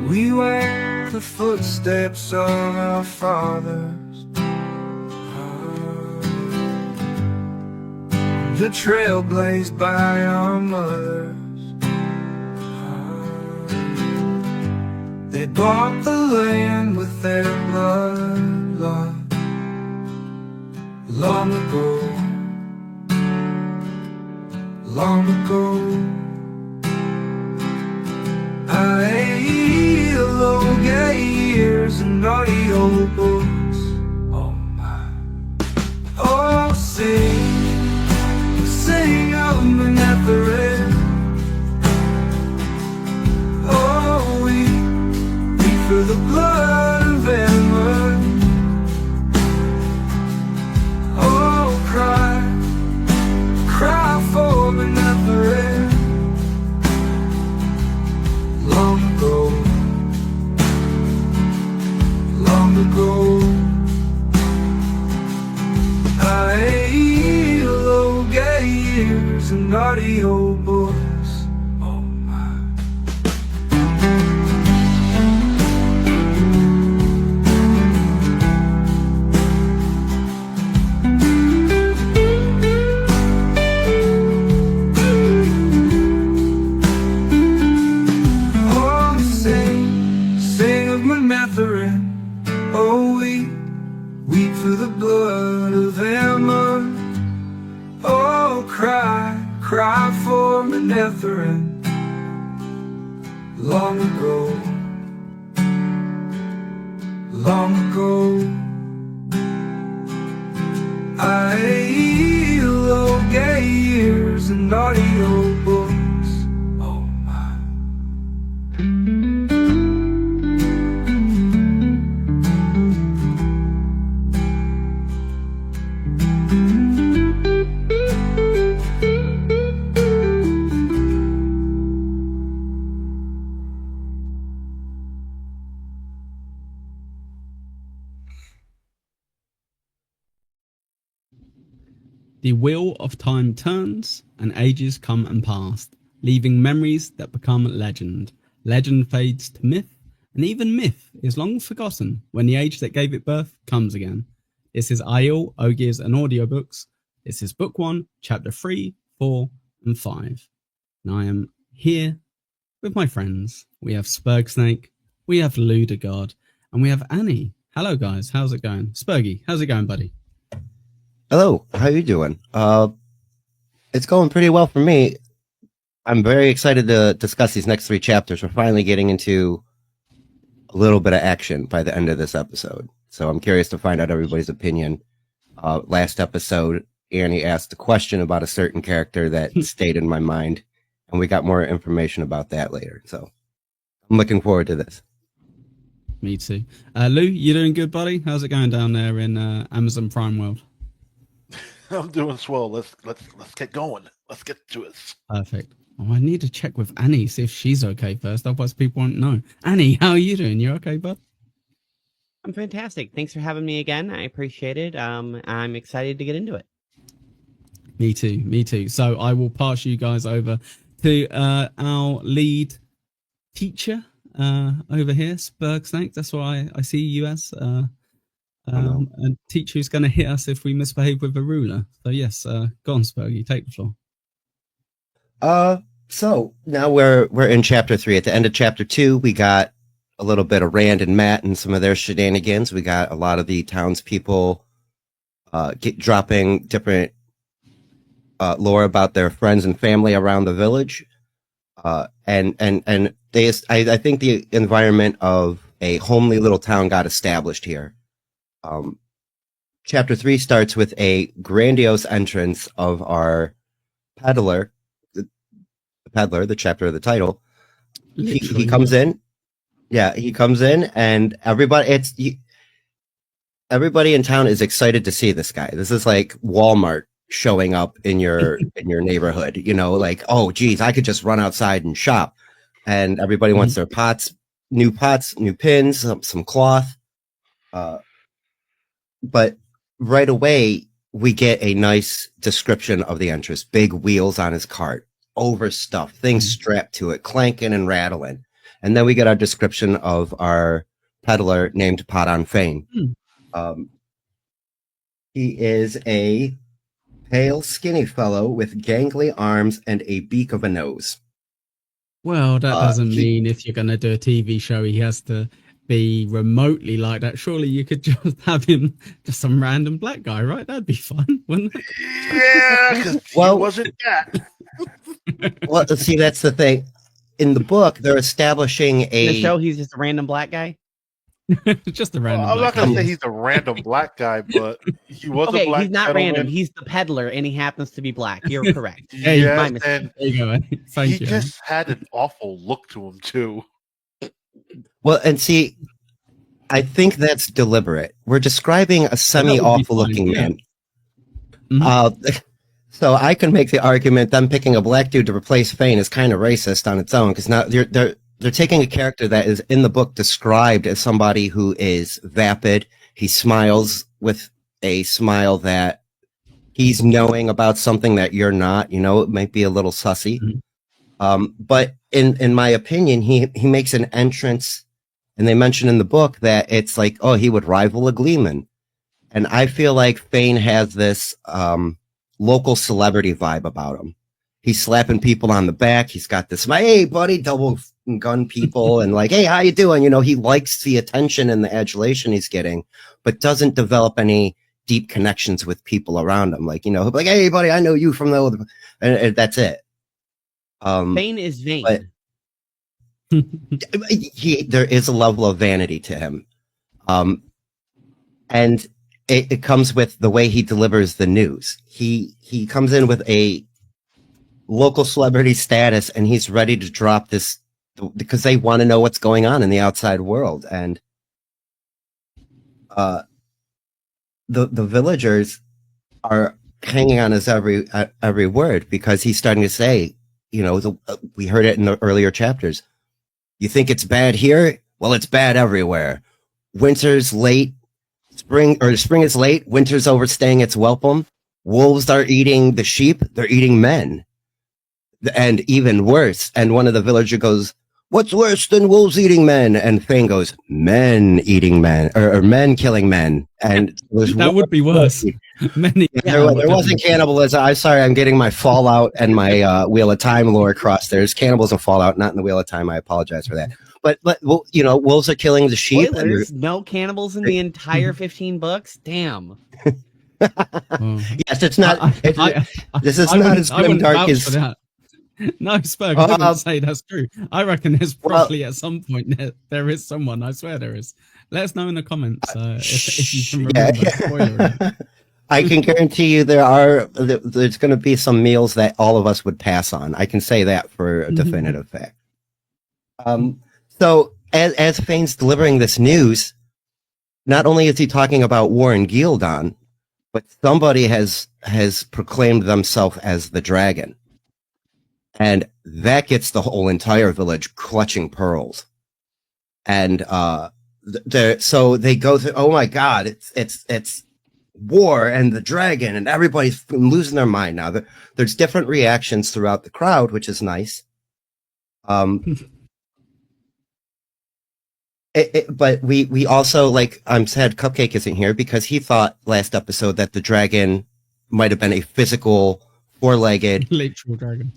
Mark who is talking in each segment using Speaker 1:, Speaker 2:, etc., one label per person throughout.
Speaker 1: We wear the footsteps of our fathers, the trail blazed by our mothers. They bought the land with their blood, Lord, long ago, long ago. Aiel, Ogiers, and AudioBooks. Oh my. Oh, sing of Manetheret. Oh, we for the blood of Aiel. Oh, cry for Manetheret. Long ago, long ago. Aiel, Ogiers, and AudioBooks. Oh my. Oh, we weep for the blood of Aiel. Oh, cry for Manetheret. Long ago, long ago. Aiel, Ogiers, and AudioBooks. Oh my.
Speaker 2: The wheel of time turns, and ages come and pass, leaving memories that become legend. Legend fades to myth, and even myth is long forgotten when the age that gave it birth comes again. This is Aiel, Ogiers, and AudioBooks. This is Book 1, Chapter 3, 4, and 5. And I am here with my friends. We have Spurgsnake, we have Ludogod, and we have Annie. Hello, guys. How's it going? Spurgy, how's it going, buddy?
Speaker 3: Hello, how you doing? It's going pretty well for me. I'm very excited to discuss these next 3 chapters. We're finally getting into a little bit of action by the end of this episode. So I'm curious to find out everybody's opinion. Last episode, Annie asked a question about a certain character that stayed in my mind, and we got more information about that later. So I'm looking forward to this.
Speaker 2: Me too. Lou, you doing good, buddy? How's it going down there in Amazon Prime World?
Speaker 4: I'm doing swell. Let's get going. Let's get to it.
Speaker 2: Perfect. Oh, I need to check with Annie, see if she's okay first. Otherwise, people won't know. Annie, how are you doing? You okay, bud?
Speaker 5: I'm fantastic. Thanks for having me again. I appreciate it. I'm excited to get into it.
Speaker 2: Me too. Me too. So I will pass you guys over to our lead teacher over here, Spurgsnake. That's what I see you as. A teacher who's going to hit us if we misbehave with a ruler. So yes, go on, Spurgy, take the floor.
Speaker 3: So now we're in chapter 3. At the end of chapter 2, we got a little bit of Rand and Matt and some of their shenanigans. We got a lot of the townspeople dropping different lore about their friends and family around the village. And I think the environment of a homely little town got established here. Chapter 3 starts with a grandiose entrance of our peddler, the peddler, the chapter of the title. He comes in. Yeah, he comes in, and everybody in town is excited to see this guy. This is like Walmart showing up in your neighborhood, you know, like, oh geez, I could just run outside and shop. And everybody wants their pots, new pins, some cloth. But right away, we get a nice description of the entrance. Big wheels on his cart, overstuffed, things strapped to it, clanking and rattling. And then we get our description of our peddler named Padon Fane. He is a pale, skinny fellow with gangly arms and a beak of a nose.
Speaker 2: Well, that doesn't mean if you're going to do a TV show, he has to be remotely like that. Surely you could just have him just some random black guy, right? That'd be fun, wouldn't it?
Speaker 4: Yeah, because he wasn't that.
Speaker 3: Well, see, that's the thing. In the book, they're establishing
Speaker 5: In
Speaker 3: a
Speaker 5: the show, he's just a random black guy.
Speaker 2: Just a random.
Speaker 4: I'm not
Speaker 2: black
Speaker 4: gonna
Speaker 2: guy.
Speaker 4: say he's a random black guy, but he was a
Speaker 5: Okay,
Speaker 4: black.
Speaker 5: he's not
Speaker 4: gentleman.
Speaker 5: random. He's the peddler, and he happens to be black. You're correct.
Speaker 2: Hey,
Speaker 4: Yes,
Speaker 5: my mistake.
Speaker 4: and
Speaker 2: There you go. Eddie. Thank
Speaker 4: he
Speaker 2: you.
Speaker 4: just had an awful look to him too.
Speaker 3: well, and see, I think that's deliberate. We're describing a semi-awful looking
Speaker 2: fine, yeah.
Speaker 3: man.
Speaker 2: Mhm.
Speaker 3: So I can make the argument them picking a black dude to replace Fane is kind of racist on its own, because now they're taking a character that is in the book described as somebody who is vapid. He smiles with a smile that he's knowing about something that you're not. You know, it might be a little sussy. But in my opinion, he makes an entrance, and they mention in the book that it's like, oh, he would rival a Gleeman. And I feel like Fane has this local celebrity vibe about him. He's slapping people on the back. He's got this, hey, buddy, double gun people, and like, hey, how you doing? You know, he likes the attention and the adulation he's getting, but doesn't develop any deep connections with people around him. Like, you know, he'll be like, hey, buddy, I know you from the, and that's it.
Speaker 5: Fane is vain.
Speaker 3: but- there is a level of vanity to him. And it comes with the way he delivers the news. He comes in with a local celebrity status, and he's ready to drop this because they want to know what's going on in the outside world. And the villagers are hanging on his every word, because he's starting to say, you know, we heard it in the earlier chapters. You think it's bad here? Well, it's bad everywhere. Winter's late. Spring is late. Winter's overstaying its welcome. Wolves are eating the sheep. They're eating men. And even worse. And one of the villagers goes, what's worse than wolves eating men? And Fane goes, men eating men, or men killing men. And
Speaker 2: That would be worse. Many.
Speaker 3: There wasn't cannibalism. I'm sorry, I'm getting my Fallout and my Wheel of Time lore crossed. There's cannibalism Fallout, not in the Wheel of Time. I apologize for that. But well, you know, wolves are killing the sheep.
Speaker 5: Spoilers, no cannibals in the entire 15 books. Damn.
Speaker 3: Yes, it's not. This is not as grim dark as.
Speaker 2: No, Spurg, I wouldn't say that's true. I reckon there's probably at some point there is someone. I swear there is. Let us know in the comments if you can remember. Spoiler.
Speaker 3: I can guarantee you there's going to be some meals that all of us would pass on. I can say that for a definitive fact. So as Fane's delivering this news, not only is he talking about war in Gildan, but somebody has proclaimed themselves as the dragon. And that gets the whole entire village clutching pearls. And so they go through, oh my God, it's war and the dragon, and everybody's losing their mind now. There's different reactions throughout the crowd, which is nice. But we also, like I'm sad Cupcake isn't here, because he thought last episode that the dragon might have been a physical four-legged
Speaker 2: literal dragon.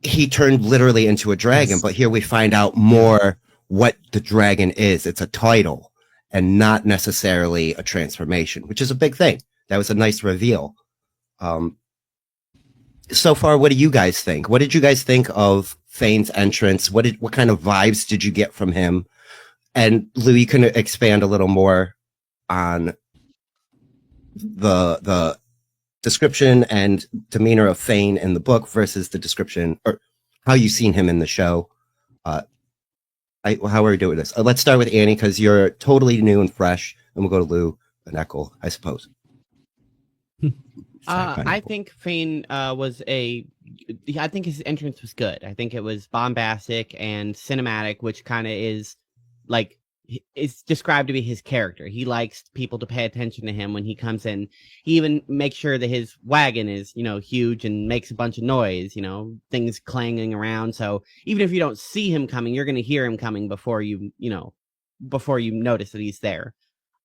Speaker 3: He turned literally into a dragon, yes. But here we find out more what the dragon is. It's a title and not necessarily a transformation, which is a big thing. That was a nice reveal. So far, what do you guys think? What did you guys think of Fane's entrance? What kind of vibes did you get from him? And Lou, you can expand a little more on the description and demeanor of Fane in the book versus the description or how you've seen him in the show. How are we doing this? Let's start with Annie, because you're totally new and fresh, and we'll go to Lou and Eckel, I suppose.
Speaker 5: I think Fane I think his entrance was good. I think it was bombastic and cinematic, which kind of is like is described to be his character. He likes people to pay attention to him when he comes in. He even makes sure that his wagon is, huge and makes a bunch of noise, things clanging around. So even if you don't see him coming, you're going to hear him coming before before you notice that he's there.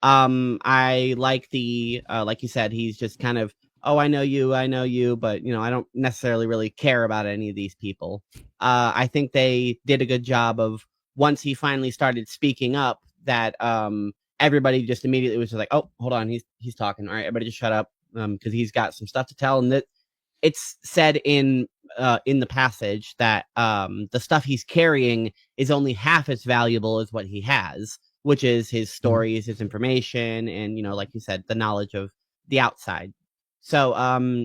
Speaker 5: I like like you said, he's just kind of, oh, I know you, but I don't necessarily really care about any of these people. I think they did a good job of, once he finally started speaking up, that everybody just immediately was just like, oh, hold on, he's talking. All right, everybody just shut up, because he's got some stuff to tell. And that it's said in the passage that the stuff he's carrying is only half as valuable as what he has, which is his stories, his information, and like you said, the knowledge of the outside. So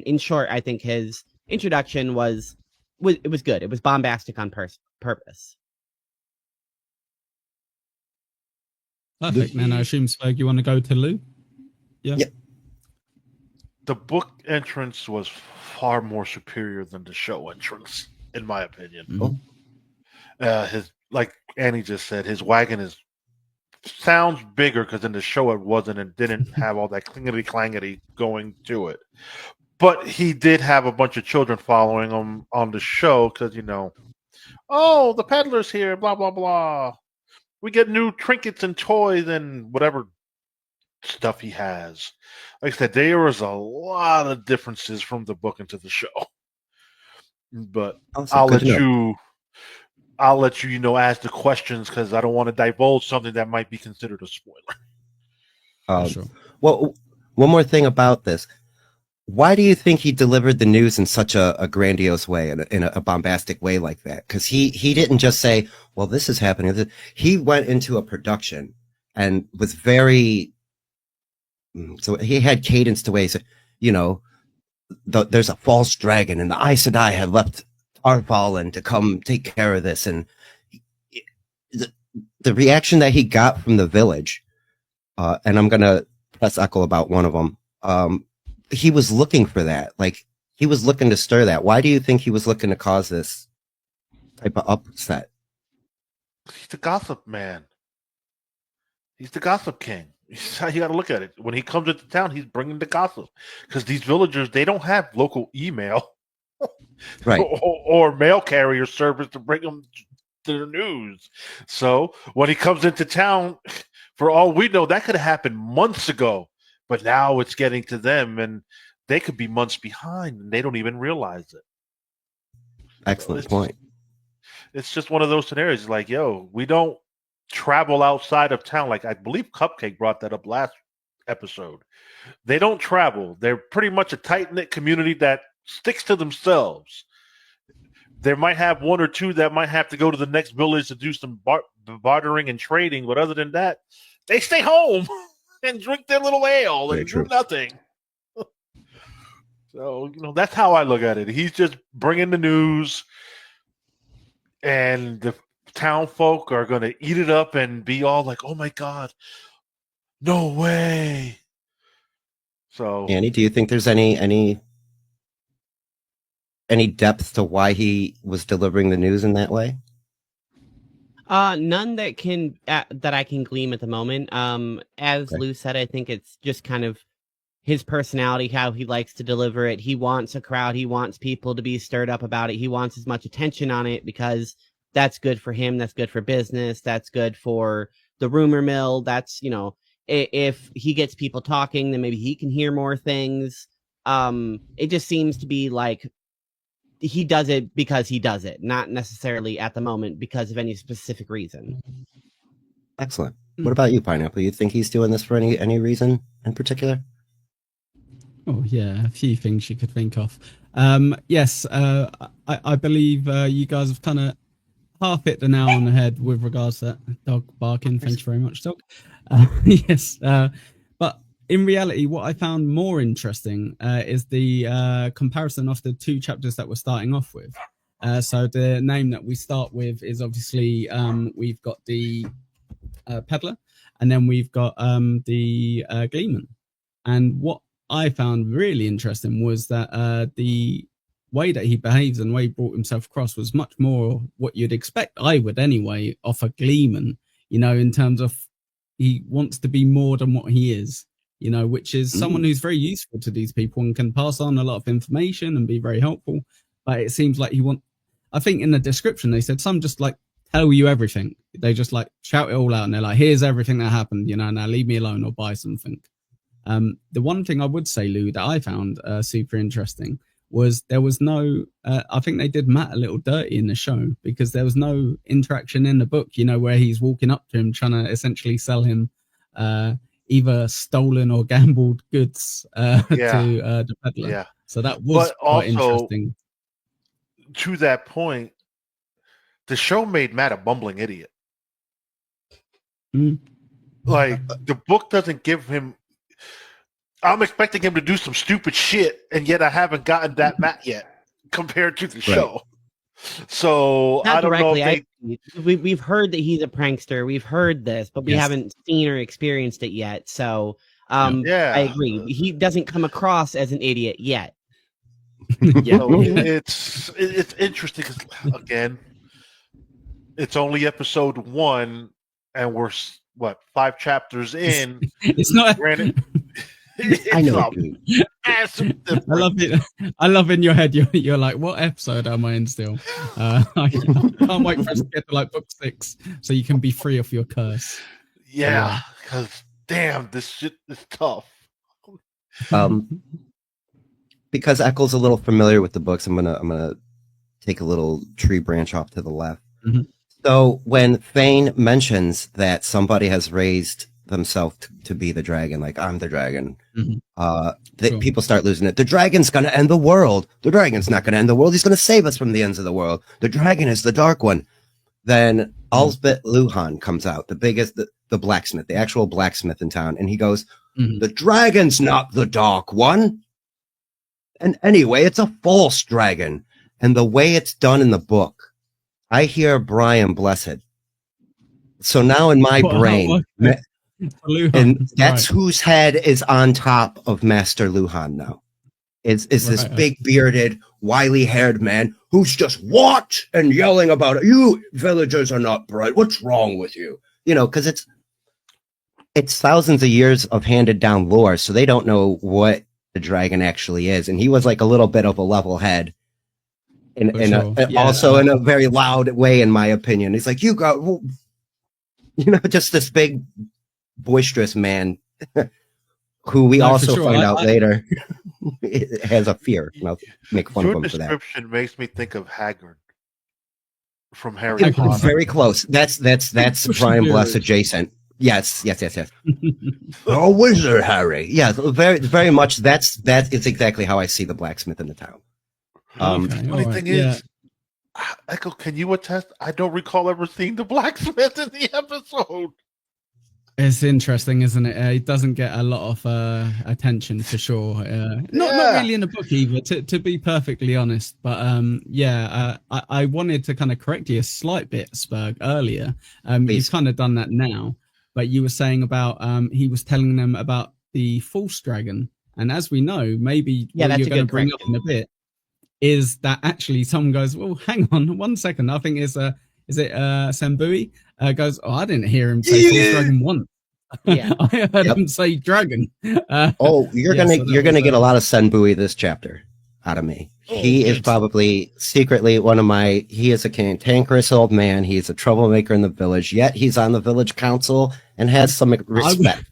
Speaker 5: in short, I think his introduction was good. It was bombastic on purpose.
Speaker 2: Perfect. And I assume, Spurg, you want to go to Lou? Yeah.
Speaker 4: The book entrance was far more superior than the show entrance, in my opinion.
Speaker 2: Mhm.
Speaker 4: His, like Annie just said, his wagon sounds bigger because in the show it wasn't and didn't have all that clingety clangety going to it. But he did have a bunch of children following him on the show because, oh, the peddler's here, blah, blah, blah. We get new trinkets and toys and whatever stuff he has. Like I said, there was a lot of differences from the book into the show. But
Speaker 3: Awesome.
Speaker 4: I'll
Speaker 3: Good
Speaker 4: let you, ask the questions because I don't want to divulge something that might be considered a spoiler.
Speaker 2: Sure.
Speaker 3: Well, one more thing about this. Why do you think he delivered the news in such a grandiose way, in a bombastic way like that? Because he didn't just say, well, this is happening. He went into a production and was very, so he had cadence to ways, there's a false dragon and the Aes Sedai have left Tarvalin to come take care of this. And the reaction that he got from the village, and I'm going to press echo about one of them, he was looking for that. Like, he was looking to stir that. Why do you think he was looking to cause this type of upset?
Speaker 4: He's the gossip man. He's the gossip king. That's how you got to look at it. When he comes into town, he's bringing the gossip. Because these villagers, they don't have local email
Speaker 3: Right.
Speaker 4: or mail carrier service to bring them their news. So when he comes into town, for all we know, that could have happened months ago. But now it's getting to them, and they could be months behind, and they don't even realize it.
Speaker 3: Excellent point.
Speaker 4: It's just one of those scenarios. Like, yo, we don't travel outside of town. Like, I believe Cupcake brought that up last episode. They don't travel. They're pretty much a tight-knit community that sticks to themselves. There might have one or two that might have to go to the next village to do some bartering and trading, but other than that, they stay home and drink their little ale and do nothing. So, that's how I look at it. He's just bringing the news, and the town folk are going to eat it up and be all like, oh my God, no way. So,
Speaker 3: Annie, do you think there's any depth to why he was delivering the news in that way?
Speaker 5: None that I can glean at the moment. As
Speaker 3: Okay.
Speaker 5: Lou said, I think it's just kind of his personality, how he likes to deliver it. He wants a crowd. He wants people to be stirred up about it. He wants as much attention on it because that's good for him. That's good for business. That's good for the rumor mill. That's, if he gets people talking, then maybe he can hear more things. It just seems to be like he does it because he does it, not necessarily at the moment because of any specific reason.
Speaker 3: Excellent. What about you, Pineapple? You think he's doing this for any reason in particular?
Speaker 2: Oh, yeah, a few things you could think of. Yes, I believe you guys have kind of half hit the nail on the head with regards to that dog barking. Thank you very much, dog. Yes, but in reality, what I found more interesting is the comparison of the two chapters that we're starting off with. So the name that we start with is obviously we've got the peddler, and then we've got the gleeman. And what I found really interesting was that the way that he behaves and the way he brought himself across was much more what you'd expect, I would anyway, of a gleeman, in terms of he wants to be more than what he is, you know, which is someone who's very useful to these people and can pass on a lot of information and be very helpful. But it seems like I think in the description they said some just like tell you everything. They just like shout it all out and they're like, here's everything that happened, you know, now leave me alone or buy something. The one thing I would say, Lou, that I found super interesting was there was no, I think they did Matt a little dirty in the show because there was no interaction in the book, you know, where he's walking up to him trying to essentially sell him either stolen or gambled goods to the peddler.
Speaker 4: Yeah.
Speaker 2: So that was quite interesting.
Speaker 4: To that point, the show made Matt a bumbling idiot. Like, the book doesn't give him... I'm expecting him to do some stupid shit, and yet I haven't gotten that Matt yet compared to the show. So
Speaker 5: Not
Speaker 4: I don't
Speaker 5: directly.
Speaker 4: know.
Speaker 5: We've heard that he's a prankster. We've heard this, but we haven't seen or experienced it yet. So I agree. He doesn't come across as an idiot yet.
Speaker 4: So it's interesting because, again, it's only episode 1, and we're 5 chapters in.
Speaker 2: It's not.
Speaker 4: Granted,
Speaker 3: I know.
Speaker 2: I love it. I love in your head. You're like, what episode am I in still? I can't wait for us to get to like book 6, so you can be free of your curse.
Speaker 4: Yeah, because damn, this shit is tough.
Speaker 3: Because Eccles a little familiar with the books, I'm gonna take a little tree branch off to the left. So when Thane mentions that somebody has raised themselves to be the dragon, like I'm the dragon, people start losing it. The dragon's gonna end the world. The dragon's not gonna end the world. He's gonna save us from the ends of the world. The dragon is the dark one. Then Alsbeth Luhan comes out, the biggest, the blacksmith, the actual blacksmith in town, and he goes, "The dragon's not the dark one. And anyway, it's a false dragon." And the way it's done in the book, I hear Brian Blessed. So now in my brain, and that's whose head is on top of Master Luhan now. Is this big bearded, wily haired man who's just what and yelling about it. You villagers are not bright. What's wrong with you? You know, because it's thousands of years of handed down lore, so they don't know what the dragon actually is. And he was like a little bit of a level head. Also in a very loud way, in my opinion. He's like, just this big, boisterous man who we also find out later has a fear. And I'll make fun of him for that.
Speaker 4: Your description makes me think of Haggard from Harry Potter.
Speaker 3: Very close. That's Brian Bless adjacent. Yes. Oh, wizard Harry. Yeah, very, very much. That is exactly how I see the blacksmith in the town.
Speaker 4: The funny thing is, Echo, can you attest? I don't recall ever seeing the blacksmith in the episode.
Speaker 2: It's interesting, isn't it? It doesn't get a lot of attention for sure. Not really in the book either, to be perfectly honest. But I wanted to kind of correct you a slight bit, Spurg, earlier. You've kind of done that now, but you were saying about he was telling them about the false dragon, and as we know, maybe what you're going to bring up in a bit is that actually someone goes, well, hang on 1 second. I think is it Sambui goes, I didn't hear him say false dragon once. I heard him say dragon.
Speaker 3: You're gonna get a lot of Sambui this chapter out of me. He is probably secretly he is a cantankerous old man. He's a troublemaker in the village, yet he's on the village council and has some respect.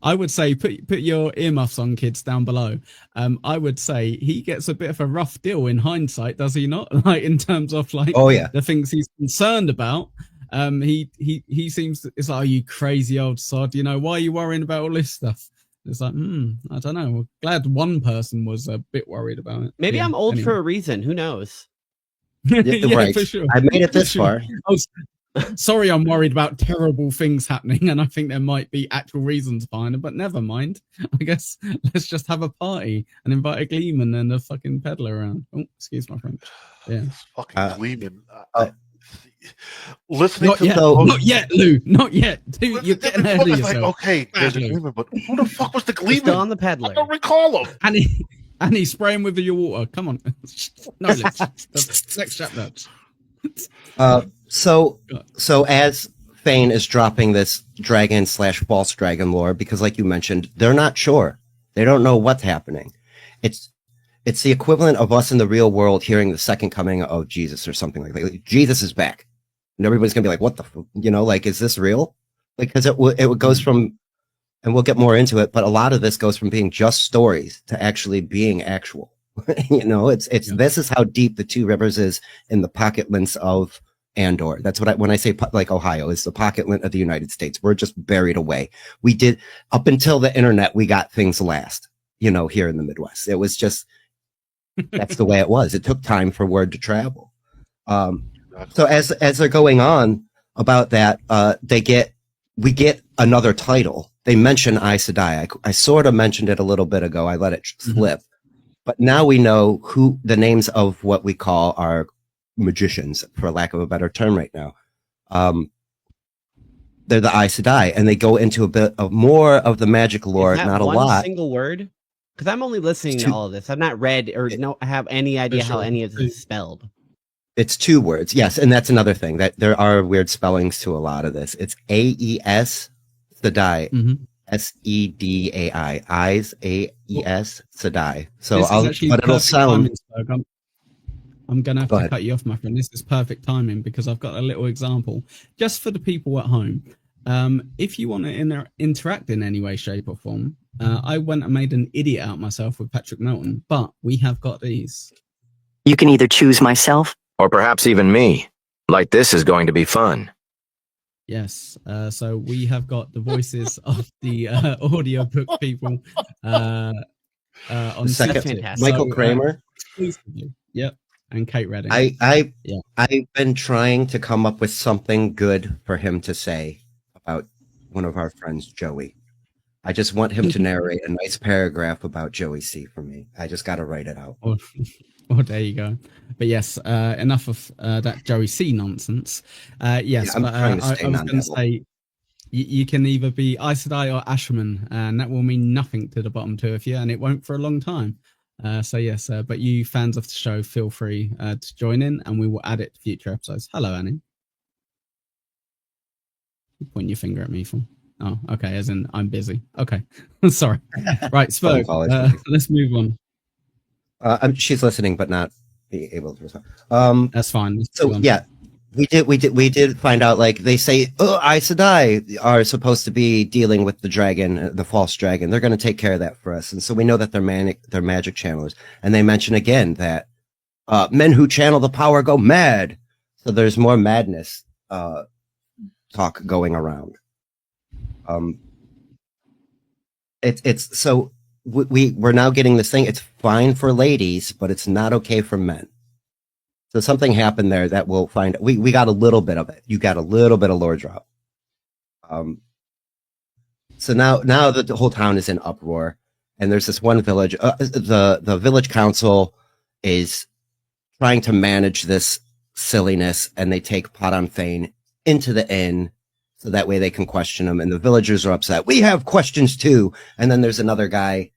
Speaker 2: I would say put your earmuffs on, kids, down below. I would say he gets a bit of a rough deal in hindsight, does he not? Like in terms of the things he's concerned about. He seems it's like, oh, you crazy old sod, you know, why are you worrying about all this stuff? It's like, I don't know. We're glad one person was a bit worried about it.
Speaker 5: Maybe I'm old for a reason. Who knows?
Speaker 3: Right. For sure. I made it this far.
Speaker 2: Sorry, I'm worried about terrible things happening, and I think there might be actual reasons behind it, but never mind. I guess let's just have a party and invite a gleeman and a fucking peddler around. Oh, excuse my French. Yeah.
Speaker 4: Fucking gleeman. Listening
Speaker 2: not
Speaker 4: to
Speaker 2: yet, not yet, Lou. Not yet. Dude, you're getting ahead of yourself.
Speaker 4: Like, okay, there's a gleeman, but who the fuck was the gleeman?
Speaker 5: Still on the peddler.
Speaker 4: I don't recall him.
Speaker 2: And he's spraying with your water. Come on. No, next chapter.
Speaker 3: So as Fane is dropping this dragon / false dragon lore because, like you mentioned, they're not sure. They don't know what's happening. It's the equivalent of us in the real world hearing the second coming of Jesus or something like that. Like, Jesus is back. And everybody's going to be like, what the, like, is this real? Because it goes from, and we'll get more into it, but a lot of this goes from being just stories to actually being actual. This is how deep the Two Rivers is in the pocket lints of Andor. That's what when I say like Ohio is the pocket lint of the United States. We're just buried away. We did up until the internet. We got things last, here in the Midwest. It was just, that's the way it was. It took time for word to travel. So as they're going on about that, we get another title. They mention Aes Sedai. I sort of mentioned it a little bit ago. I let it slip. But now we know who the names of what we call our magicians, for lack of a better term right now. They're the Aes Sedai, and they go into a bit of more of the magic lore, not a lot.
Speaker 5: Single word? Because I'm only listening to all of this. I've not read or have any idea how any of this is spelled.
Speaker 3: It's 2 words, yes, and that's another thing, that there are weird spellings to a lot of this. It's Aes Sedai, Sedai, Eyes, Aes Sedai. So but it'll sound.
Speaker 2: I'm gonna have to cut you off, my friend. This is perfect timing because I've got a little example just for the people at home. If you want to interact in any way, shape, or form, I went and made an idiot out myself with Patrick Melton, but we have got these.
Speaker 6: You can either choose myself,
Speaker 7: or perhaps even me. Like this is going to be fun.
Speaker 2: Yes. So we have got the voices of the audiobook people on
Speaker 3: second. Michael Kramer.
Speaker 2: Yep. And Kate Redding.
Speaker 3: I've been trying to come up with something good for him to say about one of our friends, Joey. I just want him to narrate a nice paragraph about Joey C for me. I just got to write it out.
Speaker 2: Oh, there you go. But yes, enough of that Joey C nonsense. Yes,
Speaker 3: yeah,
Speaker 2: I was going to say you can either be Aes Sedai or Ashman, and that will mean nothing to the bottom 2 of you, and it won't for a long time. So yes, but you fans of the show, feel free to join in, and we will add it to future episodes. Hello, Annie. You point your finger at me for. Oh, okay. As in, I'm busy. Okay, sorry. Right, Spurg. Let's move on.
Speaker 3: She's listening, but not being able to respond.
Speaker 2: That's fine.
Speaker 3: So yeah, we did find out. Like they say, Aes Sedai are supposed to be dealing with the dragon, the false dragon. They're going to take care of that for us, and so we know that they're magic channelers. And they mention again that men who channel the power go mad. So there's more madness talk going around. It's so we're now getting this thing. It's fine for ladies, but it's not okay for men. So something happened there that we'll find. We got a little bit of it. You got a little bit of lore drop. So now that the whole town is in uproar, and there's this one village. The village council is trying to manage this silliness, and they take Padan Fane into the inn so that way they can question him. And the villagers are upset. We have questions too. And then there's another guy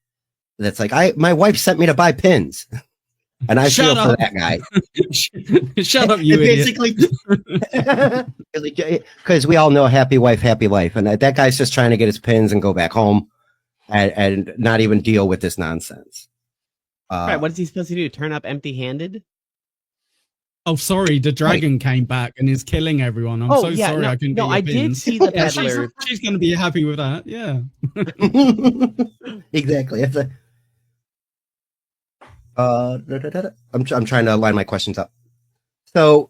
Speaker 3: that's like, my wife sent me to buy pins. And I feel for that guy.
Speaker 2: Shut up, you idiot.
Speaker 3: Basically, because we all know happy wife, happy life. And that guy's just trying to get his pins and go back home and not even deal with this nonsense.
Speaker 5: Right, what is he supposed to do? Turn up empty-handed?
Speaker 2: Oh, sorry, the dragon came back and is killing everyone. I'm sorry I couldn't get your
Speaker 5: I
Speaker 2: pins.
Speaker 5: did see the peddler.
Speaker 2: She's going to be happy with that, yeah.
Speaker 3: Exactly. It's I'm trying to line my questions up. So,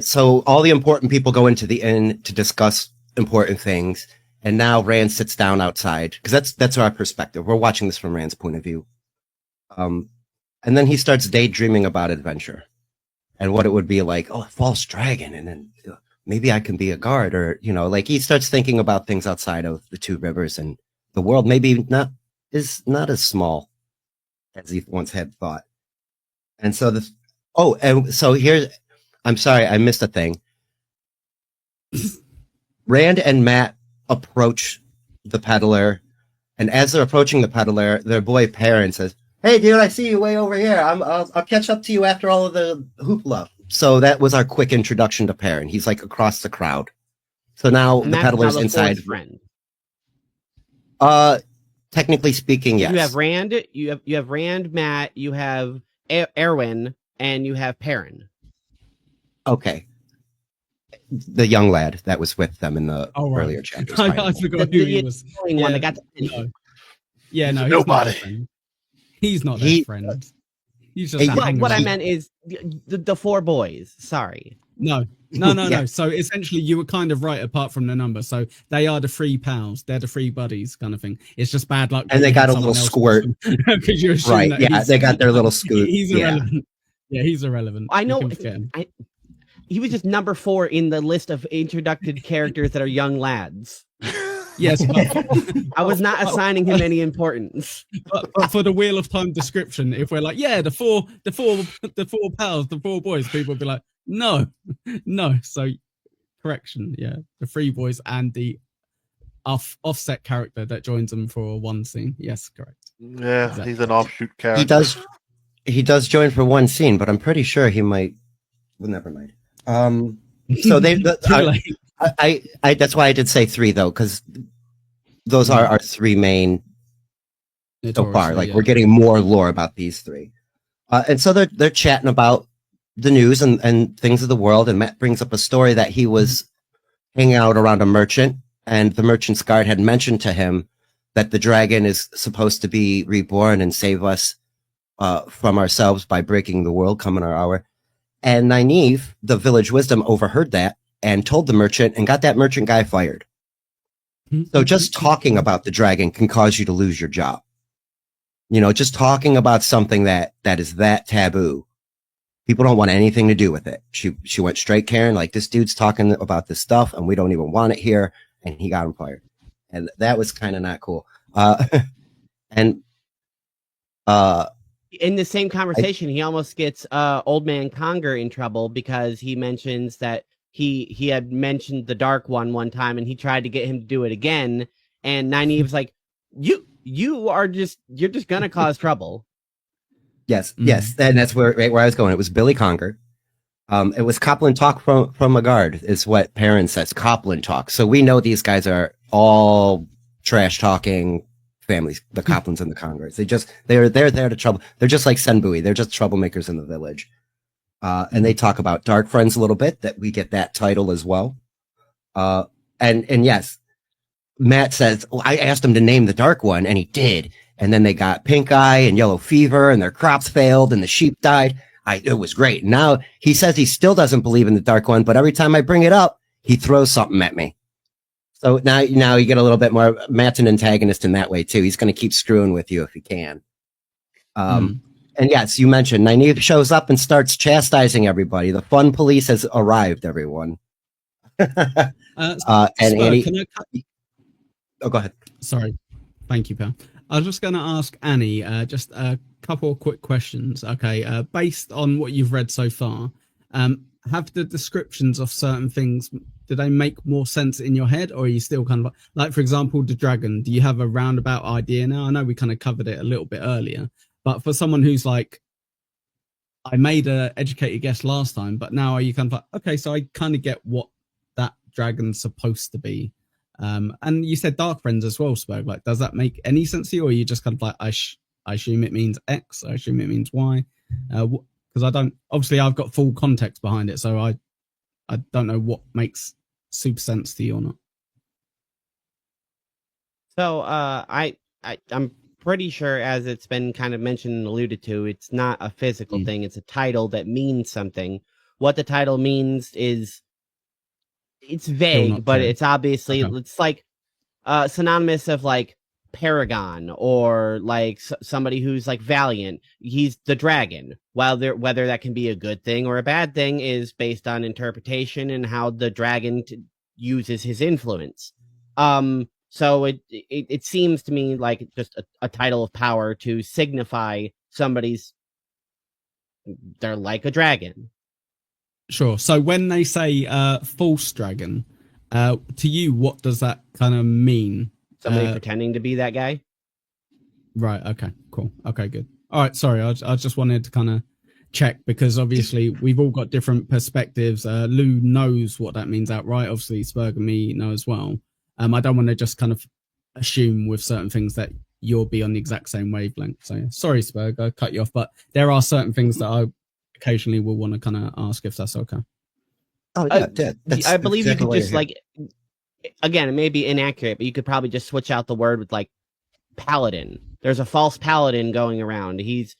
Speaker 3: so all the important people go into the inn to discuss important things, and now Rand sits down outside because that's our perspective. We're watching this from Rand's point of view. And then he starts daydreaming about adventure and what it would be like. Oh, a false dragon, and then maybe I can be a guard, or like he starts thinking about things outside of the Two Rivers, and the world maybe is not as small as he once had thought. And so I'm sorry, I missed a thing. Rand and Matt approach the peddler, and as they're approaching the peddler, their boy Perrin says, "Hey, dude, I see you way over here. I'll catch up to you after all of the hoopla." So that was our quick introduction to Perrin. He's like across the crowd. So now
Speaker 5: And
Speaker 3: the
Speaker 5: that's now
Speaker 3: peddler's
Speaker 5: the
Speaker 3: inside.
Speaker 5: fourth friend.
Speaker 3: Technically speaking, yes.
Speaker 5: You have Rand, you have Rand, Matt, you have Erwin, and you have Perrin.
Speaker 3: Okay. The young lad that was with them in the
Speaker 2: Oh, right.
Speaker 3: earlier chapters.
Speaker 2: I
Speaker 3: finally.
Speaker 2: forgot who he was.
Speaker 5: One that got
Speaker 2: no. Yeah,
Speaker 4: He's
Speaker 2: no,
Speaker 4: a
Speaker 2: he's not
Speaker 4: nobody.
Speaker 2: their friend. He's not
Speaker 3: He-
Speaker 2: their friend. He's just
Speaker 3: Hey,
Speaker 2: a
Speaker 5: Well,
Speaker 2: hanger.
Speaker 5: what I meant is the four boys. Sorry.
Speaker 2: No.
Speaker 3: Yeah.
Speaker 2: So essentially, you were kind of right apart from the number. So they are the three pals. They're the three buddies kind of thing. It's just bad luck.
Speaker 3: And they
Speaker 2: that
Speaker 3: got a
Speaker 2: someone
Speaker 3: little
Speaker 2: else
Speaker 3: squirt.
Speaker 2: because you assume
Speaker 3: Right.
Speaker 2: that
Speaker 3: Yeah. They got their little scoot.
Speaker 2: He's
Speaker 3: Yeah.
Speaker 2: irrelevant. Yeah, he's irrelevant.
Speaker 5: I know.
Speaker 2: You can forget him.
Speaker 5: He was just number 4 in the list of introduced characters that are young lads.
Speaker 2: Yes,
Speaker 5: I was not assigning him any importance.
Speaker 2: but for the Wheel of Time description, if we're like, yeah, the four pals, the four boys, people would be like, no. So correction, yeah, the three boys and the offset character that joins them for one scene. Yes, correct.
Speaker 4: Yeah,
Speaker 2: Exactly.
Speaker 4: he's an offshoot character.
Speaker 3: He does join for one scene, but I'm pretty sure he might. Well, never mind. So I that's why I did say 3 though, because those are our 3 main so far. Like we're getting more lore about these 3, and so they're chatting about the news and things of the world. And Matt brings up a story that he was hanging out around a merchant, and the merchant's guard had mentioned to him that the dragon is supposed to be reborn and save us from ourselves by breaking the world, come in our hour. And Nynaeve, the village wisdom, overheard that and told the merchant and got that merchant guy fired. So just talking about the dragon can cause you to lose your job. You know, just talking about something that is that taboo. People don't want anything to do with it. She went straight Karen, like, this dude's talking about this stuff and we don't even want it here. And he got him fired. And that was kind of not cool.
Speaker 5: In the same conversation, he almost gets Old Man Conger in trouble because he mentions that he had mentioned the Dark One time, and he tried to get him to do it again. And Nynaeve's like, you're just gonna cause trouble.
Speaker 3: Yes, yes, and that's where I was going. It was Billy Conger. It was Copland talk from a guard, is what Perrin says. Copland talk. So we know these guys are all trash talking families, the Coplands and the Congers. They're there to trouble. They're just like Senbui. They're just troublemakers in the village. And they talk about Dark Friends a little bit, that we get that title as well. And yes, Matt says, well, I asked him to name the Dark One, and he did. And then they got pink eye and yellow fever, and their crops failed, and the sheep died. It was great. Now he says he still doesn't believe in the Dark One, but every time I bring it up, he throws something at me. So now you get a little bit more. Matt's an antagonist in that way too. He's going to keep screwing with you if he can. And yes, you mentioned Nynaeve shows up and starts chastising everybody. The fun police has arrived, everyone. And Annie, oh, go ahead.
Speaker 2: Sorry, thank you, pal. I was just going to ask Annie just a couple of quick questions. Okay, based on what you've read so far, have the descriptions of certain things, do they make more sense in your head, or are you still kind of like, for example, the dragon? Do you have a roundabout idea now? I know we kind of covered it a little bit earlier, but for someone who's like, I made a educated guess last time, but now are you kind of like, okay, so I kind of get what that dragon's supposed to be? And you said Dark Friends as well, Spurg. Like, does that make any sense to you, or are you just kind of like, I assume it means X, I assume it means Y? Because I don't, obviously I've got full context behind it, so I don't know what makes super sense to you or not.
Speaker 5: So I'm pretty sure, as it's been kind of mentioned and alluded to, it's not a physical thing. It's a title that means something. What the title means is, it's vague, but it's obviously, it's like synonymous of like Paragon, or like somebody who's like valiant. He's the dragon. Whether that can be a good thing or a bad thing is based on interpretation and how the dragon uses his influence. So it seems to me like just a title of power to signify they're like a dragon.
Speaker 2: Sure. So when they say false dragon, to you, what does that kind of mean?
Speaker 5: Somebody pretending to be that guy?
Speaker 2: Right. Okay. Cool. Okay. Good. All right. Sorry. I just wanted to kind of check, because obviously we've all got different perspectives. Lou knows what that means outright. Obviously, Spurg and me know as well. I don't want to just kind of assume with certain things that you'll be on the exact same wavelength. So sorry, Spurg, I cut you off, but there are certain things that I occasionally will want to kind of ask if that's okay.
Speaker 3: Oh, yeah.
Speaker 5: I believe
Speaker 3: exactly
Speaker 5: you could just like, again, it may be inaccurate, but you could probably just switch out the word with like paladin. There's a false paladin going around. He's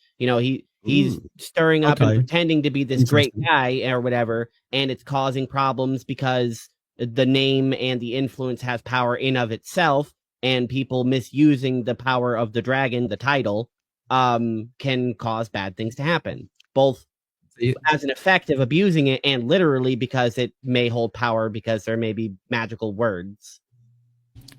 Speaker 5: stirring up and pretending to be this great guy or whatever, and it's causing problems because the name and the influence has power in of itself, and people misusing the power of the dragon, the title, can cause bad things to happen, both as an effect of abusing it and literally because it may hold power because there may be magical words.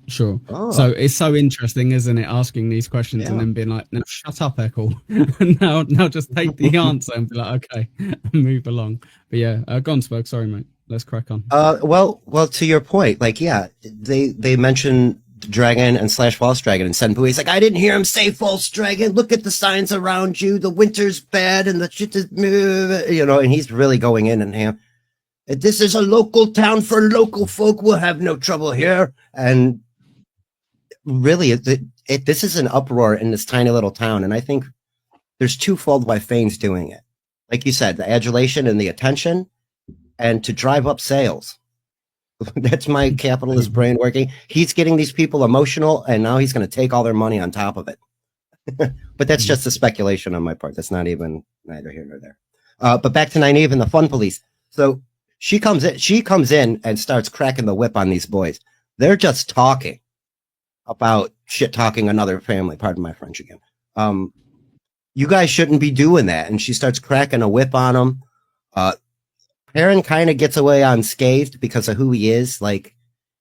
Speaker 2: Sure. So it's so interesting, isn't it, asking these questions and then being like, "No, shut up, Eccles." now just take the answer and be like, "Okay, move along." But yeah, go on, Spurg. Sorry, mate. Let's crack on.
Speaker 3: Well, to your point, like, yeah, they mention dragon and / false dragon, and Senpui, like, I didn't hear him say false dragon. Look at the signs around you. The winter's bad and the shit is, and he's really going in and him. This is a local town for local folk. We'll have no trouble here. And really, this is an uproar in this tiny little town. And I think there's twofold why Fane's doing it. Like you said, the adulation and the attention, and to drive up sales. That's my capitalist brain working. He's getting these people emotional, and now he's going to take all their money on top of it. But that's just a speculation on my part. That's not even neither here nor there. But back to Nynaeve and the fun police. So she comes in and starts cracking the whip on these boys. They're just talking about shit talking another family. Pardon my French again. You guys shouldn't be doing that. And she starts cracking a whip on them. Perrin kind of gets away unscathed because of who he is. Like,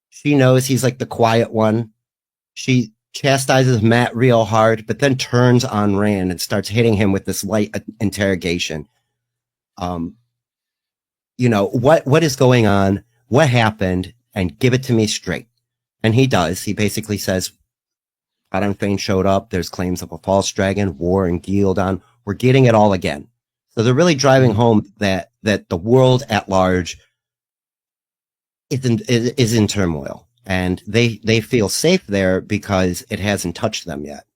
Speaker 3: she knows he's like the quiet one. She chastises Matt real hard, but then turns on Rand and starts hitting him with this light interrogation. What is going on? What happened? And give it to me straight. And he does. He basically says, Adam Fane showed up. There's claims of a false dragon, war and Gildan. We're getting it all again. So they're really driving home that the world at large is in turmoil, and they feel safe there because it hasn't touched them yet.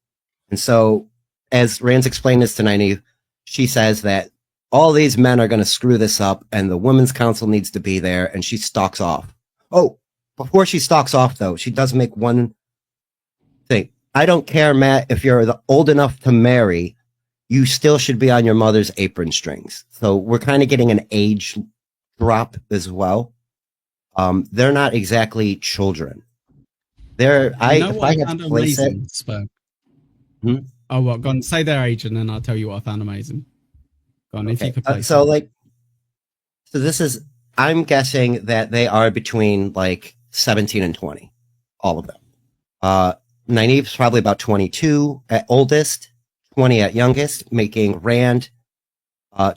Speaker 3: And so, as Rand's explained this to Nynaeve, she says that all these men are going to screw this up, and the Women's Council needs to be there, and she stalks off. Oh, before she stalks off, though, she does make one thing. I don't care, Matt, if you're old enough to marry, you still should be on your mother's apron strings. So we're kind of getting an age drop as well. They're not exactly children. If I had to place it.
Speaker 2: Oh, well, go on, say their age, and then I'll tell you what I found amazing. Go on, if you could place
Speaker 3: so this is, I'm guessing that they are between like 17 and 20, all of them. Nynaeve's probably about 22 at oldest, 20 at youngest, making Rand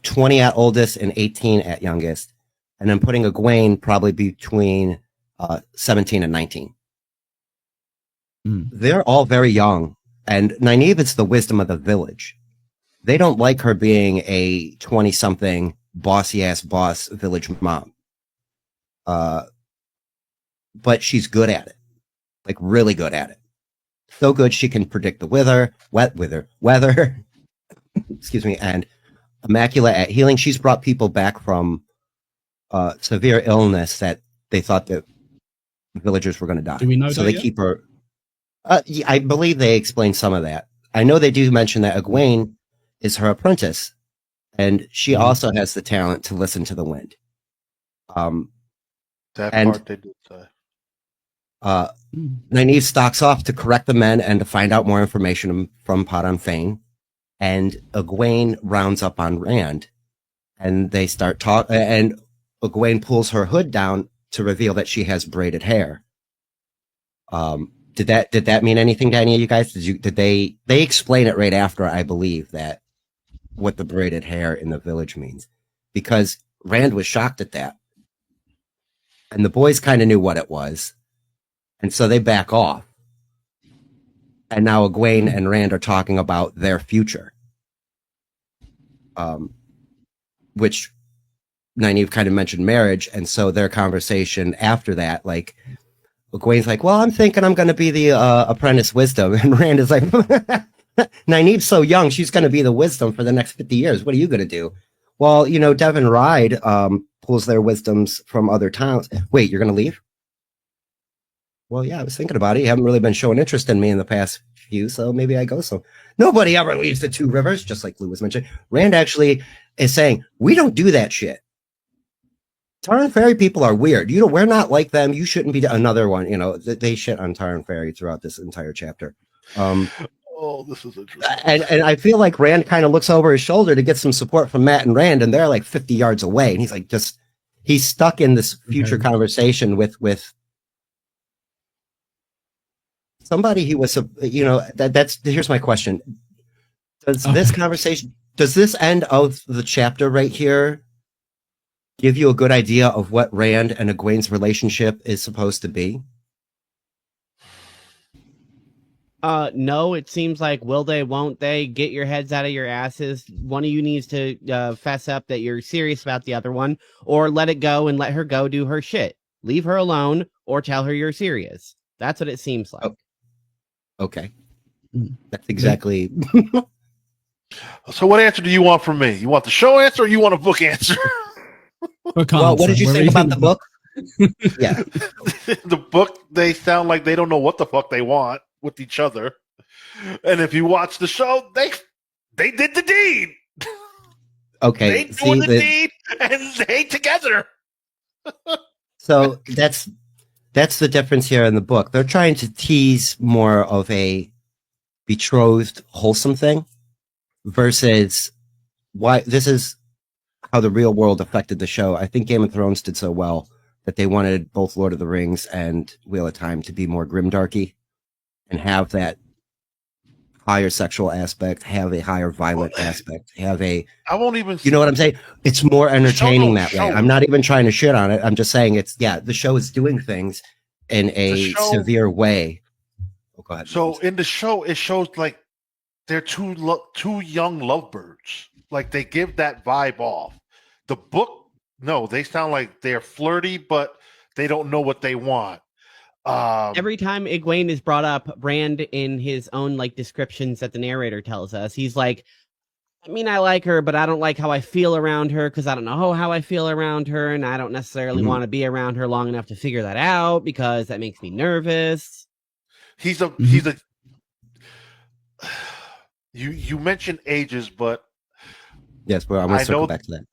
Speaker 3: 20 at oldest and 18 at youngest. And then putting Egwene probably between 17 and 19. They're all very young. And Nynaeve is the wisdom of the village. They don't like her being a 20-something bossy-ass boss village mom. But she's good at it. Like, really good at it. So good she can predict the weather, excuse me, and immaculate at healing. She's brought people back from severe illness that they thought that villagers were going to die.
Speaker 2: Do we know
Speaker 3: so
Speaker 2: that
Speaker 3: they
Speaker 2: yet?
Speaker 3: keep her. I believe they explain some of that. I know they do mention that Egwene is her apprentice, and she also has the talent to listen to the wind.
Speaker 4: That part they did say.
Speaker 3: Nynaeve stalks off to correct the men and to find out more information from Padan Fane, and Egwene rounds up on Rand, and they start talking. And Egwene pulls her hood down to reveal that she has braided hair. Did that mean anything to any of you guys? Did they explain it right after, I believe, that what the braided hair in the village means? Because Rand was shocked at that, and the boys kind of knew what it was. And so they back off. And now Egwene and Rand are talking about their future. which Nynaeve kind of mentioned marriage, and so their conversation after that, like Egwene's like, well, I'm thinking I'm going to be the apprentice wisdom, and Rand is like, Nynaeve's so young, she's going to be the wisdom for the next 50 years. What are you going to do? Well, Devon Ride pulls their wisdoms from other towns. Wait, you're going to leave? Well, yeah, I was thinking about it. You haven't really been showing interest in me in the past few, so maybe I go. So nobody ever leaves the Two Rivers, just like Lou was mentioning. Rand actually is saying, we don't do that shit. Taran Ferry people are weird. We're not like them. You shouldn't be another one. They shit on Taran Ferry throughout this entire chapter.
Speaker 4: Oh, this is interesting.
Speaker 3: And I feel like Rand kind of looks over his shoulder to get some support from Matt and Rand, and they're like 50 yards away. And he's like, he's stuck in this future conversation with somebody he was, here's my question. Does this end of the chapter right here give you a good idea of what Rand and Egwene's relationship is supposed to be?
Speaker 5: No, it seems like will they, won't they? Get your heads out of your asses. One of you needs to fess up that you're serious about the other one, or let it go and let her go do her shit. Leave her alone, or tell her you're serious. That's what it seems like.
Speaker 3: Okay. That's exactly.
Speaker 4: So what answer do you want from me? You want the show answer or you want a book answer?
Speaker 3: Well, what did you think about the book? Yeah.
Speaker 4: The book, they sound like they don't know what the fuck they want with each other. And if you watch the show, they did the deed.
Speaker 3: Okay.
Speaker 4: They doing the deed and they together.
Speaker 3: So that's the difference here in the book. They're trying to tease more of a betrothed, wholesome thing versus why this is how the real world affected the show. I think Game of Thrones did so well that they wanted both Lord of the Rings and Wheel of Time to be more grimdarky and have that higher sexual aspect, have a higher violent aspect, I won't even. You know what I'm saying? It's more entertaining that way. I'm not even trying to shit on it. I'm just saying the show is doing things in a severe way. Oh, go ahead.
Speaker 4: So in the show, it shows like they're two young lovebirds. Like they give that vibe off. The book, no, they sound like they're flirty, but they don't know what they want.
Speaker 5: Every time Egwene is brought up, Rand in his own descriptions that the narrator tells us, he's like, I mean, I like her, but I don't like how I feel around her because I don't know how I feel around her, and I don't necessarily want to be around her long enough to figure that out because that makes me nervous.
Speaker 4: You mentioned ages, but
Speaker 3: yes, but I'm going to circle back to that.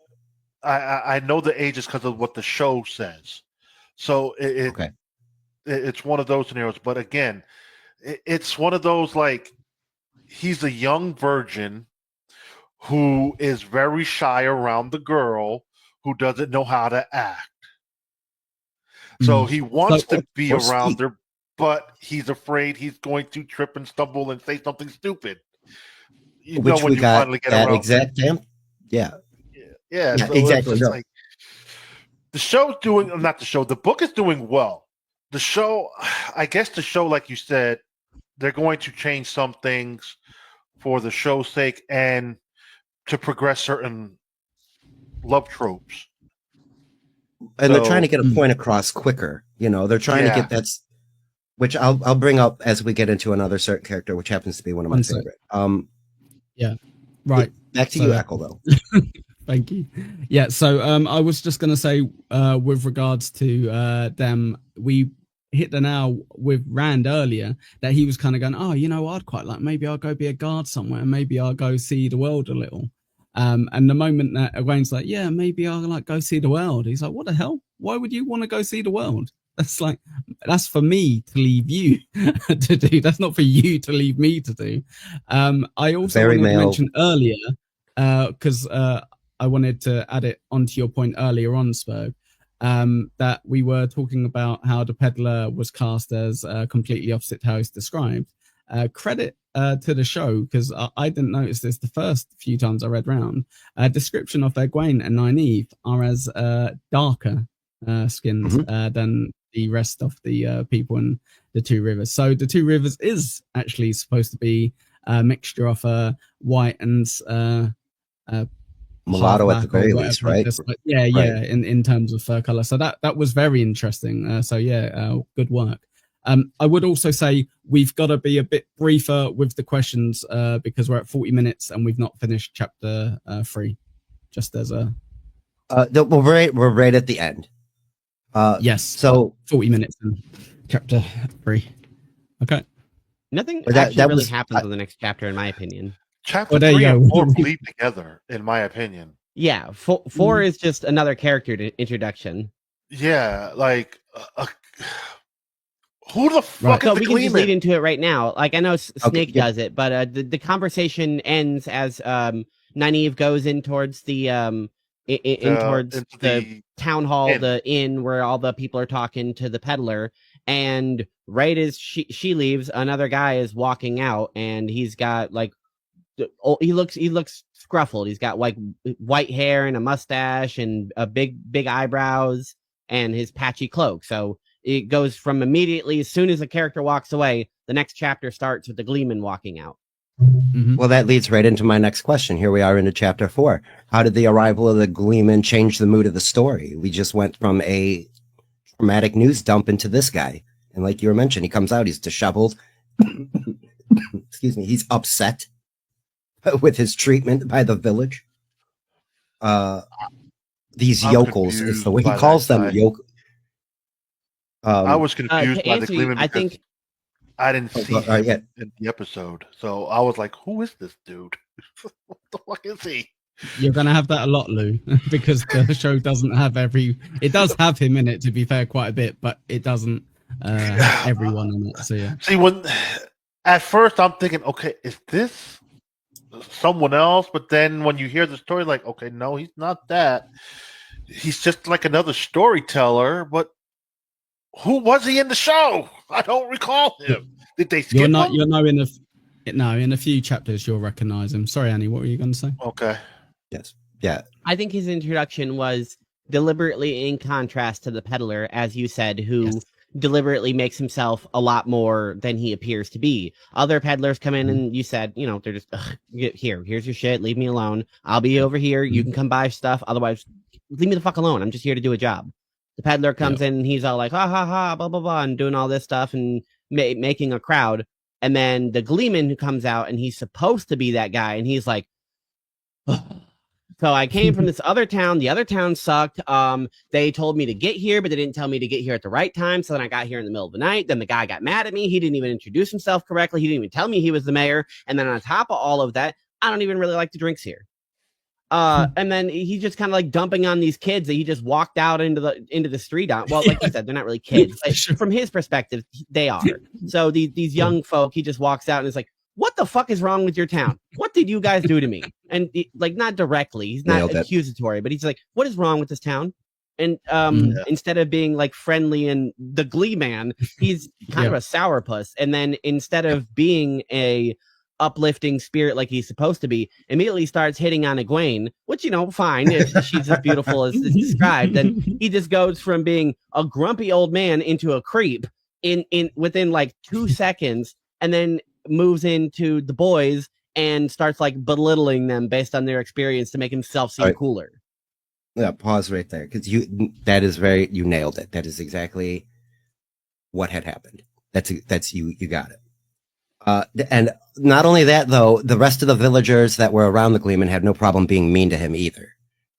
Speaker 4: I know the ages because of what the show says. So it's one of those scenarios. But again, it's one of those he's a young virgin who is very shy around the girl who doesn't know how to act. So he wants to be around her, but he's afraid he's going to trip and stumble and say something stupid.
Speaker 3: Which we got finally get that exact yeah.
Speaker 4: Yeah, so
Speaker 3: exactly. No.
Speaker 4: The show's doing, not the show, the book is doing well. The show, I guess the show, like you said, they're going to change some things for the show's sake and to progress certain love tropes.
Speaker 3: And they're trying to get a point across quicker. They're trying to get which I'll bring up as we get into another certain character, which happens to be one of my favorite.
Speaker 2: Yeah. Right.
Speaker 3: Back to you, Echo, though.
Speaker 2: Thank you. Yeah, so I was just going to say, with regards to them, we hit the nail with Rand earlier that he was kind of going, I'd quite like, maybe I'll go be a guard somewhere. Maybe I'll go see the world a little. And the moment that Egwene's like, yeah, maybe I'll go see the world. He's like, what the hell? Why would you want to go see the world? That's for me to leave you to do. That's not for you to leave me to do. I also wanted to mention earlier, because I wanted to add it onto your point earlier on, Spurg, that we were talking about how the peddler was cast as completely opposite to how it's described. Credit to the show, because I didn't notice this the first few times I read round. Description of Egwene and Nynaeve are as darker skins than the rest of the people in the Two Rivers. So the Two Rivers is actually supposed to be a mixture of white and
Speaker 3: mulatto at the
Speaker 2: half black or
Speaker 3: very
Speaker 2: whatever
Speaker 3: least,
Speaker 2: like
Speaker 3: right?
Speaker 2: this, but yeah,
Speaker 3: Right.
Speaker 2: in terms of fur color. So that was very interesting. Good work. I would also say we've got to be a bit briefer with the questions because we're at 40 minutes and we've not finished chapter 3. Just as a
Speaker 3: We're right at the end.
Speaker 2: yes.
Speaker 3: So
Speaker 2: 40 minutes in chapter 3. Okay.
Speaker 5: Nothing
Speaker 3: But
Speaker 5: actually
Speaker 3: that
Speaker 5: really
Speaker 3: was-
Speaker 5: happens in the next chapter, in my opinion.
Speaker 4: Chapter
Speaker 2: Well, there you
Speaker 4: 3 and
Speaker 2: go.
Speaker 4: 4 bleed together, in my opinion.
Speaker 5: Yeah, four is just another character introduction.
Speaker 4: Yeah, like who the fuck
Speaker 5: So
Speaker 4: is the
Speaker 5: we can just lead
Speaker 4: Gleeman?
Speaker 5: into it right now. Like I know Snake
Speaker 3: yeah.
Speaker 5: does it, but the conversation ends as Nynaeve goes in towards the towards
Speaker 4: into
Speaker 5: the town hall,
Speaker 4: inn.
Speaker 5: the inn where all the people are talking to the peddler. And right as she leaves, another guy is walking out, and he's got like he looks scruffled. He's got like white hair and a mustache and a big eyebrows and his patchy cloak. So it goes from immediately as soon as the character walks away, the next chapter starts with the Gleeman walking out.
Speaker 2: Mhm.
Speaker 3: Well, that leads right into my next question. Here we are into chapter 4. How did the arrival of the Gleeman change the mood of the story? We just went from a traumatic news dump into this guy. And like you were mentioning, he comes out, he's disheveled. Excuse me, he's upset with his treatment by the village. These
Speaker 4: I'm
Speaker 3: yokels is
Speaker 4: confused
Speaker 3: the way he
Speaker 4: by
Speaker 3: calls
Speaker 4: that
Speaker 3: them.
Speaker 4: guy. I was confused
Speaker 5: To
Speaker 4: by the
Speaker 5: answer you,
Speaker 4: Gleeman
Speaker 5: I
Speaker 4: because
Speaker 5: think
Speaker 4: I didn't see
Speaker 3: all right,
Speaker 4: him in the episode. So I was like, who is this dude? What the fuck is he?
Speaker 2: You're gonna have that a lot, Lou, because the show doesn't have it does have him in it, to be fair, quite a bit, but it doesn't have everyone in it. So yeah.
Speaker 4: See, when at first I'm thinking, okay, is this someone else? But then when you hear the story, like, okay, no, he's not that. He's just like another storyteller. But who was he in the show? I don't recall him. Did they skip him?
Speaker 2: In a few chapters you'll recognize him. Sorry, Annie, what were you going to say?
Speaker 4: Okay.
Speaker 3: Yes. Yeah.
Speaker 5: I think his introduction was deliberately in contrast to the peddler, as you said, who deliberately makes himself a lot more than he appears to be. Other peddlers come in and you said, they're just, here's your shit, leave me alone. I'll be over here. You can come buy stuff. Otherwise, leave me the fuck alone. I'm just here to do a job. The peddler comes in and he's all like, ha ha ha, blah, blah, blah, and doing all this stuff and making a crowd. And then the Gleeman who comes out and he's supposed to be that guy. And he's like, so I came from this other town. The other town sucked. They told me to get here, but they didn't tell me to get here at the right time. So then I got here in the middle of the night. Then the guy got mad at me. He didn't even introduce himself correctly. He didn't even tell me he was the mayor. And then on top of all of that, I don't even really like the drinks here. And then he just kind of like dumping on these kids that he just walked out into the street on. Well, like you said, they're not really kids. But from his perspective, they are. So these young folk, he just walks out and is like, what the fuck is wrong with your town? What did you guys do to me? And like, not directly, he's not accusatory, but he's like, what is wrong with this town? And instead of being like friendly and the Glee man, he's kind of a sourpuss. And then instead of being a uplifting spirit like he's supposed to be, immediately starts hitting on Egwene, which, fine, if she's as beautiful as it's described. Then he just goes from being a grumpy old man into a creep in within like 2 seconds, and then moves into the boys and starts like belittling them based on their experience to make himself seem cooler.
Speaker 3: Yeah, pause right there, because you nailed it. That is exactly what had happened. That's you got it. And not only that, though, the rest of the villagers that were around the Gleeman had no problem being mean to him either.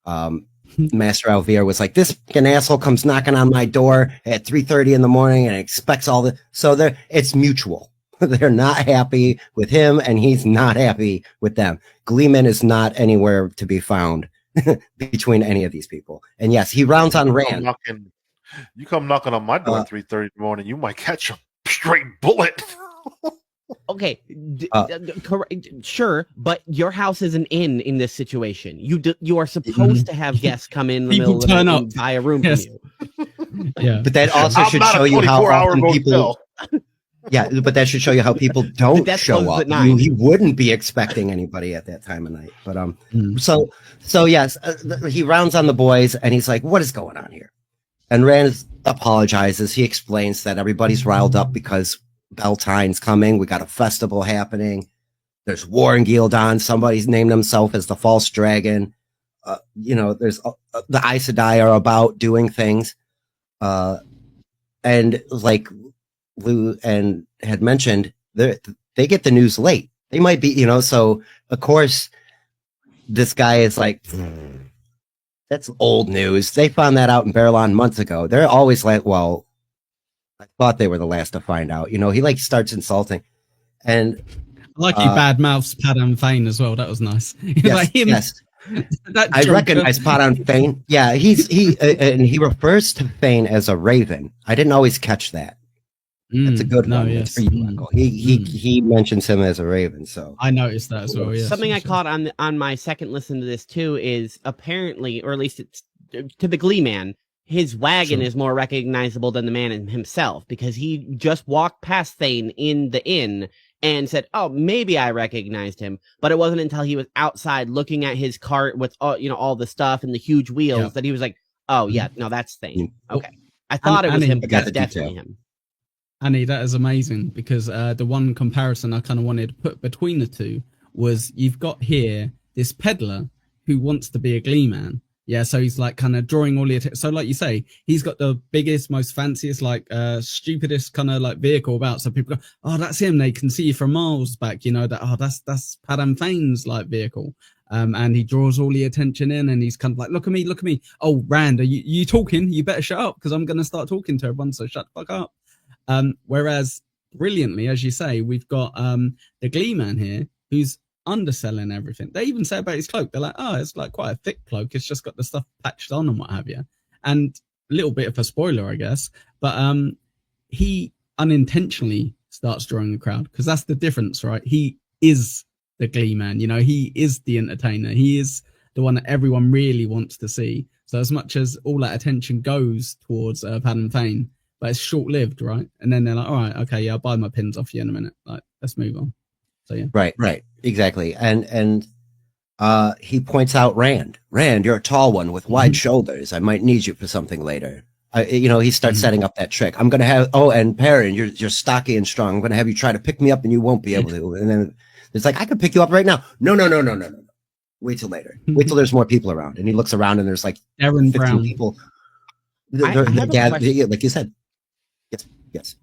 Speaker 3: Master Alvear was like, this fucking asshole comes knocking on my door at 3:30 in the morning and expects all the. So it's mutual. They're not happy with him, and he's not happy with them. Gleeman is not anywhere to be found between any of these people. And yes, he rounds on Rand.
Speaker 4: You come knocking on my door at 3:30 in the morning, you might catch a straight bullet.
Speaker 5: Okay, sure, but your house is an inn in this situation. You are supposed to have guests come in the middle of the night and buy a room from you.
Speaker 2: Yeah,
Speaker 3: but that also should show you how often people. Yeah, but that should show you how people don't show up. He wouldn't be expecting anybody at that time of night. But so yes, he rounds on the boys and he's like, "What is going on here?" And Rand apologizes. He explains that everybody's riled up because Beltane's coming. We got a festival happening. There's war in Gildan. Somebody's named himself as the False Dragon. there's the Aes Sedai are about doing things, and like Lou and had mentioned, they get the news late. They might be, so of course this guy is like, that's old news. They found that out in Barillon months ago. They're always like, well, I thought they were the last to find out. He like starts insulting, and
Speaker 2: I like he bad mouths Padam Fane as well. That was nice.
Speaker 3: Yes,
Speaker 2: like him.
Speaker 3: yes.
Speaker 2: That
Speaker 3: I
Speaker 2: Joker.
Speaker 3: recognize Padam Fane. Yeah, and he refers to Fane as a raven. I didn't always catch that. That's a good one.
Speaker 2: Yes.
Speaker 3: That's for you, Michael. He mentions him as a raven. So
Speaker 2: I noticed that as well. Yes.
Speaker 5: Something I caught on my second listen to this too is apparently, or at least it's to the Glee Man, his wagon is more recognizable than the man himself, because he just walked past Thane in the inn and said, "Oh, maybe I recognized him," but it wasn't until he was outside looking at his cart with all the stuff and the huge wheels that he was like, "Oh yeah, no, that's Thane." Okay, I thought it was him, but that's definitely him.
Speaker 2: Annie, that is amazing, because the one comparison I kind of wanted to put between the two was you've got here this peddler who wants to be a Glee Man. Yeah, so he's like kind of drawing all the attention. So like you say, he's got the biggest, most fanciest, like stupidest kind of like vehicle about. So people go, "Oh, that's him." They can see you from miles back, that, that's Padam Fane's like vehicle. And he draws all the attention in, and he's kind of like, look at me. "Oh, Rand, are you talking? You better shut up, because I'm going to start talking to everyone. So shut the fuck up." Whereas brilliantly, as you say, we've got the Glee Man here who's underselling everything. They even say about his cloak, they're like, "Oh, it's like quite a thick cloak. It's just got the stuff patched on and what have you." And a little bit of a spoiler, I guess, but he unintentionally starts drawing the crowd, because that's the difference, right? He is the Glee Man, he is the entertainer. He is the one that everyone really wants to see. So as much as all that attention goes towards Padam Fane, but it's short-lived, right? And then they're like, "All right, okay, yeah, I'll buy my pins off you in a minute. Like, let's move on." So yeah,
Speaker 3: right, exactly. And he points out Rand, you're a tall one with wide shoulders. I might need you for something later. He starts setting up that trick. I'm gonna have and Perrin, you're stocky and strong. I'm gonna have you try to pick me up, and you won't be able to. And then it's like, "I could pick you up right now." No. Wait till later. Wait till there's more people around. And he looks around, and there's like
Speaker 2: Aaron
Speaker 3: 15
Speaker 2: Brown.
Speaker 3: people.
Speaker 5: I have a question.
Speaker 3: Like you said. Yes.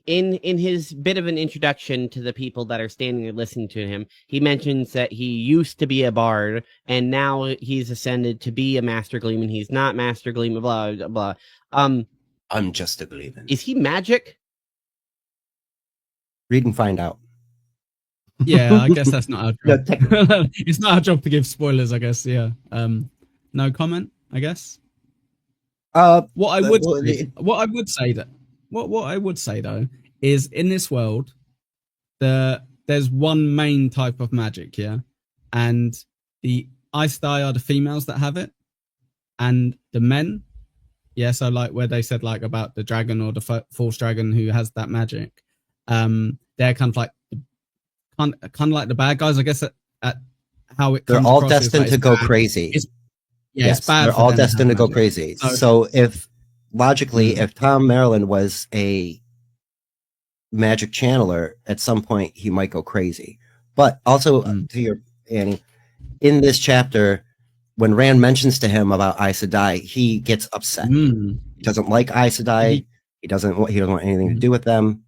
Speaker 5: In his bit of an introduction to the people that are standing and listening to him, he mentions that he used to be a bard, and now he's ascended to be a master gleeman. He's not master gleeman, blah blah blah.
Speaker 3: I'm just a gleeman.
Speaker 5: Is he magic?
Speaker 3: Read and find out.
Speaker 2: Yeah, I guess that's not our job. It's not our job to give spoilers, I guess. Yeah. No comment, I guess. What I would say though is, in this world, there's one main type of magic, yeah, and the Aes Sedai are the females that have it, and the men, yeah. So like where they said like about the dragon or the false dragon who has that magic, they're kind of like the bad guys, I guess. At how it,
Speaker 3: they're all destined to go crazy.
Speaker 2: Yes, it's bad.
Speaker 3: They're all destined to go crazy. So if logically, if Tom Maryland was a magic channeler, at some point he might go crazy. But also, to your Annie, in this chapter, when Rand mentions to him about Aes Sedai, he gets upset. He doesn't like Aes Sedai. He doesn't want anything to do with them.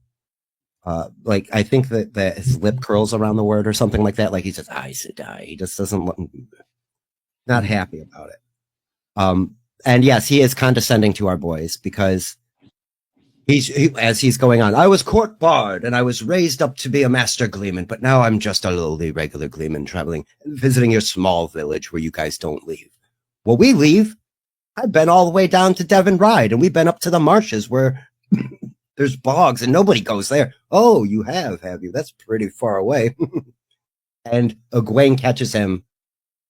Speaker 3: Like I think that his lip curls around the word or something like that. Like he says Aes Sedai. He just doesn't not happy about it. And yes, he is condescending to our boys, because as he's going on, "I was court bard and I was raised up to be a master gleeman, but now I'm just a lowly regular gleeman traveling and visiting your small village where you guys don't leave." "Well, we leave. I've been all the way down to Devon Ride, and we've been up to the marshes where there's bogs and nobody goes there." "Oh, you have you? That's pretty far away." And Egwene catches him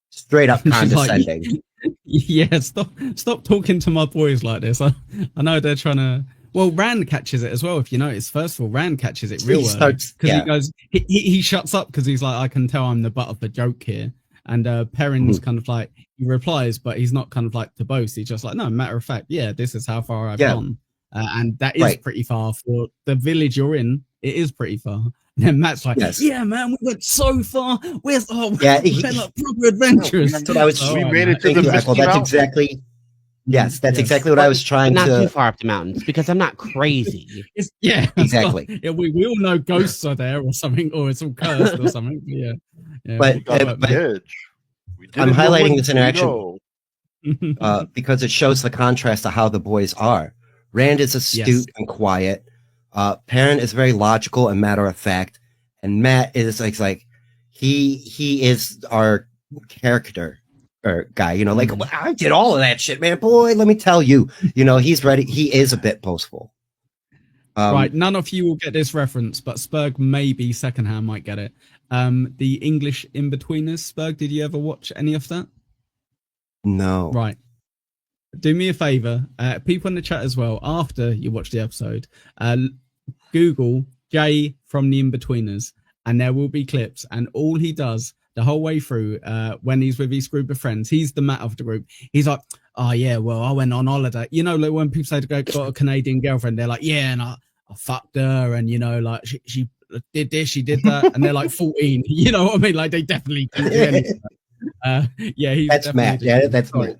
Speaker 3: straight up condescending.
Speaker 2: Like, yeah, stop talking to my boys like this. I know they're trying to. Well, Rand catches it as well. If you notice, first of all, Rand catches it real well, because he goes, he shuts up, because he's like, "I can tell I'm the butt of the joke here." And Perrin's kind of like, he replies, but he's not kind of like to boast. He's just like, "No, matter of fact, yeah, this is how far I've gone," and that is pretty far for the village you're in. It is pretty far. And then Matt's like,
Speaker 3: Yes.
Speaker 2: yeah, man, we went so far. We're
Speaker 3: Yeah,
Speaker 2: like proper adventurous.
Speaker 3: That's what I was.
Speaker 4: We
Speaker 2: All
Speaker 4: made it to
Speaker 3: Thank
Speaker 4: the
Speaker 3: you,
Speaker 4: Misty
Speaker 3: Echo. That's
Speaker 4: Mountains.
Speaker 3: exactly. Yes, that's
Speaker 2: Yes.
Speaker 3: exactly what I was trying
Speaker 5: But not too
Speaker 3: to.
Speaker 5: far up the mountains because I'm not crazy.
Speaker 2: Yeah,
Speaker 3: Exactly.
Speaker 2: Yeah, we all know ghosts are there or something, or it's all cursed or something. Yeah.
Speaker 3: But-
Speaker 2: we got
Speaker 4: Got
Speaker 2: that,
Speaker 4: the edge. We
Speaker 3: I'm
Speaker 4: didn't know
Speaker 3: highlighting
Speaker 4: what
Speaker 3: this
Speaker 4: to
Speaker 3: interaction.
Speaker 4: know.
Speaker 2: man.
Speaker 3: Because it shows the contrast to how the boys are. Rand is astute
Speaker 2: Yes.
Speaker 3: and quiet. Perrin is very logical and matter of fact, and Matt is like he is our character or guy. You know, like
Speaker 2: Mm.
Speaker 3: I did all of that shit, man. Boy, let me tell you. You know, he's ready. He is a bit boastful.
Speaker 2: Right, none of you will get this reference, but Spurg maybe secondhand might get it. The English In-Betweeners, Spurg, did you ever watch any of that?
Speaker 3: No.
Speaker 2: Right. Do me a favor, people in the chat as well, after you watch the episode, Google Jay from the In-Betweeners, and there will be clips, and all he does the whole way through, when he's with his group of friends, he's the Matt of the group. He's like, oh yeah, well, I went on holiday. You know, like when people say they got a Canadian girlfriend, they're like, yeah, and I fucked her, and you know, like she did this, she did that, and they're like 14. You know what I mean? Like they definitely didn't do anything. Yeah, he's
Speaker 3: That's Matt. Yeah, that's Matt.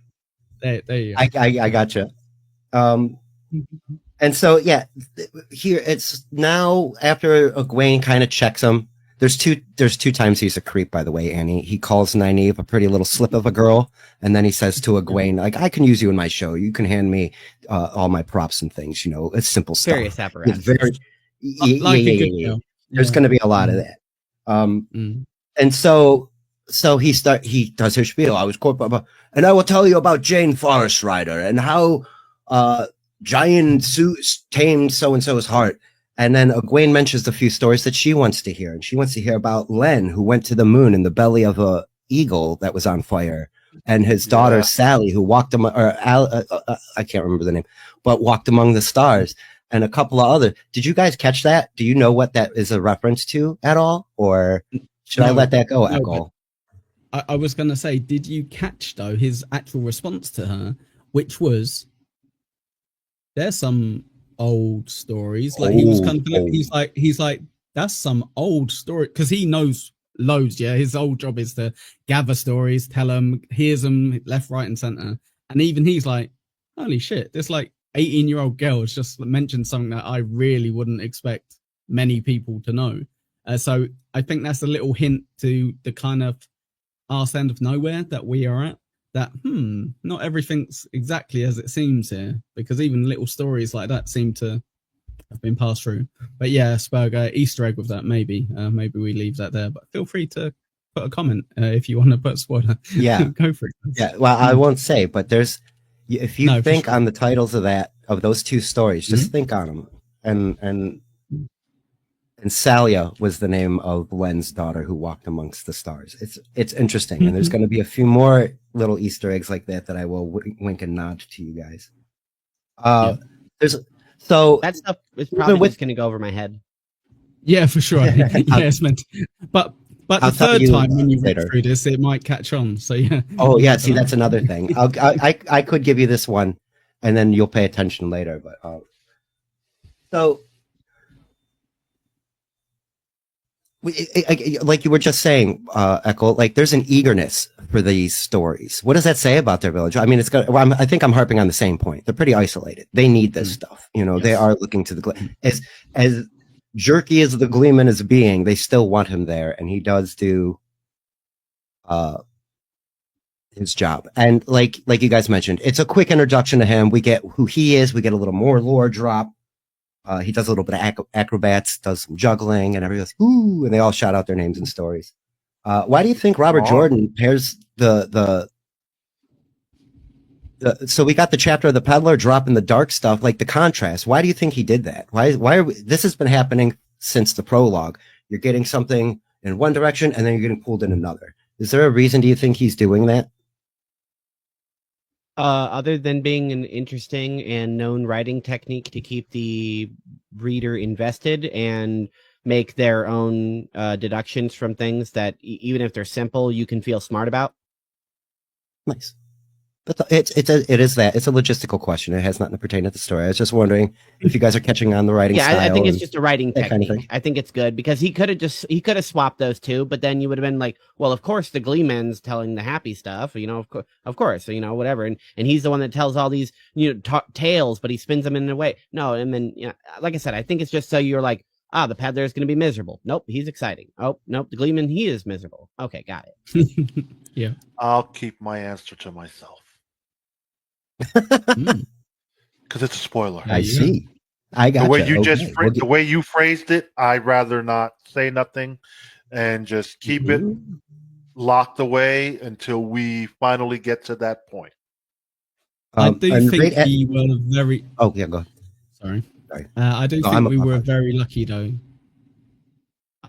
Speaker 2: There you go.
Speaker 3: I gotcha. And so yeah, here it's now after Egwene kind of checks him. There's two times he's a creep, by the way, Annie. He calls Nynaeve a pretty little slip of a girl, and then he says to Egwene, like, I can use you in my show. You can hand me all my props and things, you know, it's simple stuff.
Speaker 5: Serious apparatus.
Speaker 3: It's very
Speaker 2: Like a good girl.
Speaker 3: There's gonna be a lot of that. And so he does his spiel. I was caught by, and I will tell you about Jane Forest Rider and how Giant Zeus tamed so-and-so's heart. And then Egwene mentions a few stories that she wants to hear. And she wants to hear about Len, who went to the moon in the belly of a eagle that was on fire. And his daughter, Sally, who walked among, I can't remember the name, but walked among the stars. And a couple of other. Did you guys catch that? Do you know what that is a reference to at all? Or should I let that go, Echo?
Speaker 2: I was going to say, did you catch, though, his actual response to her, which was, there's some old stories. Like, he was kind of, he's like, that's some old story. Because he knows loads, yeah? His whole job is to gather stories, tell them, hears them left, right, and center. And even he's like, holy shit, this, like, 18-year-old girl has just mentioned something that I really wouldn't expect many people to know. So I think that's a little hint to the kind of arse end of nowhere that we are at, that not everything's exactly as it seems here, because even little stories like that seem to have been passed through. But yeah, Spurg, Easter egg with that, maybe we leave that there, but feel free to put a comment if you want to put a spoiler.
Speaker 3: Yeah.
Speaker 2: Go for it.
Speaker 3: Yeah, well, I won't say, but there's, if you think
Speaker 2: sure.
Speaker 3: on the titles of those two stories, just think on them. And Salia was the name of Len's daughter who walked amongst the stars. It's interesting, and there's going to be a few more little Easter eggs like that I will wink and nod to you guys. There's so
Speaker 5: That stuff is probably just going to go over my head.
Speaker 2: Yeah, for sure. It's meant to. But the third time when you read through this, it might catch on. So yeah.
Speaker 3: Oh yeah, see, that's another thing. I could give you this one, and then you'll pay attention later. But so. Like you were just saying, Echo, like there's an eagerness for these stories. What does that say about their village? I mean, I think I'm harping on the same point. They're pretty isolated. They need this stuff. You know, They are looking to the as jerky as the Gleeman is being, they still want him there, and he does do his job. And like you guys mentioned, it's a quick introduction to him. We get who he is. We get a little more lore drop. He does a little bit of acrobats, does some juggling, and everybody's ooh, and they all shout out their names and stories. Why do you think Robert Jordan pairs the so we got the chapter of the peddler dropping the dark stuff, like the contrast. Why do you think he did that? Why are this has been happening since the prologue? You're getting something in one direction, and then you're getting pulled in another. Is there a reason, do you think he's doing that?
Speaker 5: Other than being an interesting and known writing technique to keep the reader invested and make their own deductions from things that, even if they're simple, you can feel smart about.
Speaker 3: Nice. But it is a logistical question. It has nothing to pertain to the story. I was just wondering if you guys are catching on the writing style.
Speaker 5: I think it's just a writing
Speaker 3: that kind of
Speaker 5: technique.
Speaker 3: thing.
Speaker 5: I think it's good because he could have swapped those two, but then you would have been like, well, of course the Gleeman's telling the happy stuff, of course, whatever, and he's the one that tells all these tales, but he spins them in a way. No, and then like I said, I think it's just so you're like, the peddler is going to be miserable. Nope, he's exciting. Oh, nope, the Gleeman, he is miserable. Okay, got it.
Speaker 2: Yeah.
Speaker 4: I'll keep my answer to myself
Speaker 2: Mm.
Speaker 4: because it's a spoiler.
Speaker 3: I see. I got
Speaker 4: the way
Speaker 3: you.
Speaker 4: The way you phrased it, I'd rather not say nothing and just keep it locked away until we finally get to that point.
Speaker 2: I do think we were very.
Speaker 3: Oh yeah, go.
Speaker 2: Sorry. I do think we were very lucky though.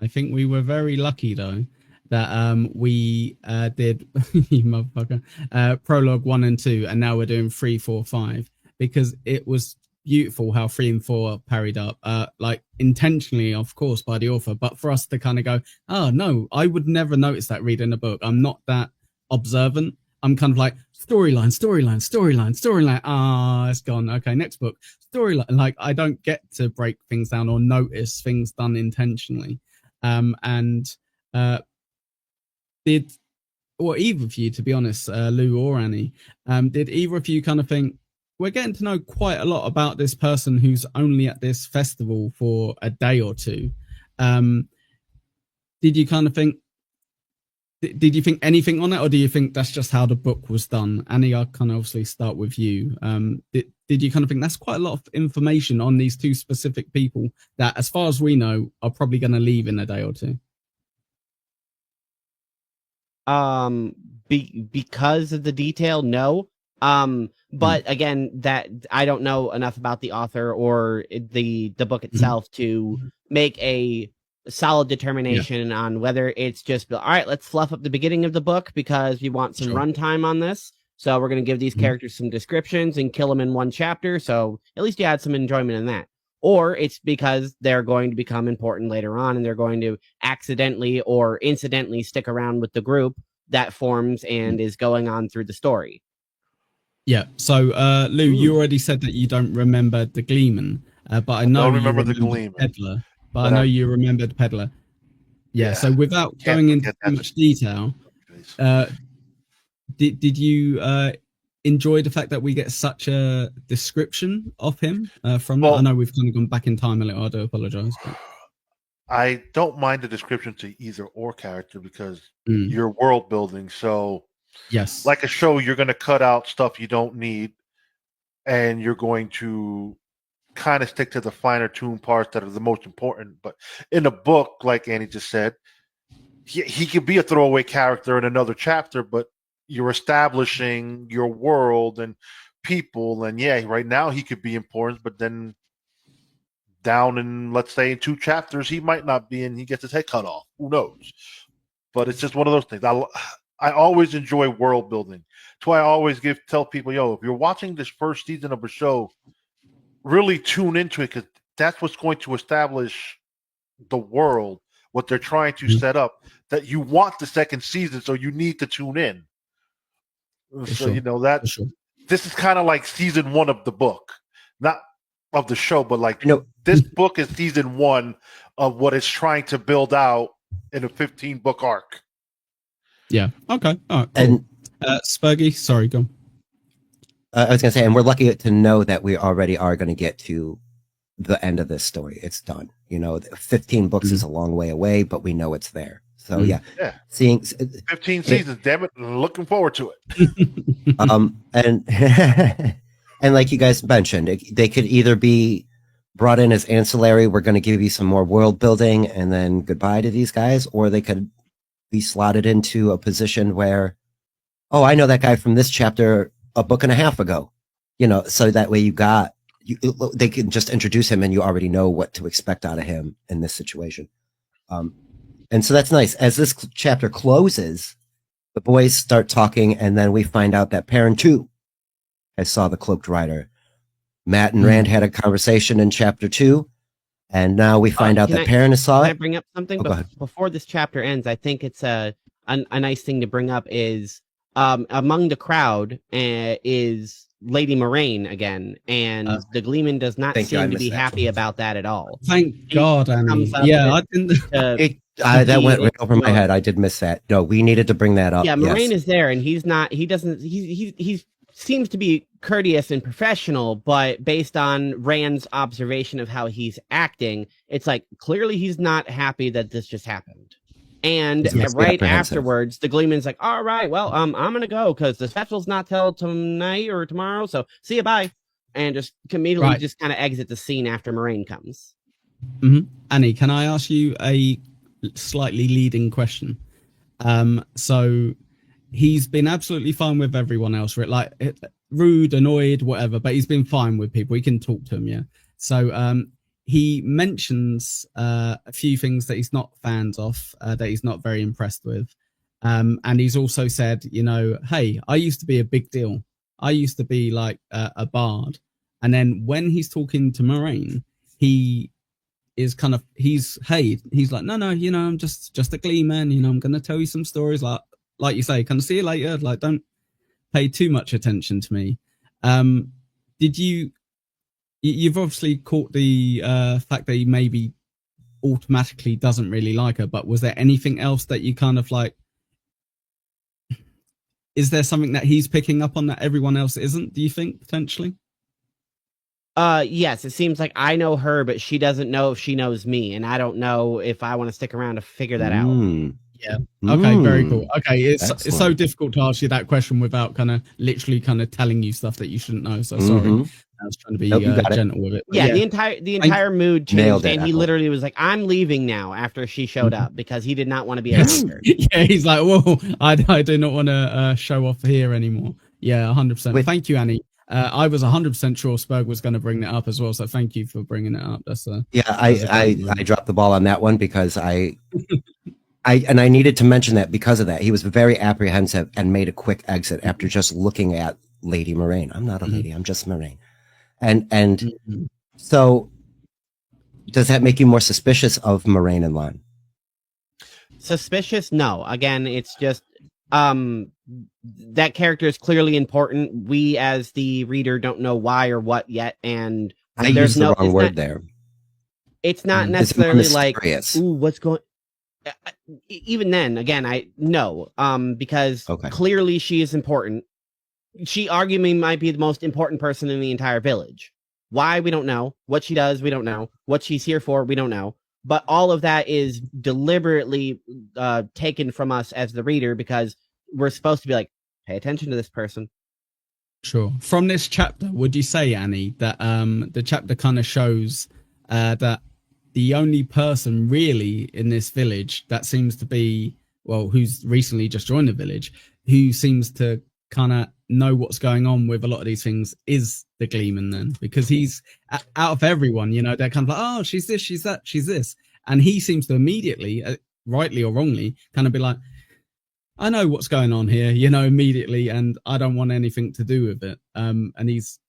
Speaker 2: I think we were very lucky though that we did you motherfucker prologue 1 and 2, and now we're doing 3, 4, 5 because it was beautiful how 3 and 4 parried up, like intentionally, of course, by the author, but for us to kind of go, oh no, I would never notice that reading a book. I'm not that observant. I'm kind of like storyline. Ah, it's gone. Okay, next book. Storyline. Like I don't get to break things down or notice things done intentionally. Did either of you, to be honest, Lou or Annie, did either of you kind of think we're getting to know quite a lot about this person who's only at this festival for a day or two? Did you kind of think? Did you think anything on it, or do you think that's just how the book was done? Annie, I'll kind of obviously start with you. Did you kind of think that's quite a lot of information on these two specific people that, as far as we know, are probably going to leave in a day or two?
Speaker 5: Because of the detail, no. But again, that I don't know enough about the author or the book itself to make a solid determination on whether it's just all right, let's fluff up the beginning of the book because we want some runtime on this. So we're going to give these characters some descriptions and kill them in one chapter. So at least you had some enjoyment in that. Or it's because they're going to become important later on and they're going to accidentally or incidentally stick around with the group that forms and is going on through the story.
Speaker 2: Yeah. So, Lou, you already said that you don't remember the Gleeman, but I know
Speaker 4: I don't remember the Gleeman.
Speaker 2: Peddler. But I know you remembered Peddler. Yeah. So without going into too much detail, did you enjoy the fact that we get such a description of him from? I know we've kind of gone back in time a little. I do apologize. But...
Speaker 4: I don't mind the description to either or character because you're world building. So,
Speaker 2: yes,
Speaker 4: like a show, you're going to cut out stuff you don't need, and you're going to kind of stick to the finer tuned parts that are the most important. But in a book, like Annie just said, he could be a throwaway character in another chapter, but you're establishing your world and people. And right now he could be important, but then down in, let's say, 2 chapters, he might not be, and he gets his head cut off. Who knows? But it's just one of those things. I always enjoy world building. That's why I always tell people, if you're watching this first season of a show, really tune into it because that's what's going to establish the world, what they're trying to set up, that you want the second season, so you need to tune in. This is kind of like season 1 of the book, not of the show, but like this book is season 1 of what it's trying to build out in a 15-book arc.
Speaker 2: Yeah. Okay. All right. Cool. And Spurgy, sorry, go on.
Speaker 3: I was going to say, and we're lucky to know that we already are going to get to the end of this story. It's done. 15 books is a long way away, but we know it's there. So seeing
Speaker 4: 15 seasons, damn it, looking forward to it.
Speaker 3: And like you guys mentioned, they could either be brought in as ancillary. We're going to give you some more world building, and then goodbye to these guys, or they could be slotted into a position where, I know that guy from this chapter a book and a half ago, so that way they can just introduce him and you already know what to expect out of him in this situation. And so that's nice. As this chapter closes, the boys start talking, and then we find out that Perrin too has saw the Cloaked Rider. Matt and Rand had a conversation in chapter 2, and now we find out that Perrin saw it.
Speaker 5: Can I bring up something? Before this chapter ends, I think it's a nice thing to bring up is among the crowd is Lady Moraine again, and the Gleeman does not
Speaker 3: Thank you, I
Speaker 5: seem to
Speaker 3: missed
Speaker 5: be
Speaker 3: that.
Speaker 5: happy about that at all.
Speaker 2: Thank God, Annie.
Speaker 5: comes up
Speaker 2: Yeah, I
Speaker 5: with-
Speaker 2: didn't.
Speaker 3: That went right over my
Speaker 5: Moraine.
Speaker 3: head. I did miss that. No, we needed to bring that up.
Speaker 5: Yeah, Moraine
Speaker 3: yes.
Speaker 5: is there, and he seems to be courteous and professional, but based on Rand's observation of how he's acting, it's like clearly he's not happy that this just happened. And
Speaker 3: He's mostly
Speaker 5: right
Speaker 3: apprehensive.
Speaker 5: afterwards, the Gleeman's like, "All right, well, I'm gonna go because the special's not till tonight or tomorrow, so see you, bye," and just immediately
Speaker 2: Right.
Speaker 5: just kind of exit the scene after Moraine comes.
Speaker 2: Annie, can I ask you a slightly leading question? So he's been absolutely fine with everyone else, right? Like rude, annoyed, whatever, but he's been fine with people. He can talk to them, yeah. So he mentions a few things that he's not fans of, that he's not very impressed with. And he's also said, you know, hey, I used to be a big deal. I used to be like a bard. And then when he's talking to Moraine, he is kind of, he's like, no, you know, I'm just a gleeman, you know, I'm going to tell you some stories, like you say, kind of see you later, like don't pay too much attention to me. Did you've obviously caught the fact that he maybe automatically doesn't really like her, but was there anything else that you kind of like, is there something that he's picking up on that everyone else isn't, do you think, potentially?
Speaker 5: Yes, it seems like I know her, but she doesn't know if she knows me, and I don't know if I want to stick around to figure that out.
Speaker 2: Yeah. Okay, very
Speaker 3: Mm.
Speaker 2: cool. Okay, it's so
Speaker 3: Excellent.
Speaker 2: difficult to ask you that question without kind of literally kind of telling you stuff that you shouldn't know. So sorry,
Speaker 3: Mhm.
Speaker 2: I was trying to be
Speaker 3: Nope, you got it.
Speaker 2: gentle with it. But
Speaker 5: Yeah, the entire mood
Speaker 3: Nailed
Speaker 5: changed,
Speaker 3: it,
Speaker 5: and he
Speaker 3: Apple.
Speaker 5: literally was like, "I'm leaving now." After she showed up, because he did not want to be a
Speaker 2: Yes.
Speaker 5: hater.
Speaker 2: Yeah, he's like, whoa, I do not want to show off here anymore. Yeah, 100%.
Speaker 3: With-
Speaker 2: Thank you, Annie. I was 100% sure Spurg was going to bring that up as well, so thank you for bringing it up. That's
Speaker 3: Yeah,
Speaker 2: That's a
Speaker 3: I
Speaker 2: great
Speaker 3: dropped the ball on that one because I needed to mention that because of that. He was very apprehensive and made a quick exit after just looking at Lady Moraine. I'm not a lady, I'm just Moraine. And so does that make you more suspicious of Moraine and Lon?
Speaker 5: Suspicious? No. Again, it's just that character is clearly important. We, as the reader, don't know why or what yet, and
Speaker 3: I
Speaker 5: there's
Speaker 3: used the
Speaker 5: no
Speaker 3: wrong
Speaker 5: it's
Speaker 3: word
Speaker 5: not-
Speaker 3: there.
Speaker 5: It's not
Speaker 3: It's more
Speaker 5: necessarily like,
Speaker 3: mysterious.
Speaker 5: "Ooh, what's going?" Even then, again, I no, because
Speaker 3: Okay.
Speaker 5: clearly she is important. She arguably might be the most important person in the entire village. Why, we don't know. What she does, we don't know. What she's here for, we don't know. But all of that is deliberately taken from us as the reader because we're supposed to be like, pay attention to this person.
Speaker 2: Sure. From this chapter, would you say, Annie, that the chapter kind of shows that the only person really in this village that seems to be, well, who's recently just joined the village, who seems to kind of know what's going on with a lot of these things is the Gleeman then? Because he's, out of everyone, you know, they're kind of like, oh, she's this, she's that, she's this. And he seems to immediately, rightly or wrongly, kind of be like, I know what's going on here, you know, immediately, and I don't want anything to do with it. And he's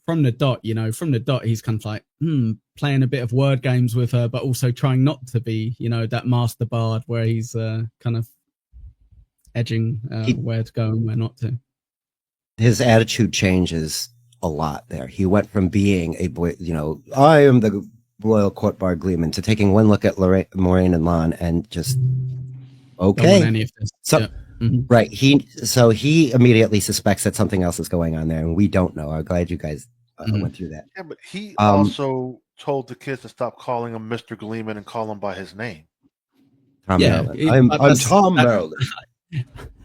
Speaker 2: from the dot, he's kind of like, playing a bit of word games with her, but also trying not to be, you know, that master bard where he's kind of edging where to go and where not to.
Speaker 3: His attitude changes a lot there. He went from being a boy, you know, I am the royal court bard Gleeman, to taking one look at Moraine and Lon and just,
Speaker 2: Don't
Speaker 3: okay.
Speaker 2: want any of this.
Speaker 3: So,
Speaker 2: Yeah. Mhm.
Speaker 3: right. He immediately suspects that something else is going on there, and we don't know. I'm glad you guys went through that.
Speaker 4: Yeah, but he also told the kids to stop calling him Mr. Gleeman and call him by his name.
Speaker 3: Tom
Speaker 2: Yeah,
Speaker 3: Maryland. I'm Tom Maryland.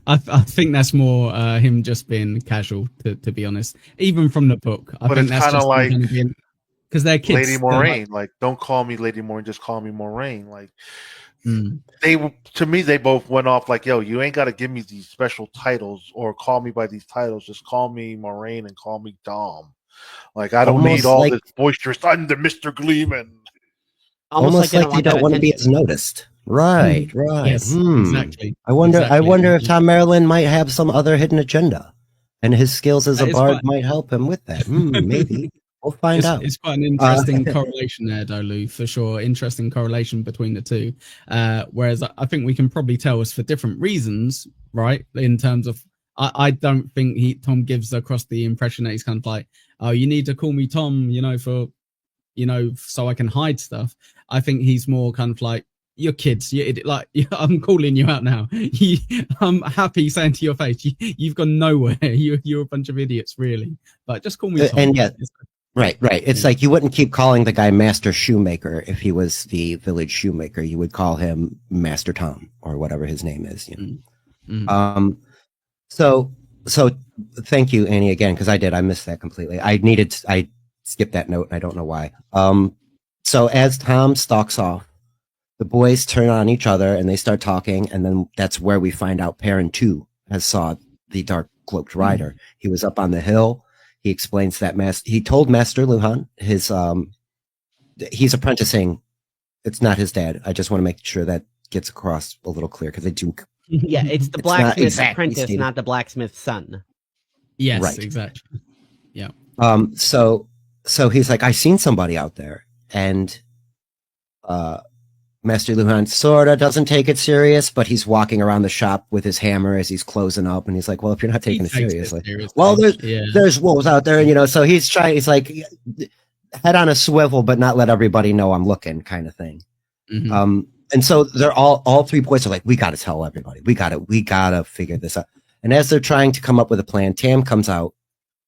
Speaker 2: I think that's more him just being casual, to be honest. Even from the book, I
Speaker 4: But
Speaker 2: think
Speaker 4: it's
Speaker 2: that's
Speaker 4: kinda
Speaker 2: just
Speaker 4: like
Speaker 2: because they're kids.
Speaker 4: Lady
Speaker 2: They're
Speaker 4: Moraine, like, don't call me Lady Moraine, just call me Moraine. Like,
Speaker 2: Mm.
Speaker 4: to me, they both went off like, yo, you ain't got to give me these special titles or call me by these titles. Just call me Moraine and call me Dom. Like, I don't
Speaker 3: Almost
Speaker 4: need all
Speaker 3: like-
Speaker 4: this boisterous. I'm the Mr. Gleeman.
Speaker 3: Almost like they don't want to be
Speaker 5: attention.
Speaker 3: as noticed. Right, right.
Speaker 2: Yes, exactly.
Speaker 3: I wonder
Speaker 2: Exactly.
Speaker 3: if Tom Maryland might have some other hidden agenda, and his skills as
Speaker 2: That
Speaker 3: a
Speaker 2: is
Speaker 3: bard
Speaker 2: quite-
Speaker 3: might help him with that. Maybe we'll find out.
Speaker 2: It's quite an interesting correlation there, though, Lou, for sure. Interesting correlation between the two. Whereas I think we can probably tell us for different reasons, right? In terms of I don't think Tom gives across the impression that he's kind of like, oh, you need to call me Tom, so I can hide stuff. I think he's more kind of like, you're kids. I'm calling you out now. I'm happy saying to your face, you've gone nowhere. You're a bunch of idiots, really. But just call me Tom.
Speaker 3: And yeah, right. It's like you wouldn't keep calling the guy Master Shoemaker if he was the village shoemaker. You would call him Master Tom or whatever his name is.
Speaker 2: Mm-hmm.
Speaker 3: So thank you, Annie, again, because I missed that completely. I skipped that note, and I don't know why. So as Tom stalks off, the boys turn on each other and they start talking, and then that's where we find out Perrin too has saw the dark cloaked rider. He was up on the hill. He explains that he told Master Luhan he's apprenticing. It's not his dad. I just want to make sure that gets across a little clear because they do.
Speaker 5: Yeah, it's the blacksmith's apprentice, not the blacksmith's son.
Speaker 2: Yes,
Speaker 3: right.
Speaker 2: Exactly. Yeah.
Speaker 3: So he's like, I seen somebody out there, and Master Luhan sort of doesn't take it serious, but he's walking around the shop with his hammer as he's closing up, and he's like, well, if you're not taking it seriously. Well, there's wolves out there, and so he's like head on a swivel, but not let everybody know I'm looking, kind of thing.
Speaker 2: Mm-hmm.
Speaker 3: And so they're all three boys are like, we got to tell everybody. We got to figure this out. And as they're trying to come up with a plan, Tam comes out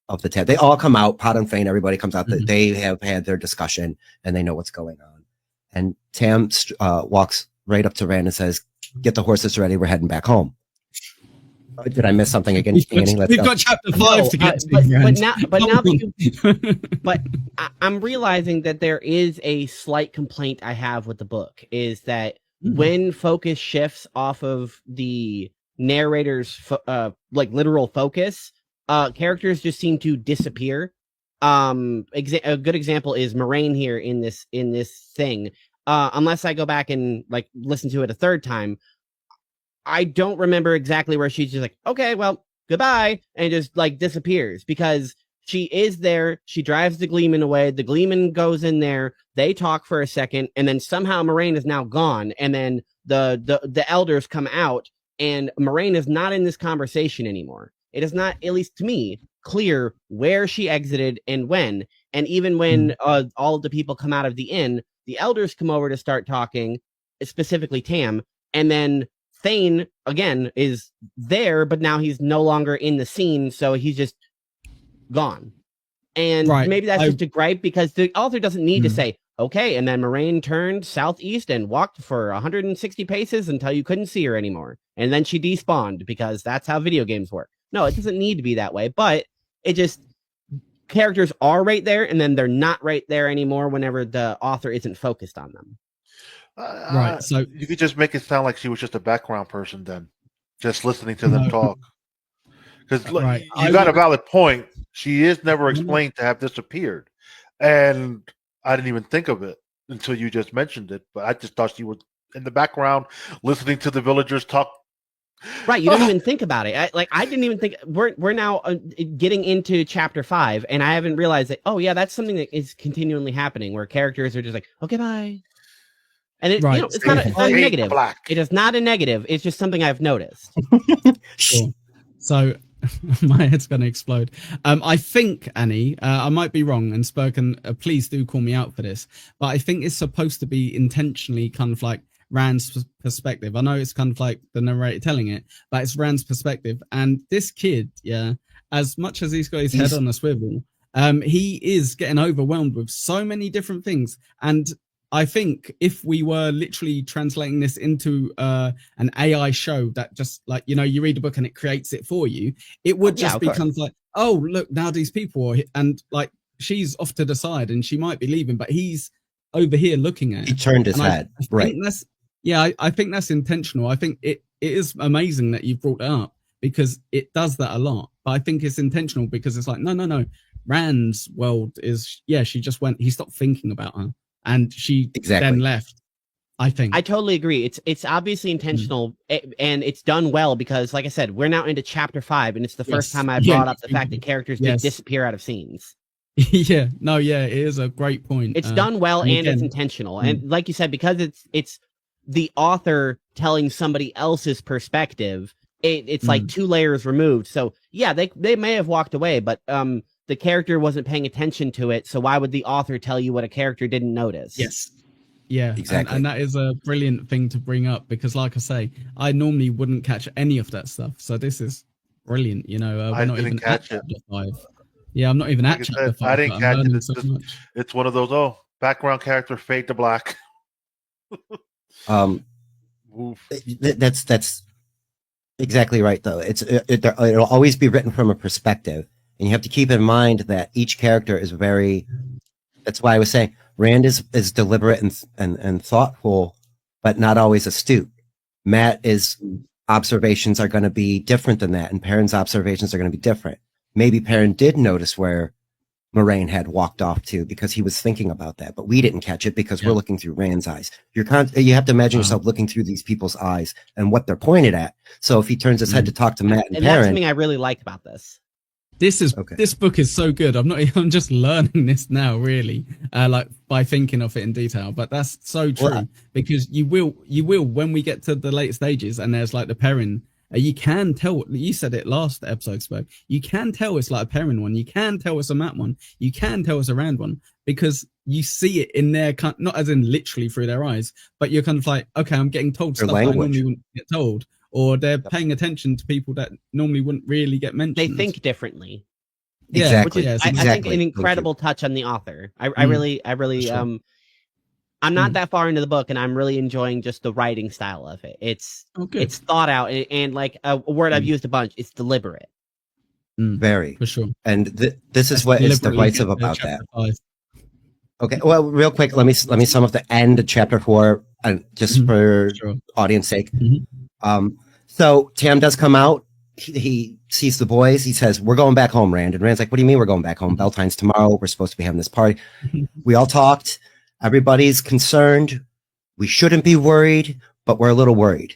Speaker 3: of the tent. They all come out, Pot and Fane, everybody comes out. Mm-hmm. They have had their discussion and they know what's going on. And Tam walks right up to Rand and says, get the horses ready. We're heading back home. Did I miss something again?
Speaker 2: We've got chapter 5 to get to.
Speaker 5: But I'm realizing that there is a slight complaint I have with the book is that when focus shifts off of the narrator's literal focus, characters just seem to disappear. A good example is Moraine here in this thing. Unless I go back and listen to it a third time, I don't remember exactly where she's just like, okay, well, goodbye, and just disappears because she is there. She drives the Gleeman away. The Gleeman goes in there. They talk for a second, and then somehow Moraine is now gone. And then the elders come out, and Moraine is not in this conversation anymore. It is not, at least to me, clear where she exited and when. And even when all of the people come out of the inn, the elders come over to start talking, specifically Tam, and then Thane, again, is there, but now he's no longer in the scene, so he's just gone. And maybe that's just a gripe, because the author doesn't need to say, okay, and then Moraine turned southeast and walked for 160 paces until you couldn't see her anymore. And then she despawned, because that's how video games work. No, it doesn't need to be that way, but it just... characters are right there, and then they're not right there anymore whenever the author isn't focused on them.
Speaker 2: Right, so
Speaker 4: you could just make it sound like she was just a background person then, just listening to them talk. Because you got a valid point. She is never explained to have disappeared, and I didn't even think of it until you just mentioned it. But I just thought she was in the background listening to the villagers talk.
Speaker 5: Right, you didn't even think about it. I didn't even think. We're now getting into chapter 5, and I haven't realized that. Oh yeah, that's something that is continually happening, where characters are just like, okay, bye. And it's not a negative. Black. It is not a negative. It's just something I've noticed.
Speaker 2: Cool. So my head's going to explode. I think, Annie, I might be wrong, and Spurkin, please do call me out for this, but I think it's supposed to be intentionally kind of like Rand's perspective. I know it's kind of like the narrator telling it, but it's Rand's perspective. And this kid, as much as he's got his head on a swivel, he is getting overwhelmed with so many different things. And I think if we were literally translating this into an AI show that just you read a book and it creates it for you, it would just be kind of like, oh, look, now these people are, and she's off to the side and she might be leaving, but he's over here looking at it.
Speaker 3: He turned his head. Right.
Speaker 2: I think that's intentional. I think it is amazing that you brought that up, because it does that a lot. But I think it's intentional, because it's like, no. Rand's world is, she just went, he stopped thinking about her. And she then left, I think.
Speaker 5: I totally agree. It's obviously intentional, and it's done well, because, like I said, we're now into chapter 5, and it's the first time I brought up the fact that characters did disappear out of scenes.
Speaker 2: It is a great point.
Speaker 5: It's done well, and it's intentional. And like you said, because it's the author telling somebody else's perspective, it's like 2 layers removed. So yeah, they may have walked away, but the character wasn't paying attention to it. So why would the author tell you what a character didn't notice?
Speaker 2: Yes. Yeah,
Speaker 3: Exactly.
Speaker 2: and that is a brilliant thing to bring up because, like I say, I normally wouldn't catch any of that stuff. So this is brilliant. You know,
Speaker 4: I
Speaker 2: we're not
Speaker 4: didn't
Speaker 2: even
Speaker 4: catch
Speaker 2: at
Speaker 4: it.
Speaker 2: chapter 5. Yeah, I'm not even
Speaker 4: Like
Speaker 2: at
Speaker 4: I
Speaker 2: chapter
Speaker 4: said,
Speaker 2: 5.
Speaker 4: I didn't
Speaker 2: but I'm
Speaker 4: catch it.
Speaker 2: learning
Speaker 4: It's
Speaker 2: so
Speaker 4: just
Speaker 2: much.
Speaker 4: it's one of those background character fade to black. Oof.
Speaker 3: That's exactly right, though. It'll always be written from a perspective, and you have to keep in mind that each character is very. That's why I was saying Rand is deliberate and thoughtful, but not always astute. Matt's observations are going to be different than that, and Perrin's observations are going to be different. Maybe Perrin did notice where Moraine had walked off to because he was thinking about that, but we didn't catch it because we're looking through Rand's eyes. You have to imagine yourself looking through these people's eyes and what they're pointed at. So if he turns his head to talk to Matt and
Speaker 5: that's
Speaker 3: Perrin,
Speaker 5: something I really like about this.
Speaker 2: This book is so good. I'm just learning this now, really, like by thinking of it in detail. But that's so true because you will when we get to the late stages and there's like the Perrin. You can tell. You said it last episode, Spoke. You can tell it's like a Perrin one. You can tell it's a Matt one. You can tell it's a Rand one because you see it in their not as in literally through their eyes, but you're kind of like, okay, I'm getting told
Speaker 3: Their
Speaker 2: stuff that I
Speaker 3: language.
Speaker 2: normally wouldn't get told, or they're paying attention to people that normally wouldn't really get mentioned.
Speaker 5: They think differently.
Speaker 2: Yeah,
Speaker 3: exactly.
Speaker 5: Which is,
Speaker 2: yes,
Speaker 5: I think, an incredible touch on the author. I really,
Speaker 2: Sure.
Speaker 5: I'm not that far into the book, and I'm really enjoying just the writing style of it. It's thought out, and like a word I've used a bunch. It's deliberate.
Speaker 3: Very
Speaker 2: for sure.
Speaker 3: And this is what is divisive about that.
Speaker 2: 5.
Speaker 3: Okay, well, real quick, let me sum up the end of chapter 4, just for audience sake. So Tam does come out. He sees the boys. He says, "We're going back home, Rand." And Rand's like, "What do you mean we're going back home? Beltane's tomorrow. We're supposed to be having this party." We all talked. Everybody's concerned. We shouldn't be worried, but we're a little worried.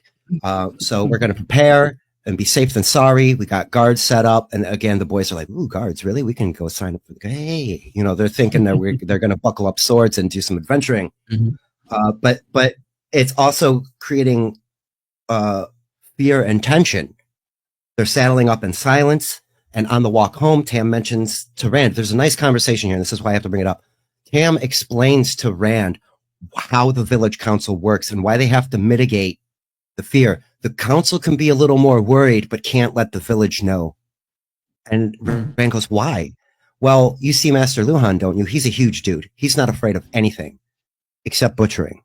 Speaker 3: So we're going to prepare and be safe than sorry. We got guards set up. And again, the boys are like, "Ooh, guards, really? We can go sign up for the hey." You know, they're thinking that they're going to buckle up swords and do some adventuring. But it's also creating fear and tension. They're saddling up in silence. And on the walk home, Tam mentions to Rand, there's a nice conversation here, and this is why I have to bring it up. Tam explains to Rand how the village council works and why they have to mitigate the fear. The council can be a little more worried, but can't let the village know. And Rand goes, why? Well, you see Master Luhan, don't you? He's a huge dude. He's not afraid of anything except butchering.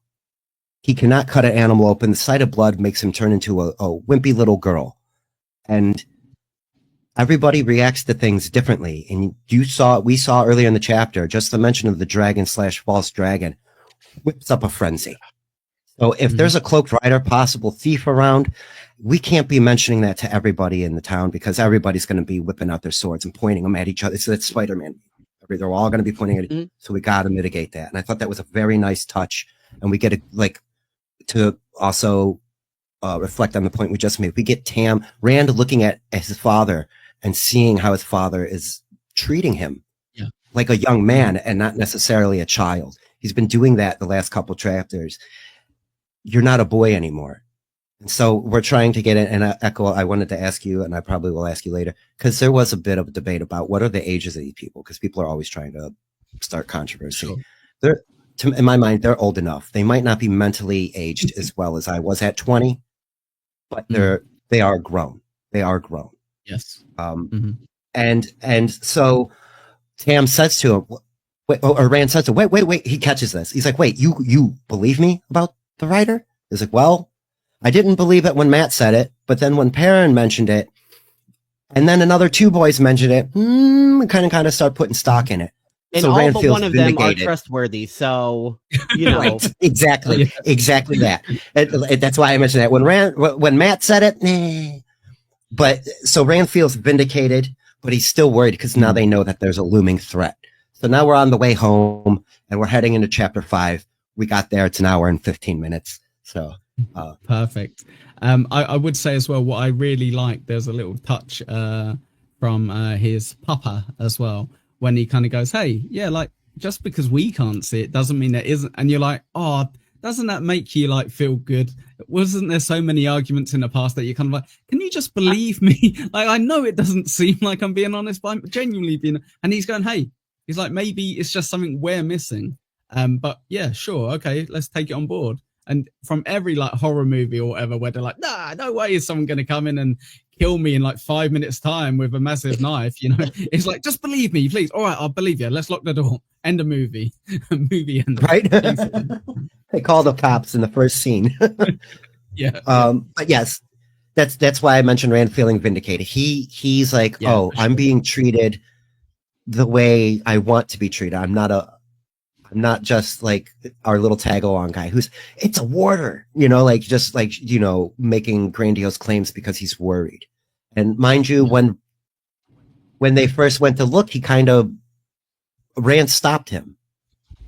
Speaker 3: He cannot cut an animal open. The sight of blood makes him turn into a wimpy little girl. And everybody reacts to things differently. And we saw earlier in the chapter, just the mention of the dragon / false dragon whips up a frenzy. So if there's a cloaked rider, possible thief around, we can't be mentioning that to everybody in the town because everybody's going to be whipping out their swords and pointing them at each other. It's Spider-Man. They're all going to be pointing at it. So we got to mitigate that. And I thought that was a very nice touch. And we get to also reflect on the point we just made. We get Rand looking at his father and seeing how his father is treating him like a young man and not necessarily a child. He's been doing that the last couple chapters. You're not a boy anymore. And so we're trying to get it. And Echo, I wanted to ask you, and I probably will ask you later, because there was a bit of a debate about what are the ages of these people, because people are always trying to start controversy. Sure. In my mind, they're old enough. They might not be mentally aged as well as I was at 20, but they are grown. They are grown.
Speaker 2: Yes.
Speaker 3: And so Tam says to him, or Rand says to him, wait. He catches this. He's like, wait, you believe me about the writer? He's like, well, I didn't believe it when Matt said it, but then when Perrin mentioned it, and then another 2 boys mentioned it, kind of start putting stock in it.
Speaker 5: And
Speaker 3: so
Speaker 5: all
Speaker 3: Rand
Speaker 5: but
Speaker 3: feels
Speaker 5: one of
Speaker 3: vindicated.
Speaker 5: them are trustworthy, so you know.
Speaker 3: Right, exactly that. And that's why I mentioned that when Matt said it. But so Rand feels vindicated, but he's still worried because now they know that there's a looming threat. So now we're on the way home and we're heading into chapter 5. We got there. It's an hour and 15 minutes. So
Speaker 2: perfect. I would say as well, what I really like, there's a little touch from his papa as well, when he kind of goes, hey, yeah, like just because we can't see it doesn't mean there isn't. And you're like, oh, doesn't that make you like feel good? Wasn't there so many arguments in the past that you're kind of like, can you just believe me? Like, I know it doesn't seem like I'm being honest, but I'm genuinely being. And he's going, hey, he's like, maybe it's just something we're missing. But yeah, sure, okay, let's take it on board. And from every like horror movie or whatever, where they're like, nah, no way is someone going to come in and kill me in like 5 minutes time with a massive knife, you know, it's like, just believe me, please. All right, I'll believe you. Let's lock the door. End the movie. Movie end.
Speaker 3: Right? They call the cops in the first scene.
Speaker 2: Yeah.
Speaker 3: But yes, that's why I mentioned Rand feeling vindicated. He's like,
Speaker 2: Yeah,
Speaker 3: oh,
Speaker 2: for sure.
Speaker 3: I'm being treated the way I want to be treated. I'm not just like our little tag along guy it's a warder, you know, like just like, you know, making grandiose claims because he's worried. And mind you, when they first went to look, he kind of, Rand stopped him.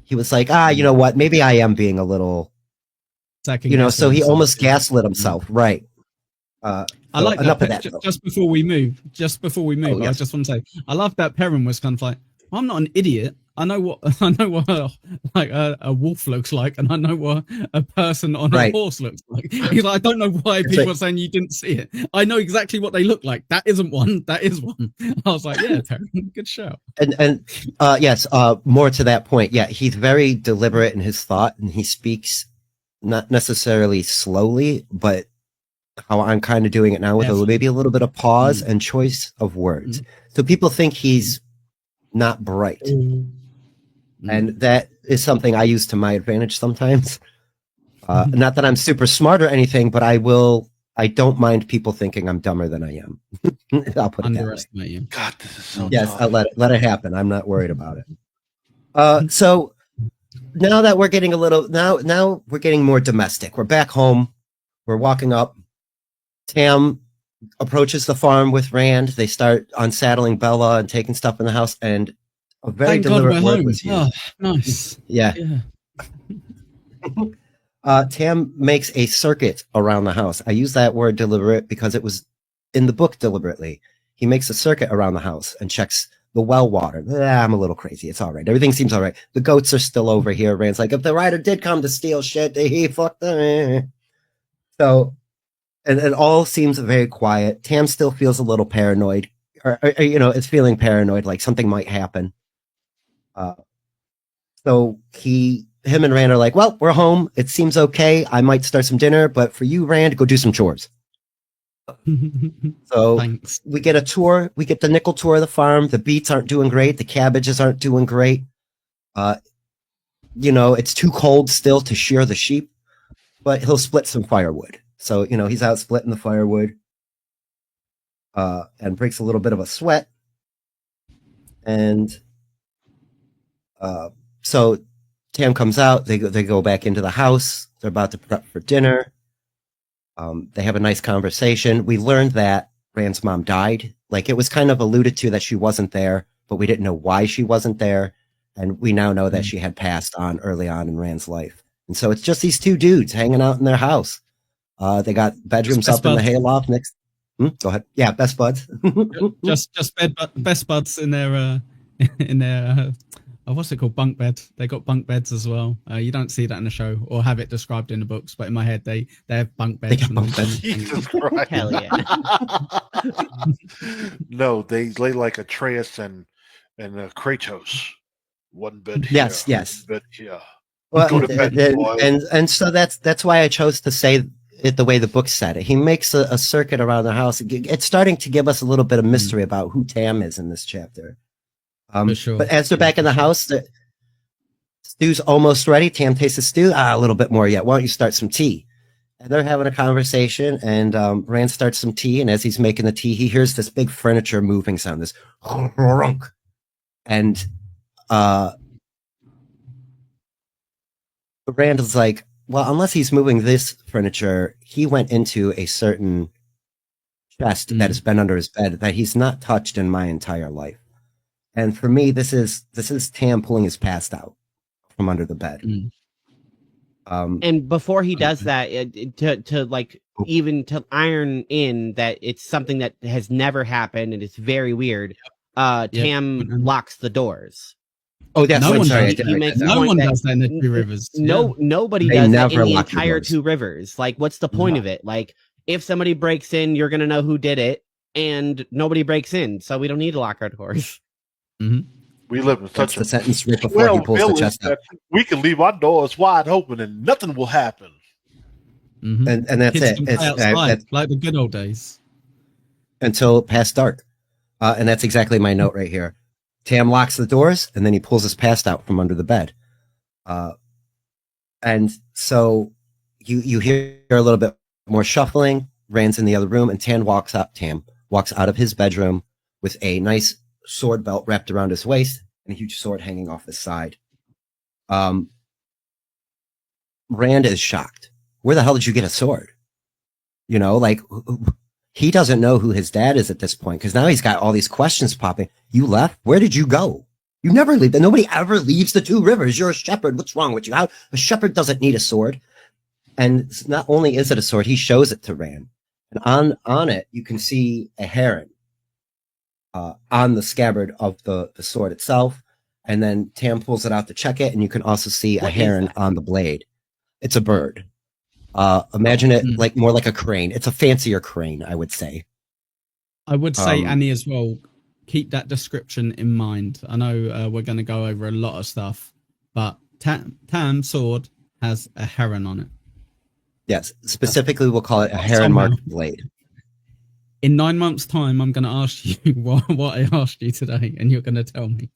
Speaker 3: He was like, you know what? Maybe I am being a little,
Speaker 2: Second
Speaker 3: you know,
Speaker 2: guessing
Speaker 3: so he
Speaker 2: himself,
Speaker 3: almost
Speaker 2: yeah.
Speaker 3: gaslit himself. Right.
Speaker 2: I
Speaker 3: So
Speaker 2: like
Speaker 3: enough
Speaker 2: that.
Speaker 3: of that.
Speaker 2: Just before we move,
Speaker 3: Oh,
Speaker 2: I
Speaker 3: yes.
Speaker 2: just want to say, I love that Perrin was kind of like, I'm not an idiot. I know what like a wolf looks like, and I know what a person on a
Speaker 3: Right.
Speaker 2: horse looks like. He's like, I don't know why
Speaker 3: It's
Speaker 2: people
Speaker 3: like-
Speaker 2: are saying you didn't see it. I know exactly what they look like. That isn't one. That is one. I was like, yeah, Perrin, good show.
Speaker 3: And yes, more to that point. Yeah, he's very deliberate in his thought, and he speaks not necessarily slowly, but how I'm kind of doing it now with maybe a little bit of pause and choice of words. So people think he's not bright. And that is something I use to my advantage sometimes. Not that I'm super smart or anything, but I don't mind people thinking I'm dumber than I am. I'll put it that way.
Speaker 2: Underestimate you.
Speaker 4: God, this is so
Speaker 3: Yes,
Speaker 4: tough.
Speaker 3: I'll let it happen. I'm not worried about it. So now that we're getting now we're getting more domestic. We're back home. We're walking up. Tam approaches the farm with Rand. They start unsaddling Bella and taking stuff in the house, and a very
Speaker 2: Thank God
Speaker 3: deliberate
Speaker 2: we're
Speaker 3: word
Speaker 2: home.
Speaker 3: was used.
Speaker 2: Oh, nice.
Speaker 3: Yeah.
Speaker 2: Yeah.
Speaker 3: Tam makes a circuit around the house. I use that word deliberate because it was in the book deliberately. He makes a circuit around the house and checks the well water. I'm a little crazy. It's all right. Everything seems all right. The goats are still over here. Rand's like, if the rider did come to steal shit, he fucked them. So, and it all seems very quiet. Tam still feels a little paranoid, or you know, it's feeling paranoid, like something might happen. So him and Rand are like, well, we're home. It seems okay. I might start some dinner, but for you, Rand, go do some chores. So
Speaker 2: Thanks.
Speaker 3: we get a tour. We get the nickel tour of the farm. The beets aren't doing great. The cabbages aren't doing great. You know, it's too cold still to shear the sheep, but he'll split some firewood. So, you know, he's out splitting the firewood, and breaks a little bit of a sweat. And, so Tam comes out, they go back into the house. They're about to prep for dinner. They have a nice conversation. We learned that Rand's mom died. Like, it was kind of alluded to that she wasn't there, but we didn't know why she wasn't there. And we now know that she had passed on early on in Rand's life. And so it's just these two dudes hanging out in their house. They got bedrooms
Speaker 2: Best
Speaker 3: up in the
Speaker 2: buds.
Speaker 3: hayloft next. Go ahead. Yeah, best buds.
Speaker 2: just best buds in their what's it called, bunk bed. They got bunk beds as well. You don't see that in the show or have it described in the books, but in my head they have bunk beds.
Speaker 3: got bunk beds.
Speaker 4: Jesus Christ.
Speaker 5: Hell yeah.
Speaker 4: No, they lay like Atreus and Kratos. One bed here.
Speaker 3: Yes, yes.
Speaker 4: One bed here.
Speaker 3: Well,
Speaker 4: Go to bed, boy.
Speaker 3: and so that's why I chose to say it the way the book said it. He makes a circuit around the house. It's starting to give us a little bit of mystery about who Tam is in this chapter.
Speaker 2: For sure.
Speaker 3: But as they're back in the house, the stew's almost ready. Tam tastes the stew. A little bit more yet. Why don't you start some tea? And they're having a conversation, and Rand starts some tea. And as he's making the tea, he hears this big furniture moving sound, this runk. And Rand is like, well, unless he's moving this furniture, he went into a certain chest that has been under his bed that he's not touched in my entire life. And for me, this is Tam pulling his past out from under the bed.
Speaker 5: And before he does that, to like even to iron in that it's something that has never happened and it's very weird. Tam locks the doors.
Speaker 3: Oh, that's
Speaker 2: No
Speaker 3: what I'm
Speaker 2: one
Speaker 3: sorry. I
Speaker 2: does.
Speaker 3: didn't
Speaker 5: He
Speaker 3: write
Speaker 5: makes
Speaker 3: that
Speaker 5: the
Speaker 3: down.
Speaker 2: No
Speaker 5: point
Speaker 2: one
Speaker 5: that
Speaker 2: does that in the Two Rivers. Yeah.
Speaker 5: Nobody
Speaker 3: They
Speaker 5: does that
Speaker 3: never
Speaker 5: in the
Speaker 3: lock the
Speaker 5: entire
Speaker 3: doors.
Speaker 5: Two Rivers. Like, what's the point of it? Like, if somebody breaks in, you're gonna know who did it, and nobody breaks in, so we don't need to lock our doors.
Speaker 4: We live in
Speaker 3: That's
Speaker 4: such
Speaker 3: the
Speaker 4: a
Speaker 3: sentence right before he
Speaker 4: swell
Speaker 3: pulls the
Speaker 4: village
Speaker 3: chest out.
Speaker 4: that we can leave our doors wide open and nothing will happen.
Speaker 3: And that's
Speaker 2: Kids
Speaker 3: it.
Speaker 2: can play outside
Speaker 3: That's
Speaker 2: like the good old days.
Speaker 3: until past dark. And that's exactly my note right here. Tam locks the doors, and then he pulls his past out from under the bed. And so you hear a little bit more shuffling. Rand's in the other room, and Tam walks out of his bedroom with a nice sword belt wrapped around his waist and a huge sword hanging off his side. Rand is shocked. Where the hell did you get a sword? You know, like, he doesn't know who his dad is at this point, because now he's got all these questions popping. You left? Where did you go? You never leave. Nobody ever leaves the Two Rivers. You're a shepherd. What's wrong with you? A shepherd doesn't need a sword. And not only is it a sword, he shows it to Rand. And on it, you can see a heron on the scabbard of the sword itself. And then Tam pulls it out to check it, and you can also see a heron on the blade. It's a bird. Imagine it like more like a crane. It's a fancier crane, I would say. I
Speaker 2: would say, Annie, as well, keep that description in mind. I know we're going to go over a lot of stuff, but Tam's sword has a heron on it.
Speaker 3: Yes, specifically, we'll call it a heron-marked blade.
Speaker 2: In 9 months' time, I'm going to ask you what I asked you today, and you're going to tell me.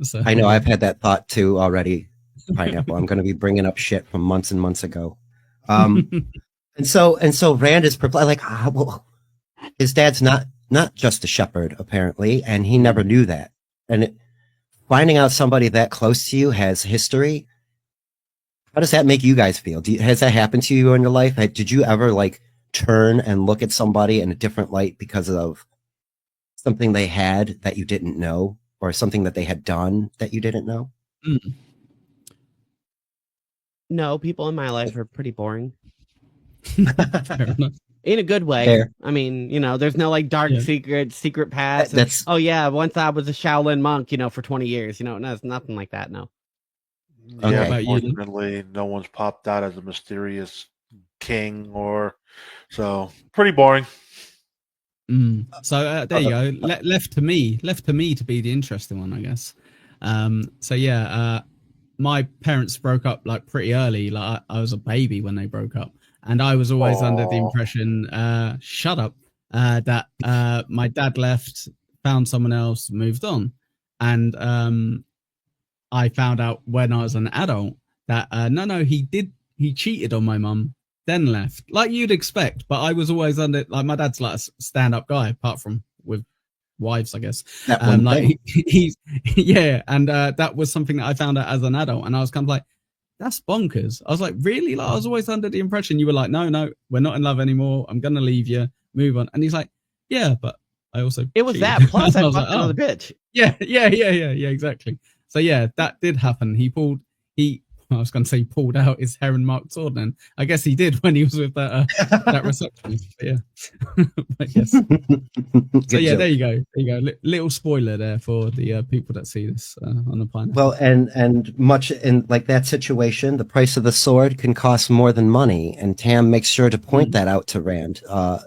Speaker 2: So,
Speaker 3: I know, I've had that thought too already, Pineapple. I'm going to be bringing up shit from months and months ago. And so Rand is perplexed, like, well, his dad's not just a shepherd, apparently, and he never knew that. And finding out somebody that close to you has history, how does that make you guys feel? Has that happened to you in your life? Did you ever like turn and look at somebody in a different light because of something they had that you didn't know, or something that they had done that you didn't know?
Speaker 5: No, people in my life are pretty boring.
Speaker 2: Fair enough.
Speaker 5: In a good way.
Speaker 3: Fair.
Speaker 5: I mean, you know, there's no like dark secret paths.
Speaker 3: That's
Speaker 5: oh yeah, once I was a Shaolin monk, you know, for 20 years. You know, no, it's nothing like that. No.
Speaker 3: Okay.
Speaker 4: Yeah,
Speaker 2: About you?
Speaker 4: unfortunately, no one's popped out as a mysterious king, or so pretty boring.
Speaker 2: So there you go. Left to me to be the interesting one, I guess. So yeah, my parents broke up like pretty early. Like I was a baby when they broke up, and I was always under the impression, shut up, that my dad left, found someone else, moved on, and I found out when I was an adult that no, he cheated on my mum, then left, like you'd expect. But I was always under, like, my dad's like a stand-up guy, apart from with wives, I guess.
Speaker 3: that one
Speaker 2: Like
Speaker 3: thing.
Speaker 2: he's and that was something that I found out as an adult, and I was kind of like, that's bonkers. I was like, really? Like, I was always under the impression you were like, no, we're not in love anymore, I'm gonna leave you, move on. And he's like, yeah, but I also
Speaker 5: It was
Speaker 2: cheated.
Speaker 5: that plus I
Speaker 2: was
Speaker 5: fucked
Speaker 2: like,
Speaker 5: another bitch.
Speaker 2: yeah, exactly. So yeah, that did happen. I was going to say he pulled out his heron-marked sword, and I guess he did when he was with that receptionist. But yeah, but yes. So yeah, there you go. Little spoiler there for the people that see this on the planet.
Speaker 3: Well, and much in like that situation, the price of the sword can cost more than money, and Tam makes sure to point that out to Rand.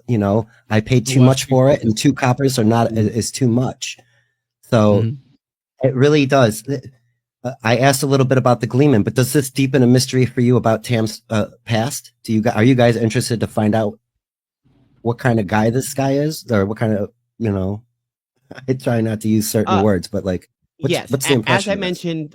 Speaker 3: You know, I paid too much for it, and 2 coppers is too much. So it really does. I asked a little bit about the Gleeman, but does this deepen a mystery for you about Tam's past? Are you guys interested to find out what kind of guy this guy is, or what kind of, you know? I try not to use certain words, but like, what's the impression?
Speaker 5: As I mentioned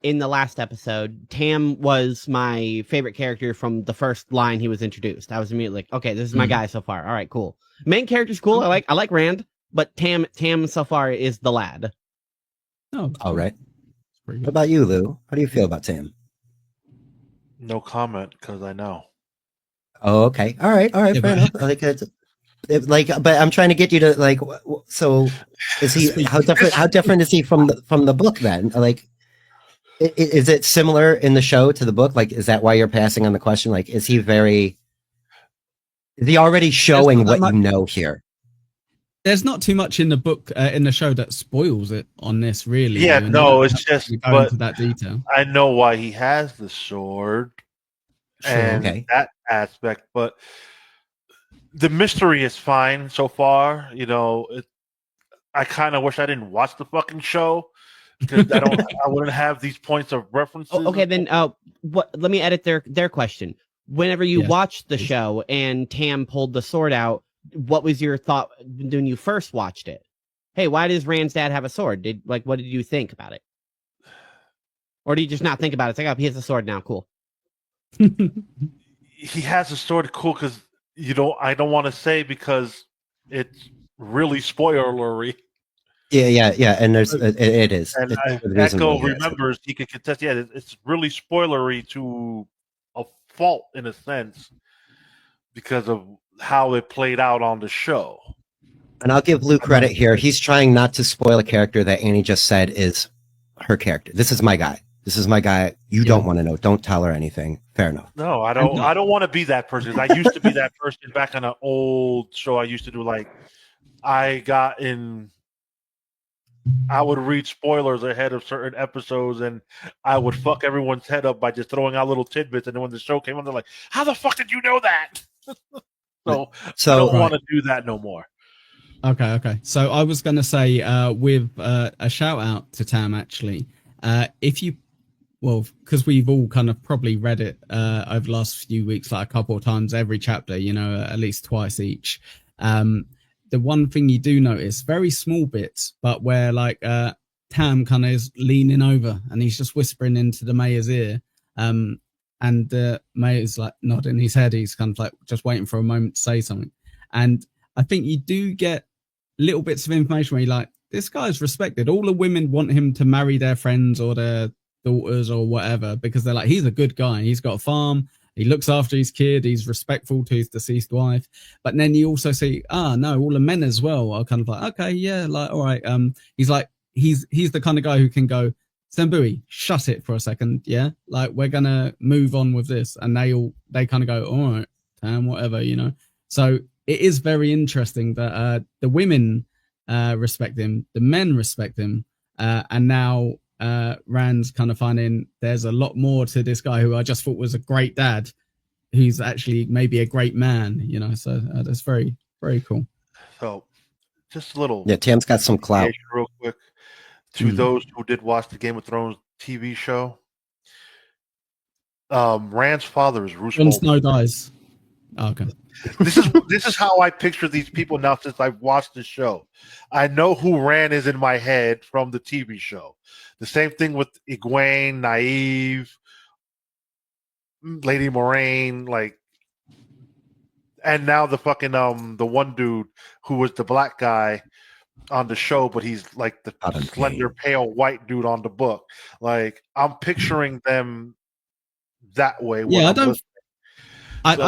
Speaker 5: in the last episode, Tam was my favorite character from the first line he was introduced. I was immediately like, okay, this is my guy so far. All right, cool. Main character's cool. I like Rand, but Tam so far is the lad.
Speaker 2: Oh,
Speaker 3: all right. What about you, Lou? How do you feel about Tam?
Speaker 4: No comment, because I know.
Speaker 3: Oh, okay. All right.
Speaker 2: Yeah,
Speaker 3: Fair enough. But I'm trying to get you to like. So, is he how different is he from the book then? Like, is it similar in the show to the book? Like, is that why you're passing on the question? Like, is he already showing what you know here?
Speaker 2: there's not too much in the book in the show that spoils it on this, really.
Speaker 4: Yeah,
Speaker 2: and
Speaker 4: no,
Speaker 2: they
Speaker 4: it's
Speaker 2: don't
Speaker 4: just.
Speaker 2: really go
Speaker 4: But
Speaker 2: into that detail.
Speaker 4: I know why he has the sword and
Speaker 3: Okay.
Speaker 4: that aspect, but the mystery is fine so far. I kind of wish I didn't watch the fucking show because I wouldn't have these points of references.
Speaker 5: Okay, then let me edit their question. Whenever you
Speaker 2: Yes,
Speaker 5: watched the
Speaker 2: please.
Speaker 5: show and Tam pulled the sword out, what was your thought when you first watched it? Hey, why does Rand's dad have a sword? What did you think about it? Or do you just not think about it? It's like, oh, he has a sword now, cool.
Speaker 4: He has a sword, cool, because I don't want to say because it's really spoilery.
Speaker 3: Yeah, and there's it is.
Speaker 4: And
Speaker 3: It's the reason
Speaker 4: Echo
Speaker 3: why he has it.
Speaker 4: remembers, he could contest. Yeah, it's really spoilery to a fault in a sense because of how it played out on the show.
Speaker 3: And I'll give Lou credit here. He's trying not to spoil a character that Annie just said is her character. This is my guy. You don't want to know. Don't tell her anything. Fair enough.
Speaker 4: No, I don't. I don't want to be that person. I used to be that person back on an old show. I used to do I would read spoilers ahead of certain episodes, and I would fuck everyone's head up by just throwing out little tidbits. And then when the show came on, they're like, "How the fuck did you know that?" So I don't want to do that no more.
Speaker 2: Okay. So I was going to say, with a shout out to Tam, actually, because we've all kind of probably read it over the last few weeks, like a couple of times every chapter, at least twice each. The one thing you do notice, very small bits, but where Tam kind of is leaning over and he's just whispering into the mayor's ear. And the mayor's like nodding his head. He's kind of like just waiting for a moment to say something. And I think you do get little bits of information where you're like, this guy's respected. All the women want him to marry their friends or their daughters or whatever, because they're like, he's a good guy. He's got a farm. He looks after his kid. He's respectful to his deceased wife. But then you also see, no, all the men as well are kind of like, okay, yeah, like, all right. He's like, he's the kind of guy who can go, Sambui, shut it for a second. Yeah. Like, we're going to move on with this. And they kind of go, all right, Tam, whatever, So it is very interesting that the women respect him, the men respect him. And now Rand's kind of finding there's a lot more to this guy who I just thought was a great dad, who's actually maybe a great man, so that's very, very cool.
Speaker 4: So just a little.
Speaker 3: Yeah, Tam's got some clout.
Speaker 4: Real quick, to those who did watch the Game of Thrones TV show, Rand's father is Roose
Speaker 2: Jon
Speaker 4: Bolton.
Speaker 2: Snow dies. Oh, okay.
Speaker 4: This is how I picture these people now since I've watched the show. I know who Rand is in my head from the TV show. The same thing with Egwene, Nynaeve, Lady Moraine, and now the fucking the one dude who was the black guy on the show, but he's like the slender, pale white dude on the book. Like, I'm picturing them that way.
Speaker 2: Yeah, I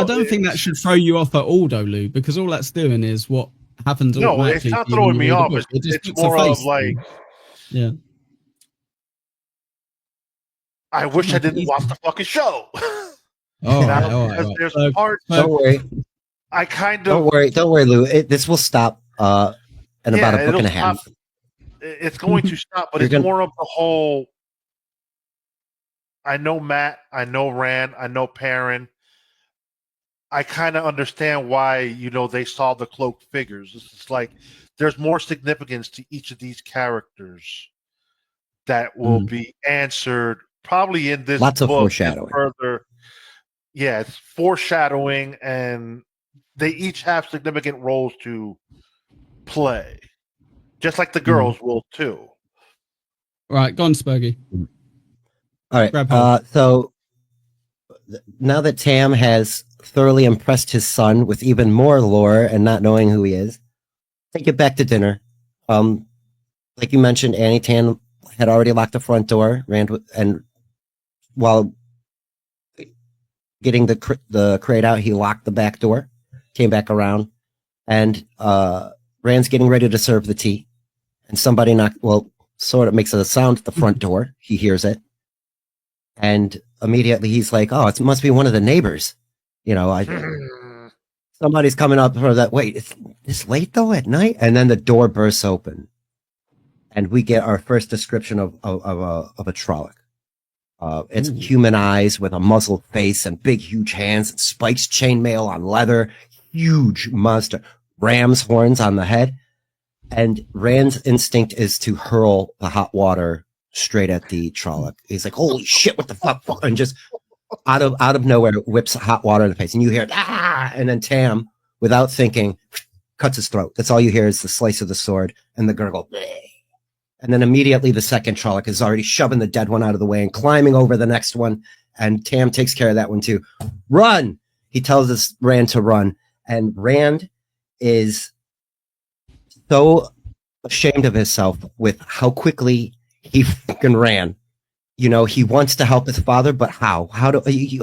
Speaker 2: don't think that should throw you off at all, though, Lou, because all that's doing is what happens.
Speaker 4: No, it's not throwing me off. It's more of like,
Speaker 2: yeah.
Speaker 4: I wish I didn't watch the fucking show.
Speaker 2: All right.
Speaker 4: There's parts.
Speaker 3: Don't worry.
Speaker 4: I kind of
Speaker 3: Don't worry, Lou. This will stop in about a book and a half.
Speaker 4: It's going to stop, but it's more of the whole. I know Matt. I know Rand. I know Perrin. I kind of understand why, they saw the cloaked figures. It's like there's more significance to each of these characters that will be answered probably in this
Speaker 3: Lots
Speaker 4: book.
Speaker 3: of foreshadowing.
Speaker 4: Further, yeah, it's foreshadowing, and they each have significant roles to play, just like the girls will too.
Speaker 2: Right, go on, Spurgy.
Speaker 3: All right. So now that Tam has thoroughly impressed his son with even more lore and not knowing who he is, they get back to dinner. Like you mentioned, Annie Tan had already locked the front door, and while getting the crate out, he locked the back door, came back around, and Rand's getting ready to serve the tea, and somebody sort of makes a sound at the front door. He hears it, and immediately he's like, "Oh, it must be one of the neighbors." somebody's coming up for that. Wait, it's late though at night, and then the door bursts open, and we get our first description of a Trolloc. It's human eyes with a muzzled face and big, huge hands, and spikes chainmail on leather, huge monster, ram's horns on the head. And Rand's instinct is to hurl the hot water straight at the Trolloc. He's like, "Holy shit, what the fuck?" And just out of nowhere whips hot water in the face. And you hear, "Ah!" And then Tam, without thinking, cuts his throat. That's all you hear is the slice of the sword and the gurgle. And then immediately the second Trolloc is already shoving the dead one out of the way and climbing over the next one. And Tam takes care of that one too. Run! He tells us Rand to run. And Rand is so ashamed of himself with how quickly he fucking ran. You know, he wants to help his father, but how? How do he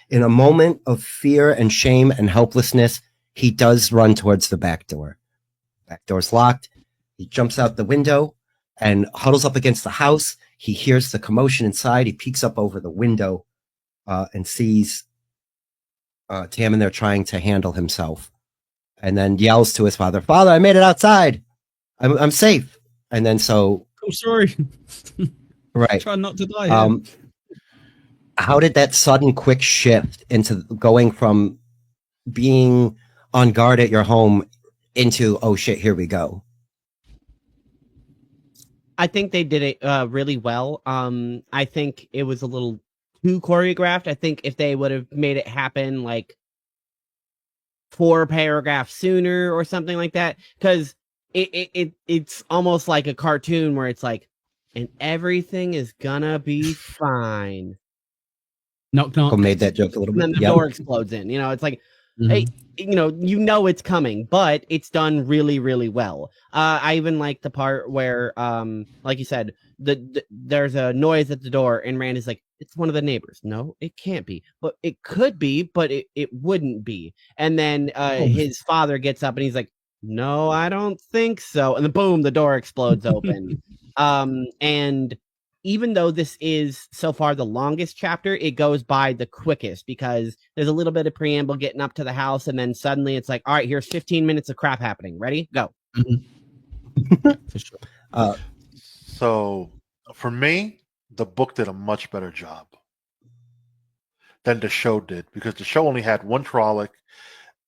Speaker 3: in a moment of fear and shame and helplessness, he does run towards the back door. Back door's locked. He jumps out the window and huddles up against the house. He hears the commotion inside. He peeks up over the window and sees Tam in there trying to handle himself. And then yells to his father, "Father, I made it outside. I'm safe." And then
Speaker 2: Oh, sorry.
Speaker 3: Right.
Speaker 2: Try not to die.
Speaker 3: How did that sudden quick shift into going from being on guard at your home into, oh shit, here we go?
Speaker 5: I think they did it really well. I think it was a little too choreographed. I think if they would have made it happen like 4 paragraphs sooner or something like that, because it's almost like a cartoon where it's like, and everything is gonna be fine.
Speaker 2: Knock knock.
Speaker 3: I made that joke a little bit.
Speaker 5: And then the door explodes in. You know, it's like, hey, you know it's coming, but it's done really, really well. I even like the part where, like you said, there's a noise at the door, and Rand is like, "It's one of the neighbors." No, it can't be, but it could be, but it wouldn't be. And then his father gets up and he's like, "No, I don't think so." And then boom, the door explodes open. And even though this is so far the longest chapter, it goes by the quickest because there's a little bit of preamble getting up to the house, and then suddenly it's like, all right, here's 15 minutes of crap happening. Ready? Go.
Speaker 2: For sure.
Speaker 4: So for me, the book did a much better job than the show did because the show only had one Trolloc,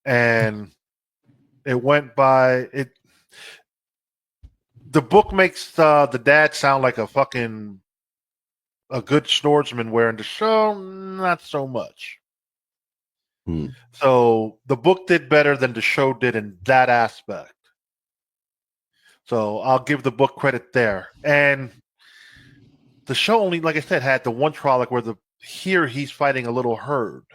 Speaker 4: and it went by it. The book makes the dad sound like a good swordsman, where in the show, not so much. So the book did better than the show did in that aspect. So I'll give the book credit there. And the show only, like I said, had the one Trolloc where here he's fighting a little herd.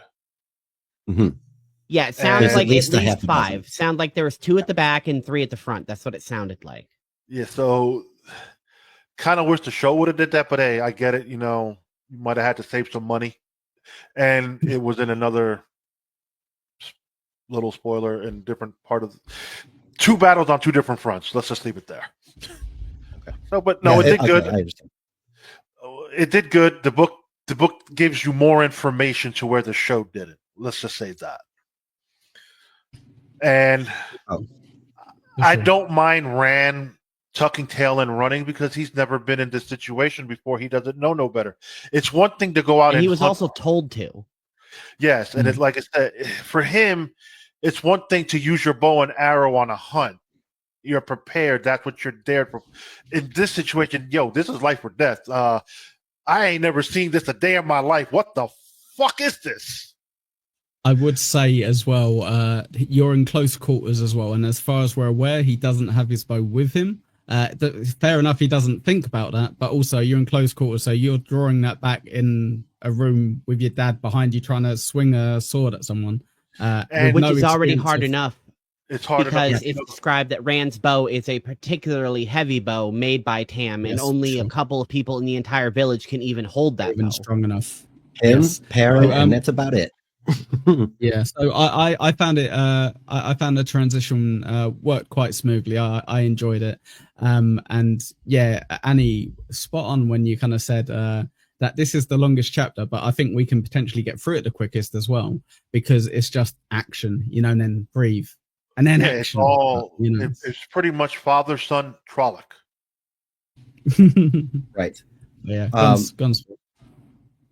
Speaker 5: Yeah, it sounds like at least 5.
Speaker 3: dozen.
Speaker 5: Sound like there was 2 at the back and 3 at the front. That's what it sounded like.
Speaker 4: Yeah, so kind of wish the show would have did that, but hey, I get it. You know, you might have had to save some money, and it was in another little spoiler in different part of 2 battles on 2 different fronts. Let's just leave it there. Okay. So, but no,
Speaker 3: Yeah,
Speaker 4: it did good.
Speaker 3: I understand.
Speaker 4: It did good. The book gives you more information to where the show didn't. Let's just say that. And I don't mind Rand tucking tail and running because he's never been in this situation before. He doesn't know no better. It's one thing to go out and
Speaker 5: he was
Speaker 4: hunt.
Speaker 5: also told to.
Speaker 4: Yes, and it's like I said, for him, it's one thing to use your bow and arrow on a hunt. You're prepared. That's what you're there for. In this situation, this is life or death. I ain't never seen this a day in my life. What the fuck is this?
Speaker 2: I would say as well, you're in close quarters as well, and as far as we're aware, he doesn't have his bow with him. Fair enough, he doesn't think about that, but also you're in close quarters, so you're drawing that back in a room with your dad behind you, trying to swing a sword at someone,
Speaker 5: which is already hard enough.
Speaker 4: It's hard
Speaker 5: because
Speaker 4: enough.
Speaker 5: it's described that Rand's bow is a particularly heavy bow made by Tam, and only a couple of people in the entire village can even hold that bow.
Speaker 2: Strong enough.
Speaker 3: Him, Perrin, and that's about it.
Speaker 2: Yeah, so I found it. I found the transition worked quite smoothly. I enjoyed it. And yeah, Annie, spot on when you kind of said that this is the longest chapter, but I think we can potentially get through it the quickest as well because it's just action, and then breathe, and then
Speaker 4: It's
Speaker 2: action.
Speaker 4: all.
Speaker 2: You know.
Speaker 4: It's pretty much father son Trolloc.
Speaker 3: Right.
Speaker 2: Yeah. Guns.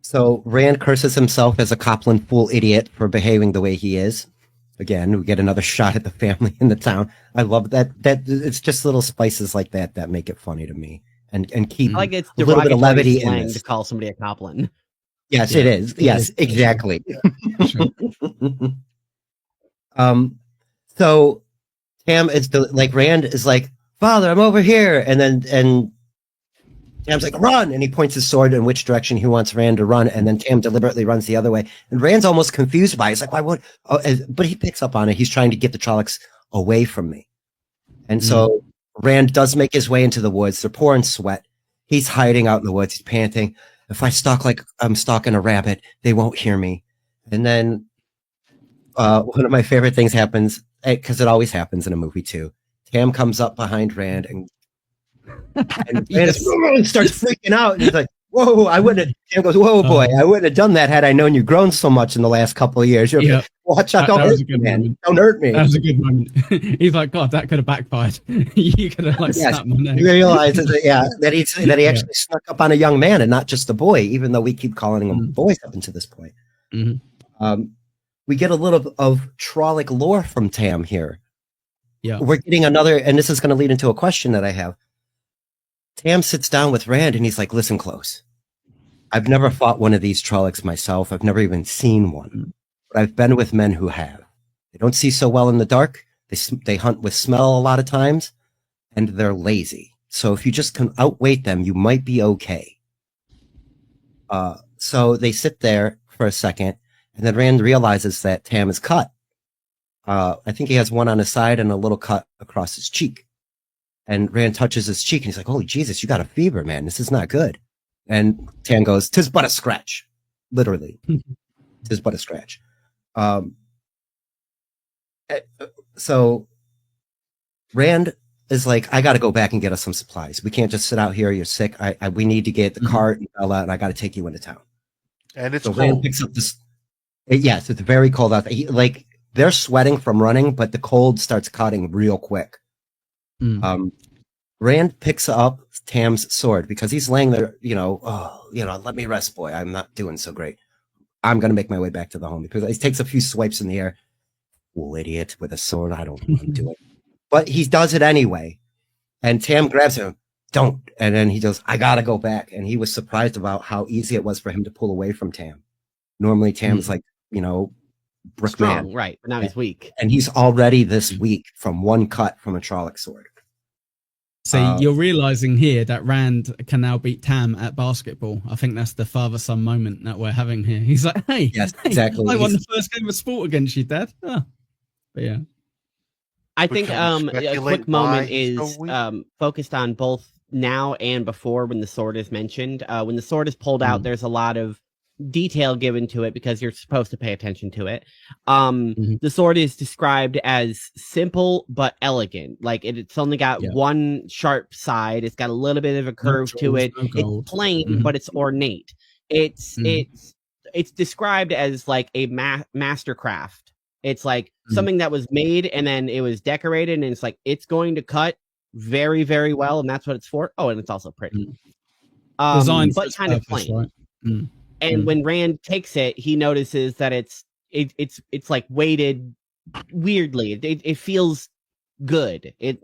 Speaker 3: So Rand curses himself as a Copland fool idiot for behaving the way he is. Again, we get another shot at the family in the town. I love that. It's just little spices like that that make it funny to me and keep
Speaker 5: Like it's
Speaker 3: a little bit of levity in
Speaker 5: slang
Speaker 3: this.
Speaker 5: to call somebody a Copland.
Speaker 3: Yes,
Speaker 2: Yeah,
Speaker 3: it is. Yes, exactly.
Speaker 2: Sure.
Speaker 3: So Tam is Rand is like, Father, I'm over here, and Tam's like, run, and he points his sword in which direction he wants Rand to run, and then Tam deliberately runs the other way, and Rand's almost confused by it. He's like, why would? Oh, but he picks up on it. He's trying to get the Trollocs away from me, and so Rand does make his way into the woods. They're pouring sweat. He's hiding out in the woods. He's panting. If I stalk like I'm stalking a rabbit, they won't hear me. And then one of my favorite things happens, because it always happens in a movie too. Tam comes up behind Rand and Rand starts freaking out. And he's like, whoa, I wouldn't have. Tam goes, whoa, boy, I wouldn't have done that had I known you've grown so much in the last couple of years. Watch out, don't hurt me, man. Don't hurt me.
Speaker 2: That was a good moment. He's like, God, that could have backfired. You could have snapped my neck.
Speaker 3: He realizes that he actually snuck up on a young man and not just a boy, even though we keep calling him boys up until this point. We get a little of Trolloc lore from Tam here. Yeah, we're getting another, and this is going to lead into a question that I have. Tam sits down with Rand and he's like, listen close. I've never fought one of these Trollocs myself. I've never even seen one, but I've been with men who have. They don't see so well in the dark. They hunt with smell a lot of times, and they're lazy. So if you just can outweight them, you might be okay. So they sit there for a second, and then Rand realizes that Tam is cut. I think he has one on his side and a little cut across his cheek. And Rand touches his cheek, and he's like, holy Jesus, you got a fever, man. This is not good. And Tam goes, 'tis but a scratch. Literally. 'Tis but a scratch. So Rand is like, I got to go back and get us some supplies. We can't just sit out here. You're sick. We need to get the cart and Bella, and I got to take you into town.
Speaker 4: And it's
Speaker 3: so
Speaker 4: cold.
Speaker 3: Rand picks up this. Yes, it's very cold out there. They're sweating from running, but the cold starts cutting real quick. Rand picks up Tam's sword because he's laying there, let me rest, boy. I'm not doing so great. I'm going to make my way back to the home. Because he takes a few swipes in the air. Fool idiot with a sword. I don't want to do it. But he does it anyway. And Tam grabs him. Don't. And then he goes, I got to go back. And he was surprised about how easy it was for him to pull away from Tam. Normally Tam's like, brick
Speaker 5: strong,
Speaker 3: man.
Speaker 5: right? But now he's weak.
Speaker 3: And he's already this weak from one cut from a Trolloc sword.
Speaker 2: So you're realizing here that Rand can now beat Tam at basketball. I think that's the father-son moment that we're having here. He's like, hey,
Speaker 3: yes, exactly.
Speaker 2: I won the first game of sport against you, Dad. Oh. But yeah.
Speaker 5: I think a quick moment is focused on both now and before when the sword is mentioned. When the sword is pulled out, there's a lot of detail given to it because you're supposed to pay attention to it. The sword is described as simple but elegant. Like it's only got one sharp side. It's got a little bit of a curve to it. It's plain, but it's ornate. It's described as like a mastercraft. It's like something that was made and then it was decorated, and it's like it's going to cut very, very well, and that's what it's for. Oh, and it's also pretty.
Speaker 2: Designed
Speaker 5: but kind of plain.
Speaker 2: Right?
Speaker 5: And when Rand takes it, he notices that it's like weighted weirdly. It feels good. It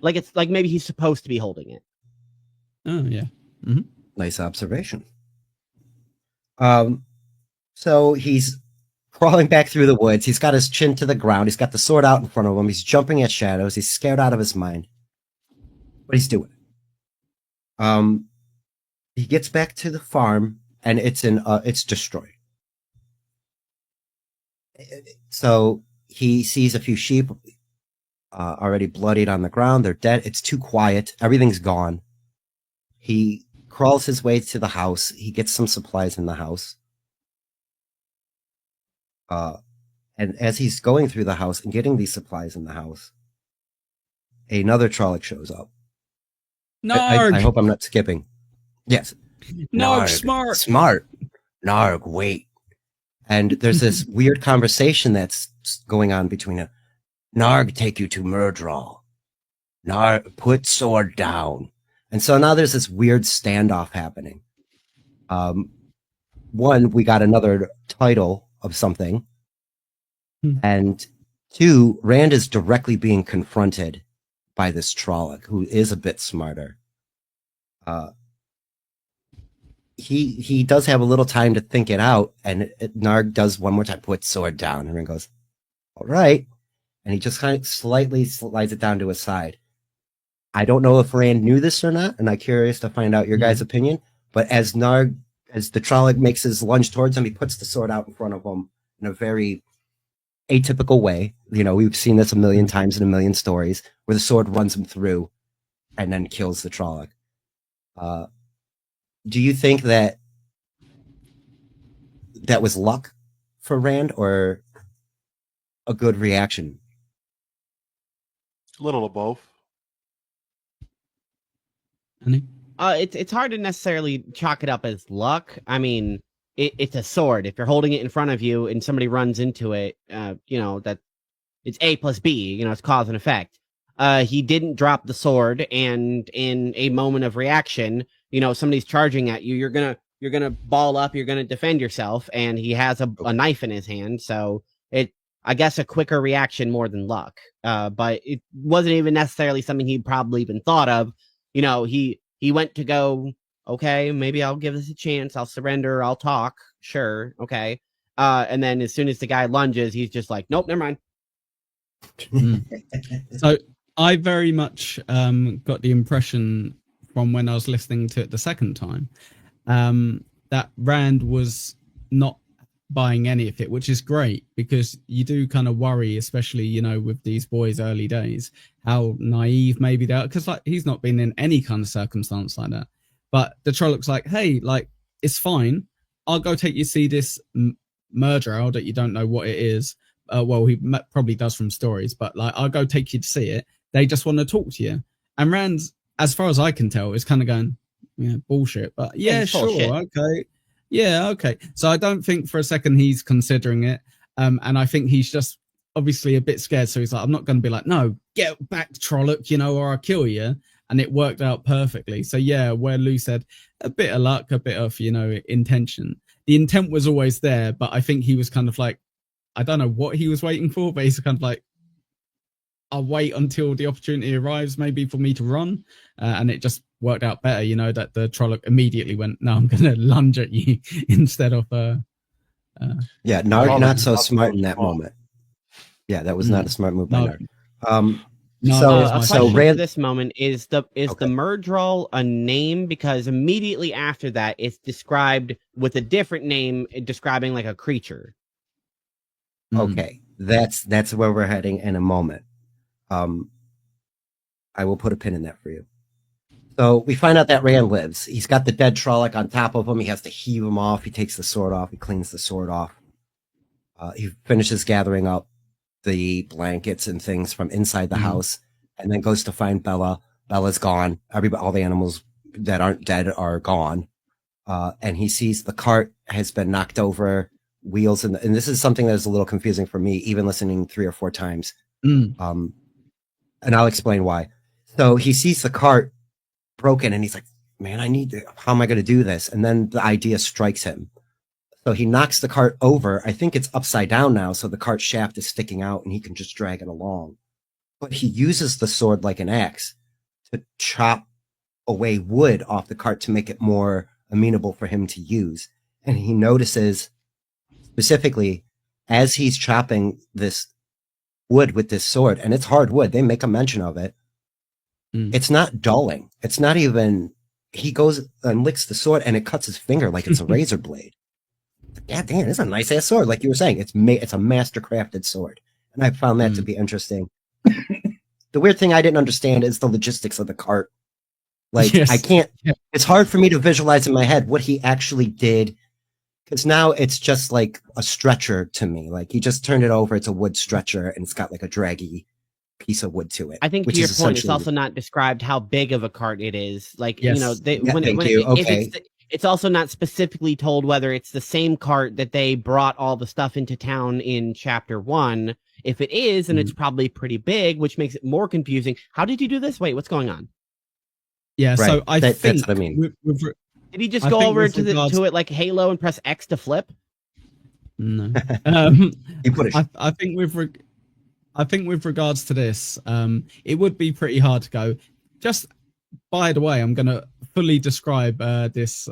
Speaker 5: it's like maybe he's supposed to be holding it.
Speaker 2: Oh yeah.
Speaker 3: Nice observation. So he's crawling back through the woods. He's got his chin to the ground. He's got the sword out in front of him. He's jumping at shadows. He's scared out of his mind. But he's doing it. He gets back to the farm and it's destroyed. So he sees a few sheep already bloodied on the ground. They're dead. It's too quiet. Everything's gone. He crawls his way to the house. He gets some supplies in the house. And as he's going through the house and getting these supplies in the house, another Trolloc shows up. No, I hope I'm not skipping. Yes.
Speaker 2: No, smart.
Speaker 3: Smart. Narg, wait. And there's this weird conversation that's going on between them. Narg, take you to Murdral. Narg, put sword down. And so now there's this weird standoff happening. One, we got another title of something. And two, Rand is directly being confronted by this Trolloc, who is a bit smarter. He does have a little time to think it out, and Narg does one more time, put sword down, and Rand goes, all right. And he just kind of slightly slides it down to his side. I don't know if Rand knew this or not, and I'm curious to find out your guys' opinion. But as the Trolloc makes his lunge towards him, he puts the sword out in front of him in a very atypical way. You know, we've seen this a million times in a million stories, where the sword runs him through and then kills the Trolloc. Do you think that was luck for Rand or a good reaction?
Speaker 4: A little of both.
Speaker 2: Annie?
Speaker 5: It's hard to necessarily chalk it up as luck. I mean, it's a sword. If you're holding it in front of you and somebody runs into it, you know, that it's A plus B, you know, it's cause and effect. He didn't drop the sword, and in a moment of reaction, you know, somebody's charging at you, you're gonna ball up, you're gonna defend yourself, and he has a knife in his hand, so I guess a quicker reaction more than luck. But it wasn't even necessarily something he'd probably even thought of. You know, he went to go, okay, maybe I'll give this a chance, I'll surrender, I'll talk, sure, okay. And then as soon as the guy lunges, he's just like, nope, never mind.
Speaker 2: So I very much got the impression from when I was listening to it the second time that Rand was not buying any of it, which is great, because you do kind of worry, especially, you know, with these boys' early days, how naive maybe they are, because like he's not been in any kind of circumstance like that. But the Trolloc's like, hey, like, it's fine, I'll go take you to see this murderer that you don't know what it is. Well, he probably does from stories, but like, I'll go take you to see it. They just want to talk to you. And Rand's, as far as I can tell, is kind of going, yeah, bullshit. But yeah, sure, bullshit. Okay. Yeah, okay. So I don't think for a second he's considering it. And I think he's just obviously a bit scared. So he's like, I'm not going to be like, no, get back, Trolloc, you know, or I'll kill you. And it worked out perfectly. So yeah, where Lou said a bit of luck, a bit of, you know, intention. The intent was always there, but I think he was kind of like, I don't know what he was waiting for, but he's kind of like, I'll wait until the opportunity arrives, maybe for me to run. And it just worked out better, you know, that the Trolloc immediately went, no, I'm going to lunge at you instead of...
Speaker 3: yeah, not so smart in that moment. Yeah, that was not a smart move by Nard.
Speaker 5: So Rand, this moment is the Murdral a name, because immediately after that it's described with a different name describing like a creature.
Speaker 3: Okay, that's where we're heading in a moment. I will put a pin in that for you. So we find out that Rand lives. He's got the dead Trolloc on top of him. He has to heave him off. He takes the sword off. He cleans the sword off. He finishes gathering up the blankets and things from inside the house, and then goes to find Bella. Bella's gone. All the animals that aren't dead are gone. And he sees the cart has been knocked over, wheels, and this is something that is a little confusing for me, even listening 3 or 4 times. And I'll explain why. So he sees the cart broken, and he's like, man, how am I going to do this? And then the idea strikes him. So he knocks the cart over. I think it's upside down now, so the cart shaft is sticking out, and he can just drag it along. But he uses the sword like an axe to chop away wood off the cart to make it more amenable for him to use. And he notices specifically, as he's chopping this wood with this sword, and it's hard wood, they make a mention of it, it's not dulling. It's not even, he goes and licks the sword and it cuts his finger like it's a razor blade. God damn, it's a nice ass sword. Like you were saying, it's a master crafted sword. And I found that to be interesting. The weird thing I didn't understand is the logistics of the cart. Like, I can't, it's hard for me to visualize in my head what he actually did. Because now it's just like a stretcher to me. Like, he just turned it over. It's a wood stretcher, and it's got like a draggy piece of wood to it.
Speaker 5: I think to your point, it's also not described how big of a cart it is. Like, you know, if It's also not specifically told whether it's the same cart that they brought all the stuff into town in chapter 1. If it is, and it's probably pretty big, which makes it more confusing. How did you do this? Wait, what's going on?
Speaker 2: Yeah,
Speaker 3: Right.
Speaker 2: so I think
Speaker 3: that's what I mean.
Speaker 5: Did he just
Speaker 2: I
Speaker 5: go
Speaker 2: think
Speaker 5: over
Speaker 2: with
Speaker 5: to
Speaker 2: regards-
Speaker 5: to it like Halo and press X to flip?
Speaker 2: No.
Speaker 3: You put it.
Speaker 2: I think with regards to this, it would be pretty hard to go. Just by the way, I'm gonna fully describe this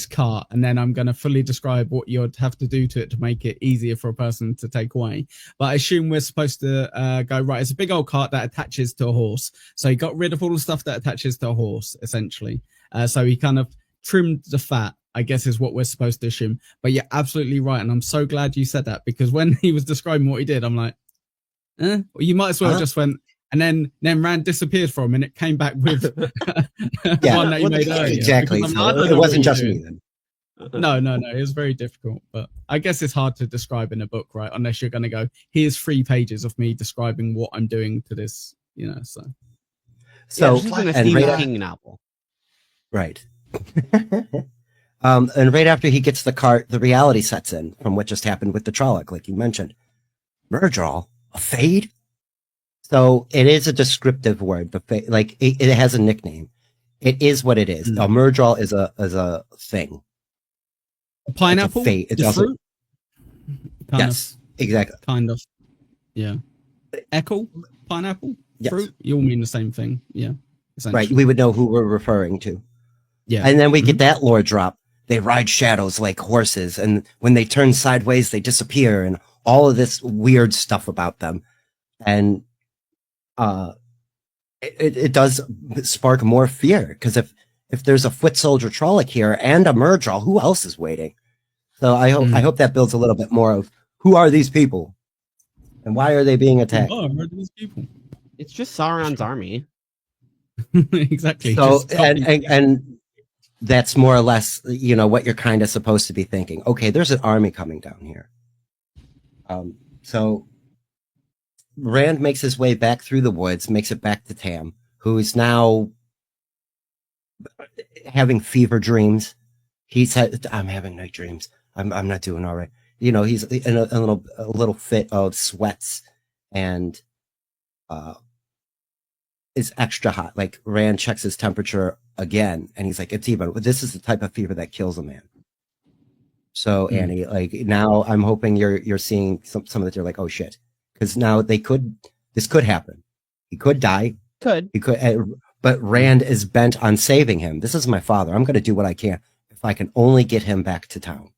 Speaker 2: cart, and then I'm gonna fully describe what you'd have to do to it to make it easier for a person to take away. But I assume we're supposed to go right. It's a big old cart that attaches to a horse. So he got rid of all the stuff that attaches to a horse, essentially. So he kind of trimmed the fat, I guess, is what we're supposed to assume. But you're absolutely right, and I'm so glad you said that, because when he was describing what he did, I'm like, well, you might as well just went, and then Rand disappeared for a minute, came back with one that he made earlier.
Speaker 3: Exactly.
Speaker 2: Because
Speaker 3: So
Speaker 2: I don't
Speaker 3: it
Speaker 2: know
Speaker 3: wasn't
Speaker 2: what
Speaker 3: just
Speaker 2: you're
Speaker 3: me
Speaker 2: doing.
Speaker 3: then.
Speaker 2: No, it was very difficult, but I guess it's hard to describe in a book, right? Unless you're going to go, here's 3 pages of me describing what I'm doing to this, so.
Speaker 3: So
Speaker 5: This isn't a
Speaker 3: and
Speaker 5: Stephen
Speaker 3: right,
Speaker 5: King novel.
Speaker 3: right. And right after he gets the cart, the reality sets in from what just happened with the Trolloc, like you mentioned. Murdral, a fade. So it is a descriptive word. Like it has a nickname. It is what it is. A Murdral is a thing.
Speaker 2: Pineapple?
Speaker 3: It's a fade. It's
Speaker 2: the
Speaker 3: also,
Speaker 2: fruit?
Speaker 3: yes, exactly.
Speaker 2: Kind of. Yeah. Echo? Pineapple?
Speaker 3: Yes.
Speaker 2: Fruit? You all mean the same thing. Yeah.
Speaker 3: Right. We would know who we're referring to.
Speaker 2: Yeah.
Speaker 3: And then we get that lore drop. They ride shadows like horses. And when they turn sideways, they disappear, and all of this weird stuff about them. And it does spark more fear, because if there's a foot soldier Trolloc here and a Murdral, who else is waiting? So I hope that builds a little bit more of who are these people and why are they being attacked?
Speaker 2: Oh, where are these people?
Speaker 5: It's just Sauron's army.
Speaker 2: Exactly.
Speaker 3: So
Speaker 2: Just copy-
Speaker 3: and that's more or less, what you're kind of supposed to be thinking. Okay, there's an army coming down here. So Rand makes his way back through the woods, makes it back to Tam, who is now having fever dreams. He said, "I'm having night dreams. I'm not doing all right." He's in a little fit of sweats, and is extra hot. Like, Rand checks his temperature again, and he's like, this is the type of fever that kills a man. So Annie, like, now I'm hoping you're seeing some that you're like, oh shit. Because now this could happen. He could die. But Rand is bent on saving him. This is my father. I'm going to do what I can if I can only get him back to town.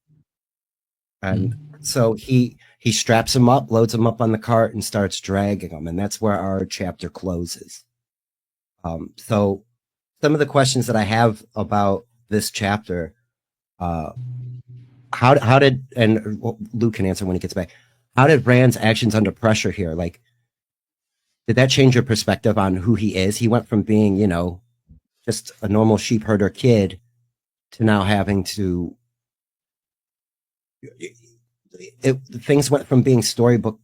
Speaker 3: And so he straps him up, loads him up on the cart, and starts dragging him. And that's where our chapter closes. So some of the questions that I have about this chapter, how did, and Luke can answer when he gets back, how did Rand's actions under pressure here, like, did that change your perspective on who he is? He went from being, just a normal sheep herder kid to now having to, things went from being storybook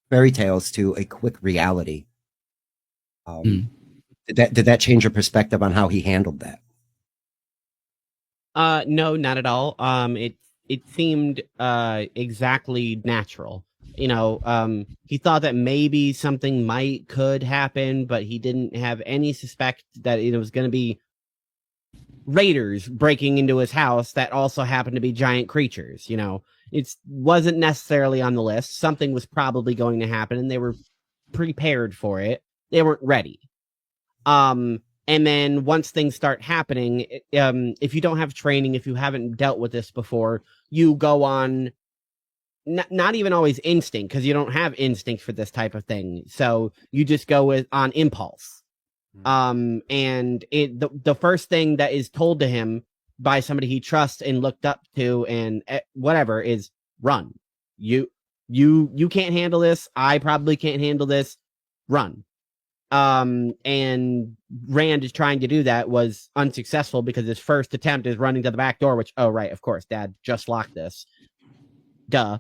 Speaker 3: fairy tales to a quick reality. Did that change your perspective on how he handled that?
Speaker 5: No, not at all. It seemed exactly natural. He thought that maybe something could happen, but he didn't have any suspect that it was going to be raiders breaking into his house that also happened to be giant creatures. It wasn't necessarily on the list. Something was probably going to happen, and they were prepared for it. They weren't ready. And then once things start happening, if you don't have training, if you haven't dealt with this before, you go on not even always instinct, because you don't have instinct for this type of thing. So you just go on impulse. And the first thing that is told to him by somebody he trusts and looked up to and whatever is run. You can't handle this. I probably can't handle this. Run. And Rand is trying to do that, was unsuccessful because his first attempt is running to the back door, which, oh, right, of course, Dad just locked this. Duh.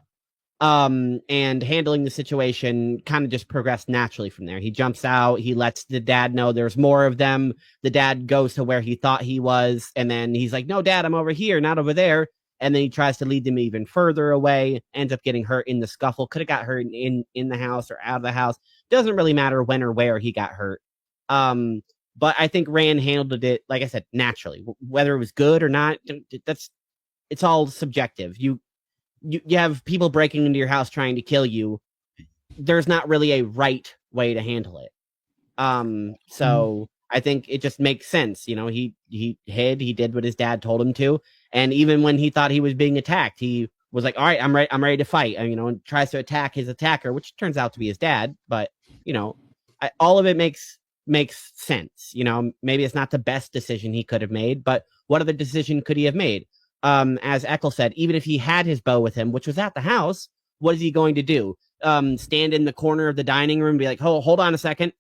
Speaker 5: And handling the situation kind of just progressed naturally from there. He jumps out, he lets the dad know there's more of them. The dad goes to where he thought he was, and then he's like, no, Dad, I'm over here, not over there. And then he tries to lead them even further away, ends up getting hurt in the scuffle. Could have got hurt in the house or out of the house. Doesn't really matter when or where he got hurt. But I think Rand handled it, like I said, naturally. Whether it was good or not, it's all subjective. You have people breaking into your house trying to kill you. There's not really a right way to handle it. So I think it just makes sense. You know, he hid, he did what his dad told him to. And even when he thought he was being attacked, he was like, all right, I'm ready to fight. And, you know, and tries to attack his attacker, which turns out to be his dad. But, you know, all of it makes sense. You know, maybe it's not the best decision he could have made, but what other decision could he have made? As Eckel said, even if he had his bow with him, which was at the house, what is he going to do? Stand in the corner of the dining room and be like, oh, hold on a second.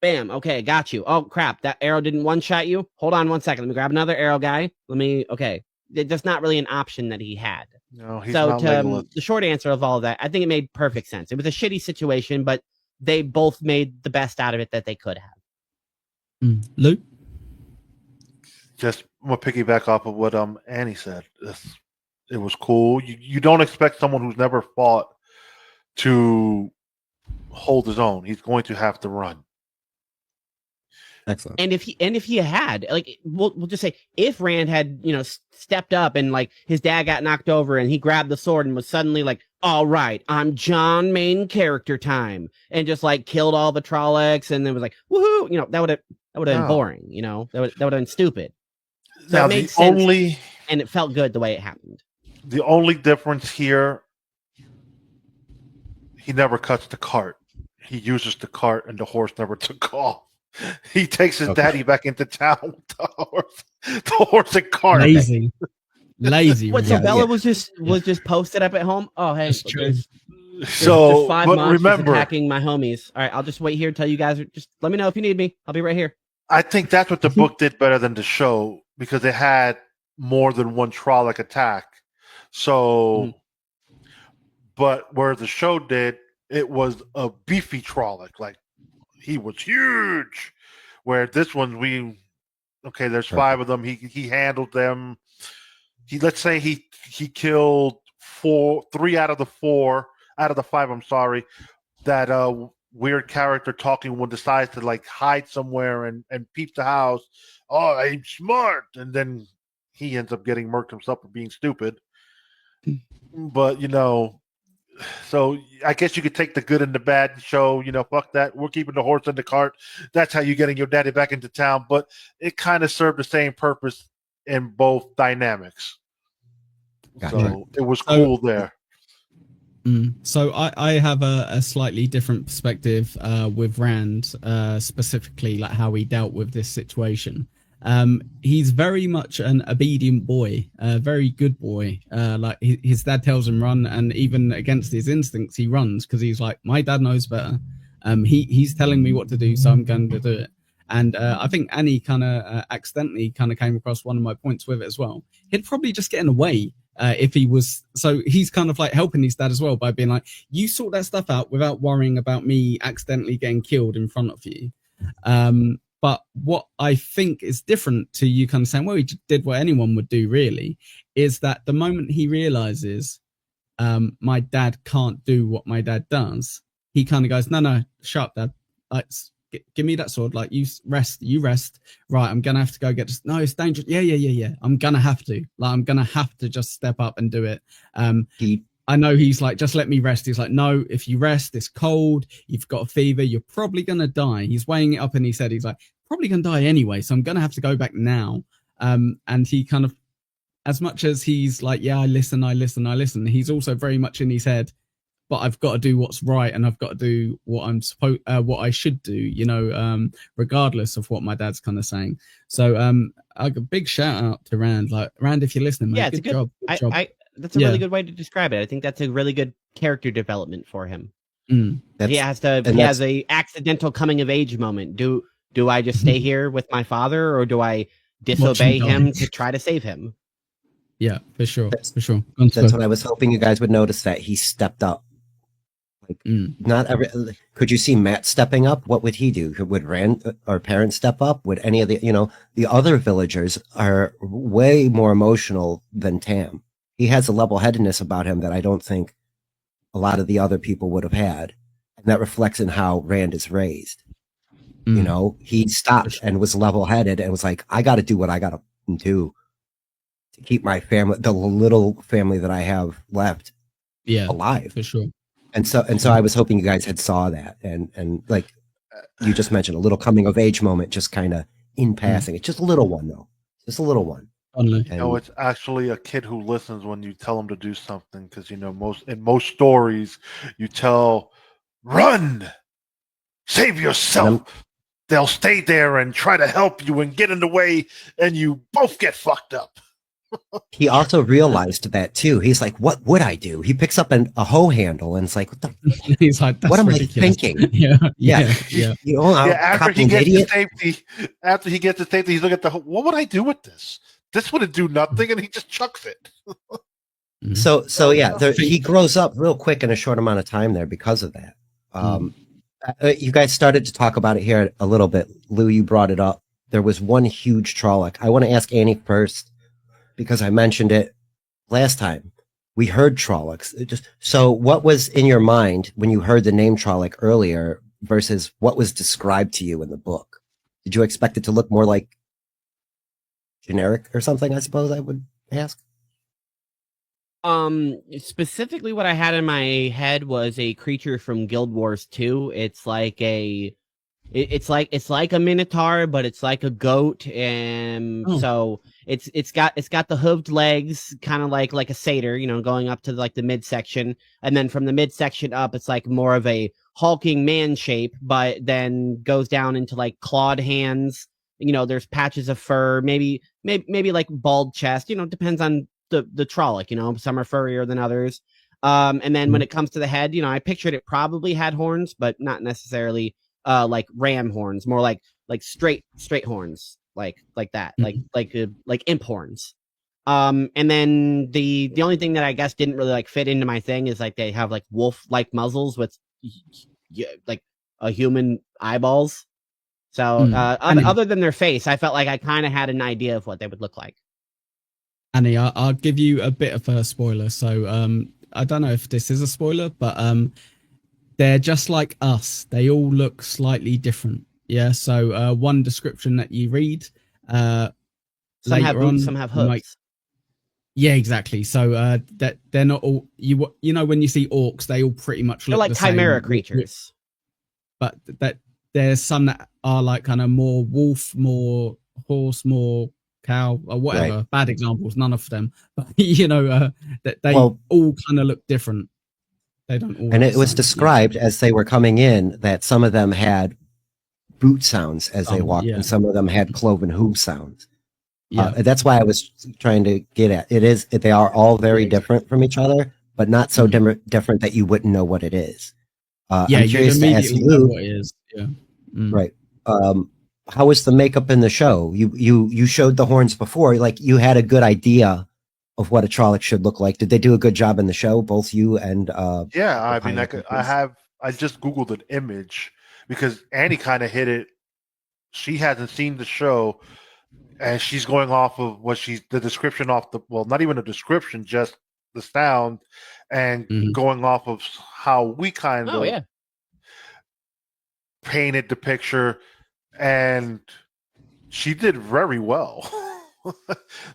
Speaker 5: Bam. Okay, got you. Oh, crap. That arrow didn't one-shot you? Hold on 1 second. Let me grab another arrow guy. Okay. That's not really an option that he had.
Speaker 4: No, he's not
Speaker 5: the short answer of all of that, I think it made perfect sense. It was a shitty situation, but they both made the best out of it that they could have.
Speaker 2: Luke?
Speaker 4: Just I'm gonna piggyback off of what Annie said. It was cool. You don't expect someone who's never fought to hold his own. He's going to have to run.
Speaker 3: Excellent.
Speaker 5: And if he had, like, we'll just say, if Rand had, you know, stepped up and like his dad got knocked over and he grabbed the sword and was suddenly like, all right, I'm John main character time, and just like killed all the Trollocs and then was like, woohoo, you know, that would have been boring, you know, that would have been stupid. So
Speaker 4: now
Speaker 5: it made sense, and it felt good the way it happened.
Speaker 4: The only difference here, he never cuts the cart. He uses the cart and the horse never took off. He takes his daddy back into town with the horse and cart.
Speaker 2: Lazy.
Speaker 5: What? So Bella was just posted up at home. Oh, hey, there's 5 monsters
Speaker 4: remember,
Speaker 5: attacking my homies. All right, I'll just wait here until you guys just let me know if you need me. I'll be right here.
Speaker 4: I think that's what the book did better than the show, because it had more than one Trolloc attack. So, but where the show did, it was a beefy Trolloc, like he was huge. Where this one, there's 5 of them. He handled them. Let's say he killed 3 out of the 5. I'm sorry, that weird character talking one decides to like hide somewhere and peep the house. Oh, I'm smart, and then he ends up getting murked himself for being stupid. But you know, so I guess you could take the good and the bad and show, you know, fuck that, we're keeping the horse in the cart. That's how you're getting your daddy back into town. But it kind of served the same purpose in both dynamics. Gotcha. So it was cool there.
Speaker 2: So I have a slightly different perspective with Rand, specifically like how he dealt with this situation. He's very much an obedient boy, a very good boy. Like his dad tells him run, and even against his instincts, he runs because he's like, my dad knows better. He's telling me what to do, so I'm going to do it. And I think Annie kind of accidentally kind of came across one of my points with it as well. He'd probably just get in the way if he was. So he's kind of like helping his dad as well by being like, you sort that stuff out without worrying about me accidentally getting killed in front of you. But what I think is different to you kind of saying, well, he did what anyone would do really, is that the moment he realizes my dad can't do what my dad does, he kind of goes, no, shut up, Dad. Like, give me that sword. Like, you rest. Right, I'm going to have to go get this. No, it's dangerous. Yeah. I'm going to have to. Like, I'm going to have to just step up and do it. I know he's like, just let me rest. He's like, no, if you rest, it's cold, you've got a fever, you're probably going to die. He's weighing it up and he said, he's like, probably going to die anyway, so I'm going to have to go back now. And he kind of, as much as he's like, yeah, I listen, he's also very much in his head, but I've got to do what's right and I've got to do what what I should do, you know, regardless of what my dad's kind of saying. So a big shout out to Rand. Like, Rand, if you're listening, man, good job.
Speaker 5: That's a really good way to describe it. I think that's a really good character development for him. He has a accidental coming of age moment. Do I just stay here with my father, or do I disobey him to try to save him?
Speaker 2: Yeah, for sure.
Speaker 3: That's-
Speaker 2: For sure. Go on,
Speaker 3: That's
Speaker 2: Square.
Speaker 3: what I was hoping you guys would notice, that he stepped up. Like,
Speaker 2: Mm.
Speaker 3: not every. Could you see Matt stepping up? What would he do? Would Rand or parents step up? Would any of the other villagers are way more emotional than Tam. He has a level-headedness about him that I don't think a lot of the other people would have had, and that reflects in how Rand is raised.
Speaker 2: Mm.
Speaker 3: He stopped and was level-headed and was like, I got to do what I got to do to keep my family, the little family that I have left,
Speaker 2: Yeah,
Speaker 3: alive.
Speaker 2: for sure.
Speaker 3: And so I was hoping you guys had saw that, and like you just mentioned, a little coming of age moment, just kind of in passing. It's just a little one, though, just a little one.
Speaker 2: Only.
Speaker 3: And
Speaker 4: It's actually a kid who listens when you tell him to do something, because most stories you tell, run, save yourself. They'll stay there and try to help you and get in the way, and you both get fucked up.
Speaker 3: he also realized that too. He's like, "What would I do?" He picks up a hoe handle and it's like, "What the?
Speaker 2: He's like, that's
Speaker 3: What am
Speaker 2: ridiculous.
Speaker 3: I thinking?"
Speaker 2: Yeah.
Speaker 4: After he
Speaker 3: I'm
Speaker 4: gets
Speaker 3: an idiot.
Speaker 4: to safety, he's looking at what would I do with this? This wouldn't do nothing, and he just chucks it.
Speaker 2: Mhm.
Speaker 3: So yeah, he grows up real quick in a short amount of time there because of that. You guys started to talk about it here a little bit. Lou, you brought it up. There was one huge Trolloc. I want to ask Annie first, because I mentioned it last time. We heard Trollocs. So what was in your mind when you heard the name Trolloc earlier versus what was described to you in the book? Did you expect it to look more like generic or something, I suppose I would ask?
Speaker 5: Specifically what I had in my head was a creature from Guild Wars 2. It's like it's like a minotaur, but it's like a goat, and so it's got the hooved legs, kind of like a satyr, going up to like the midsection, and then from the midsection up, it's like more of a hulking man shape, but then goes down into like clawed hands. There's patches of fur, maybe like bald chest. Depends on the Trolloc. Some are furrier than others. And then when it comes to the head, I pictured it probably had horns, but not necessarily like ram horns, more like straight horns, like that, like imp horns. And then the only thing that I guess didn't really like fit into my thing is like they have like wolf like muzzles with like a human eyeballs. So other than their face, I felt like I kind of had an idea of what they would look like.
Speaker 2: Annie, I'll give you a bit of a spoiler. So I don't know if this is a spoiler, but they're just like us. They all look slightly different. Yeah. So one description that you read,
Speaker 5: some have boots, some have hooves.
Speaker 2: Yeah, exactly. So that they're not all when you see orcs, they all pretty much look
Speaker 5: like
Speaker 2: the
Speaker 5: chimera
Speaker 2: same,
Speaker 5: creatures.
Speaker 2: But that there's some that are like kind of more wolf, more horse, more cow, or whatever.
Speaker 3: Right.
Speaker 2: Bad examples, none of them. But that they all kind of look different. They don't all.
Speaker 3: And it was described as they were coming in that some of them had boot sounds as they walked, and some of them had cloven hoof sounds. Yeah, that's why I was trying to get at. They are all very different from each other, but not so different that you wouldn't know what it is. I'm curious to ask you
Speaker 2: what it is. Yeah.
Speaker 3: Right. How was the makeup in the show? You showed the horns before, like you had a good idea of what a Trolloc should look like. Did they do a good job in the show, both you and
Speaker 4: yeah, I mean, I just Googled an image because Annie kind of hit it. She hasn't seen the show, and she's going off of the description not even a description, just the sound, and going off of how we kind of painted the picture, and she did very well.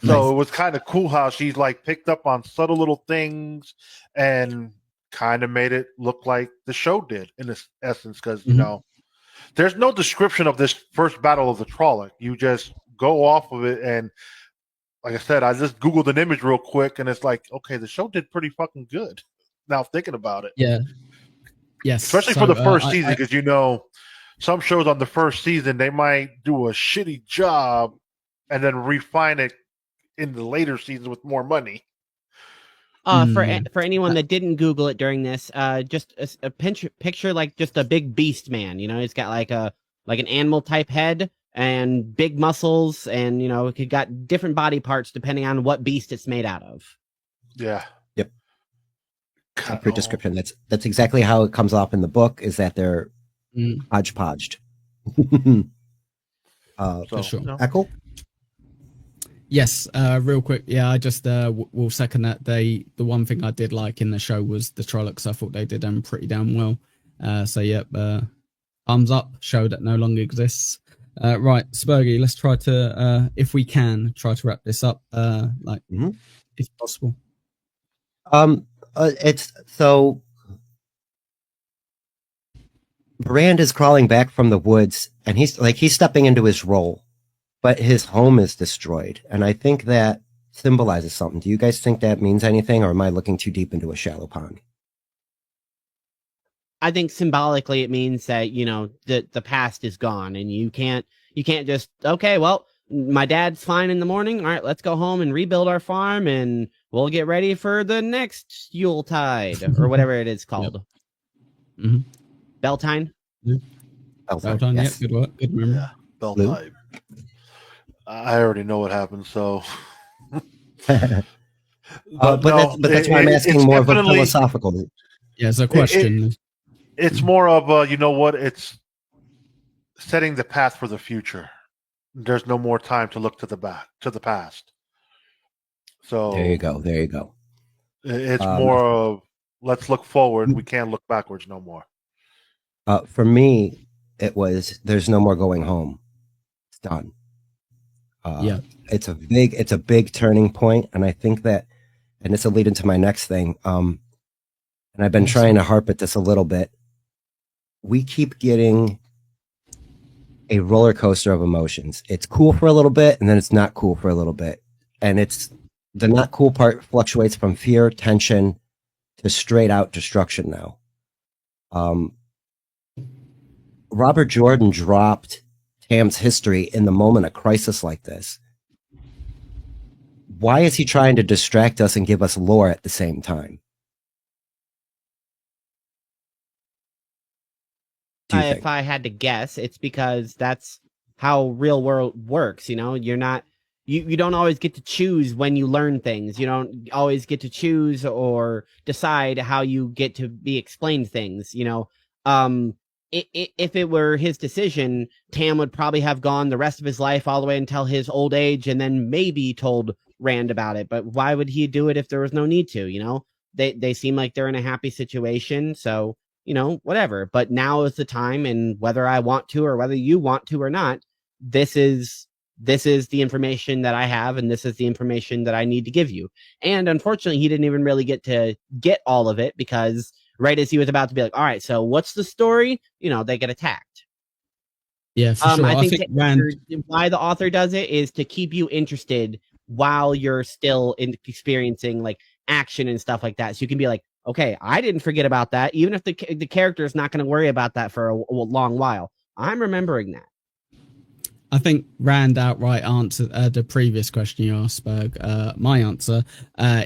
Speaker 4: So It was kind of cool how she's like picked up on subtle little things and kind of made it look like the show did in this essence, because there's no description of this first battle of the Trolloc. You just go off of it, and like I said, I just Googled an image real quick, and it's like, okay, the show did pretty fucking good. Now thinking about it,
Speaker 2: yes,
Speaker 4: especially for the first season, because some shows on the first season they might do a shitty job and then refine it in the later seasons with more money.
Speaker 5: For anyone that didn't Google it during this, just a picture like just a big beast man. He's got like an animal type head, and big muscles, and it got different body parts depending on what beast it's made out of.
Speaker 4: Yeah.
Speaker 3: Yep. Accurate description. That's exactly how it comes off in the book. Is that they're hodgepodged.
Speaker 2: For sure.
Speaker 3: Echo?
Speaker 2: Yes, real quick. Yeah, I just will second that. The one thing I did like in the show was the Trollocs. I thought they did them pretty damn well. So yep, thumbs up. Show that no longer exists. Right, Spurgy, let's try to, if we can, try to wrap this up, if possible.
Speaker 3: It's so Brand is crawling back from the woods, and he's stepping into his role, but his home is destroyed, and I think that symbolizes something. Do you guys think that means anything, or am I looking too deep into a shallow pond?
Speaker 5: I think symbolically it means that, the past is gone, and you can't just, okay, well, my dad's fine in the morning. All right, let's go home and rebuild our farm, and we'll get ready for the next Yuletide or whatever it is called.
Speaker 2: Yep. Mm-hmm.
Speaker 5: Beltane?
Speaker 2: Yeah. Beltane, yes. Yeah, good work. Good memory.
Speaker 4: Yeah, Beltane. I already know what happened, so.
Speaker 3: But that's why I'm asking more of a philosophical.
Speaker 2: Yeah, it's a question.
Speaker 4: It's more of you know what? It's setting the path for the future. There's no more time to look to the past. So
Speaker 3: there you go.
Speaker 4: It's more of let's look forward. We can't look backwards no more.
Speaker 3: For me, it was there's no more going home. It's done.
Speaker 2: Yeah,
Speaker 3: it's a big turning point, and I think that, and this will lead into my next thing. And I've been trying to harp at this a little bit. We keep getting a roller coaster of emotions. It's cool for a little bit, and then it's not cool for a little bit. And the not cool part fluctuates from fear, tension, to straight out destruction now. Robert Jordan dropped Tam's history in the moment of crisis like this. Why is he trying to distract us and give us lore at the same time?
Speaker 5: If I had to guess, it's because that's how real world works. You're not, you don't always get to choose when you learn things. You don't always get to choose or decide how you get to be explained things. If it were his decision, Tam would probably have gone the rest of his life all the way until his old age, and then maybe told Rand about it. But why would he do it if there was no need to? They seem like they're in a happy situation, so whatever. But now is the time, and whether I want to or whether you want to or not, this is the information that I have, and this is the information that I need to give you. And unfortunately, he didn't even really get to get all of it, because right as he was about to be like, all right, so what's the story? They get attacked.
Speaker 2: Yeah, for sure.
Speaker 5: I think why the author does it is to keep you interested while you're still experiencing like action and stuff like that. So you can be like, okay, I didn't forget about that. Even if the character is not going to worry about that for a long while, I'm remembering that.
Speaker 2: I think Rand outright answered the previous question you asked, Berg. My answer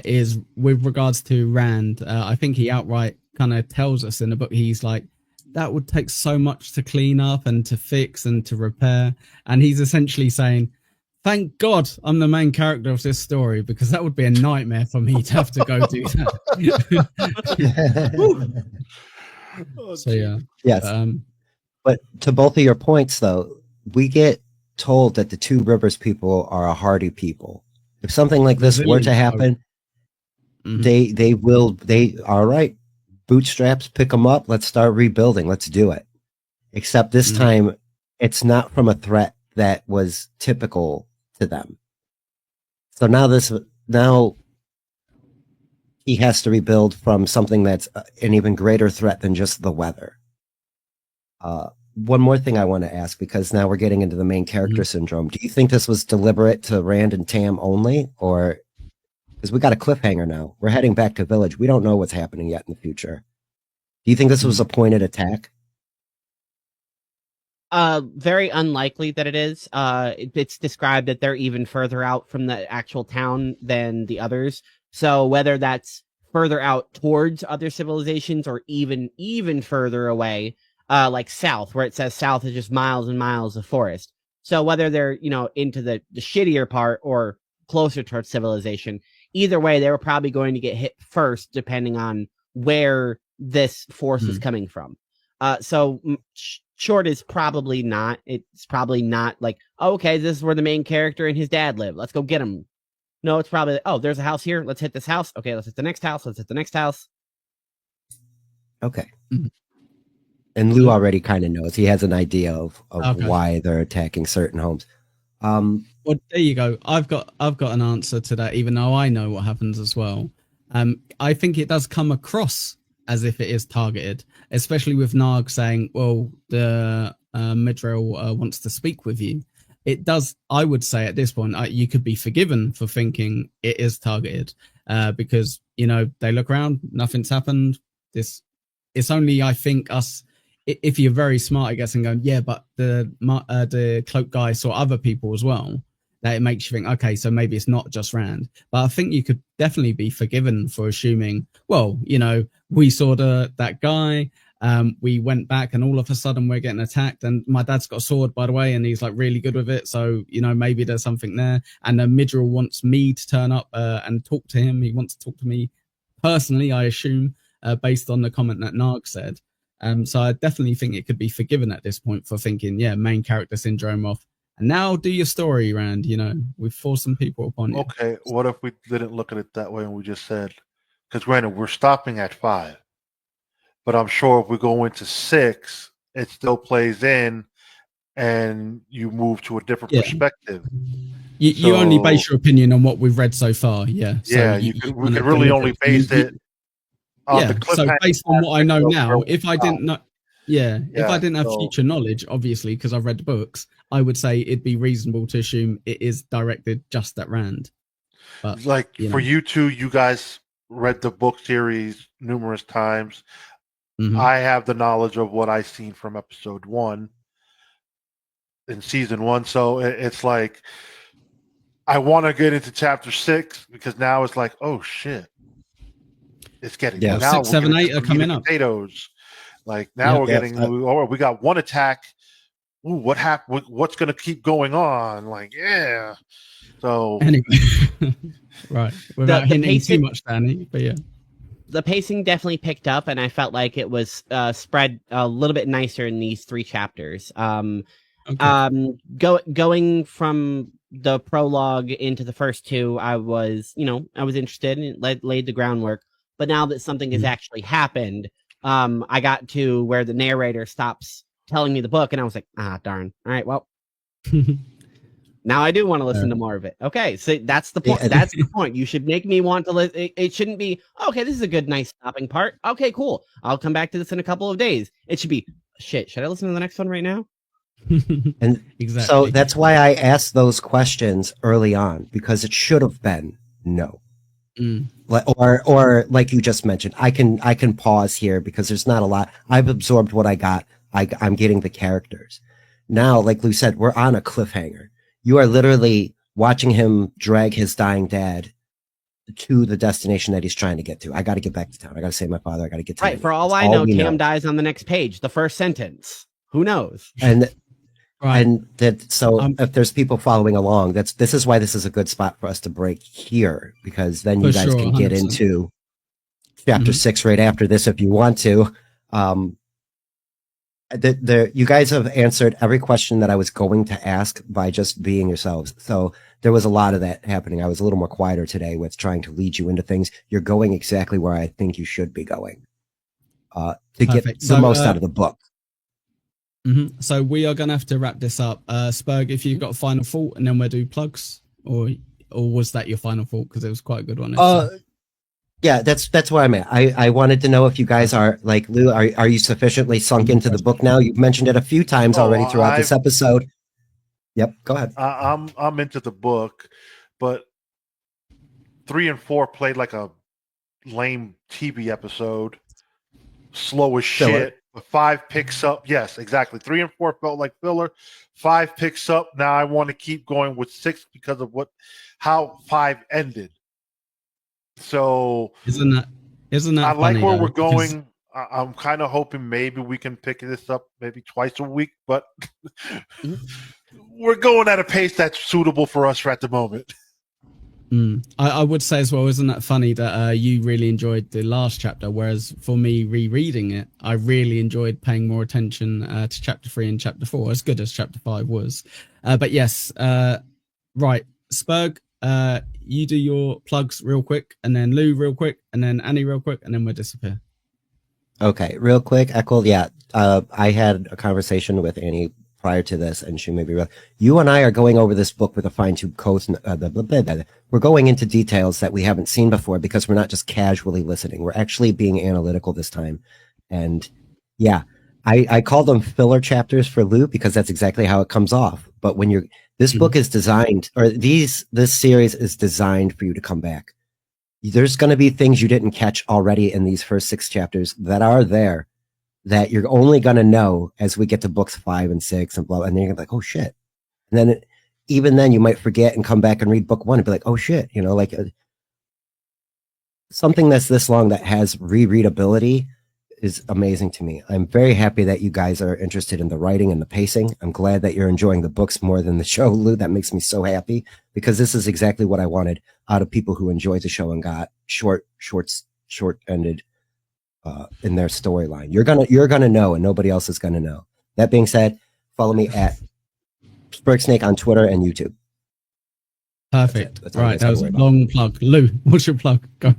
Speaker 2: is with regards to Rand. I think he outright kind of tells us in the book, he's like, that would take so much to clean up and to fix and to repair. And he's essentially saying, thank God I'm the main character of this story, because that would be a nightmare for me to have to go do that. So, yeah.
Speaker 3: Yes. But to both of your points, though, we get told that the Two Rivers people are a hardy people. If something like this were to happen, they all right, bootstraps, pick them up, let's start rebuilding, let's do it. Except this time, it's not from a threat that was typical to them. So now he has to rebuild from something that's an even greater threat than just the weather. One more thing I want to ask, because now we're getting into the main character syndrome. Do you think this was deliberate to Rand and Tam only, or because we got a cliffhanger now? We're heading back to village. We don't know what's happening yet in the future. Do you think this was a pointed attack?
Speaker 5: Very unlikely that it is. It's described that they're even further out from the actual town than the others. So whether that's further out towards other civilizations or even further away, like south, where it says south is just miles and miles of forest. So whether they're, into the shittier part or closer towards civilization, either way, they were probably going to get hit first, depending on where this force is coming from. So short is probably not. It's probably not like, oh, okay, this is where the main character and his dad live. Let's go get him. No, it's probably, oh, there's a house here. Let's hit this house. Okay, let's hit the next house. Let's hit the next house.
Speaker 3: Okay. And Lou already kind of knows. He has an idea of why they're attacking certain homes.
Speaker 2: Well, there you go. I've got an answer to that, even though I know what happens as well. I think it does come across as if it is targeted, especially with Narg saying, well, the Midril wants to speak with you. It does, I would say at this point, you could be forgiven for thinking it is targeted because, they look around, nothing's happened. It's only, I think, us, if you're very smart, I guess, and going, yeah, but the cloak guy saw other people as well, that it makes you think, okay, so maybe it's not just Rand. But I think you could definitely be forgiven for assuming, well, we saw that guy, we went back and all of a sudden we're getting attacked, and my dad's got a sword, by the way, and he's like really good with it, so maybe there's something there. And Midril wants me to turn up and talk to him. He wants to talk to me personally, I assume, based on the comment that Narg said. So I definitely think it could be forgiven at this point for thinking, yeah, main character syndrome off. And now do your story, Rand. We've forced some people upon you.
Speaker 4: Okay, what if we didn't look at it that way and we just said, because granted, we're stopping at 5, but I'm sure if we go into 6, it still plays in and you move to a different perspective.
Speaker 2: You only base your opinion on what we've read so far, yeah. So
Speaker 4: we could really only base it on the cliffhanger.
Speaker 2: So based on what I know now, if I didn't know, if I didn't have future knowledge, obviously, because I've read the books, I would say it'd be reasonable to assume it is directed just at Rand. But
Speaker 4: for you two, you guys read the book series numerous times. I have the knowledge of what I've seen from episode 1 in season 1. So it's like, I want to get into chapter 6 because now it's like, oh shit. It's getting now
Speaker 2: 6, 7, 8 are coming up.
Speaker 4: Potatoes. Like now we're getting. We got one attack. Ooh, what happened? What's going to keep going on? Like, yeah. So
Speaker 2: anyway, right. Without hinting too much, Danny, but yeah,
Speaker 5: the pacing definitely picked up, and I felt like it was spread a little bit nicer in these 3 chapters. Going from the prologue into the first 2, I was interested and laid the groundwork. But now that something has actually happened, I got to where the narrator stops telling me the book, and I was like, darn. All right, well, now I do want to listen to more of it. Okay, so that's the point. That's the point. You should make me want to listen. It shouldn't be, okay, this is a good, nice stopping part. Okay, cool. I'll come back to this in a couple of days. It should be, shit, should I listen to the next one right now?
Speaker 3: And exactly. So that's why I asked those questions early on, because it should have been no. Or like you just mentioned, I can pause here because there's not a lot. I've absorbed what I got. I'm getting the characters. Now, like Lou said, we're on a cliffhanger. You are literally watching him drag his dying dad to the destination that he's trying to get to. I got to get back to town. I got to save my father. I got to get to
Speaker 5: right. For all I know, Tam dies on the next page, the first sentence. Who knows?
Speaker 3: And if there's people following along, this is why this is a good spot for us to break here, because then you guys can get 100%. Into chapter 6 right after this if you want to. You guys have answered every question that I was going to ask by just being yourselves. So there was a lot of that happening. I was a little more quieter today with trying to lead you into things. You're going exactly where I think you should be going to get the most out of the book.
Speaker 2: So we are going to have to wrap this up. Spurg, if you've got a final thought, and then we'll do plugs, or was that your final thought? Because it was quite a good one.
Speaker 3: Yeah, that's where I'm at. I wanted to know if you guys are like Lou. Are you sufficiently sunk into the book now? You've mentioned it a few times already throughout this episode. Yep, go ahead.
Speaker 4: I'm into the book, but 3 and 4 played like a lame TV episode, slow as shit. 5 picks up. Yes, exactly. 3 and 4 felt like filler. 5 picks up. Now I want to keep going with 6 because of how 5 ended. So
Speaker 2: isn't that
Speaker 4: I like
Speaker 2: funny,
Speaker 4: where
Speaker 2: though,
Speaker 4: we're going. I'm kind of hoping maybe we can pick this up maybe twice a week, but we're going at a pace that's suitable for us at the moment.
Speaker 2: I would say as well, isn't that funny that you really enjoyed the last chapter, whereas for me rereading it, I really enjoyed paying more attention to chapter 3 and chapter 4, as good as chapter 5 was. But yes, right, Spurg, you do your plugs real quick, and then Lou real quick, and then Annie real quick, and then we'll disappear.
Speaker 3: Okay, real quick, Echo. Yeah, I had a conversation with Annie prior to this, and she made me realize you and I are going over this book with a fine-tooth comb. We're going into details that we haven't seen before because we're not just casually listening. We're actually being analytical this time. And yeah, I call them filler chapters for Lou because that's exactly how it comes off. But when this book is designed, or this series is designed for you to come back. There's going to be things you didn't catch already in these first 6 chapters that are there that you're only going to know as we get to books 5 and 6 and blah, and then you're like, oh shit. And then even then you might forget and come back and read book 1 and be like, oh shit, like something that's this long that has rereadability is amazing to me. I'm very happy that you guys are interested in the writing and the pacing. I'm glad that you're enjoying the books more than the show, Lou. That makes me so happy because this is exactly what I wanted out of people who enjoyed the show and got short-ended in their storyline. You're gonna know, and nobody else is gonna know. That being said, follow me at Spurgsnake on Twitter and YouTube.
Speaker 2: Perfect. Right, that was a long plug. Lou, what's your plug? Go.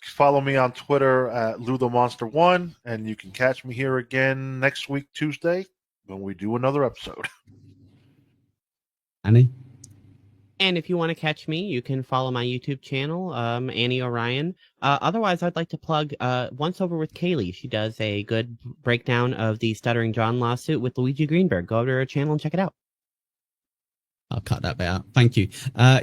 Speaker 4: Follow me on Twitter at LouTheMonster1, and you can catch me here again next week, Tuesday, when we do another episode.
Speaker 2: Annie?
Speaker 5: And if you want to catch me, you can follow my YouTube channel, Annie Orion. Otherwise, I'd like to plug Once Over with Kaylee. She does a good breakdown of the Stuttering John lawsuit with Luigi Greenberg. Go over to her channel and check it out.
Speaker 2: I'll cut that bit out. Thank you.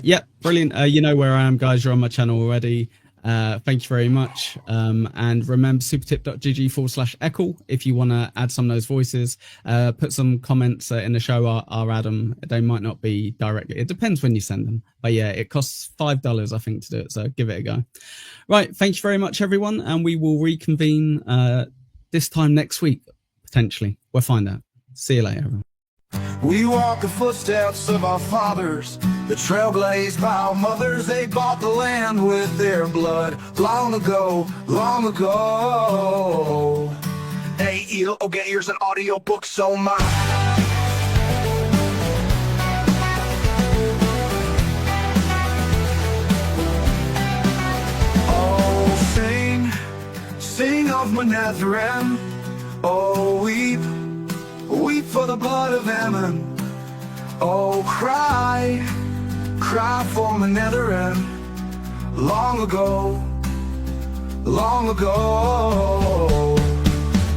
Speaker 2: Yeah, brilliant. You know where I am, guys. You're on my channel already. Thank you very much. And remember supertip.gg/Eccl if you want to add some of those voices. Put some comments in the show. I'll add them. They might not be directly. It depends when you send them. But yeah, it costs $5, I think, to do it. So give it a go. Right. Thank you very much, everyone. And we will reconvene this time next week, potentially. We'll find out. See you later, everyone.
Speaker 1: We walk the footsteps of our fathers, the trailblazed by our mothers. They bought the land with their blood long ago, long ago. Aiel, Ogiers, and AudioBooks, oh my. Oh, sing of Manetheren. Oh, weep for the blood of Ammon. Oh, cry for Manetheren. Long ago, long ago.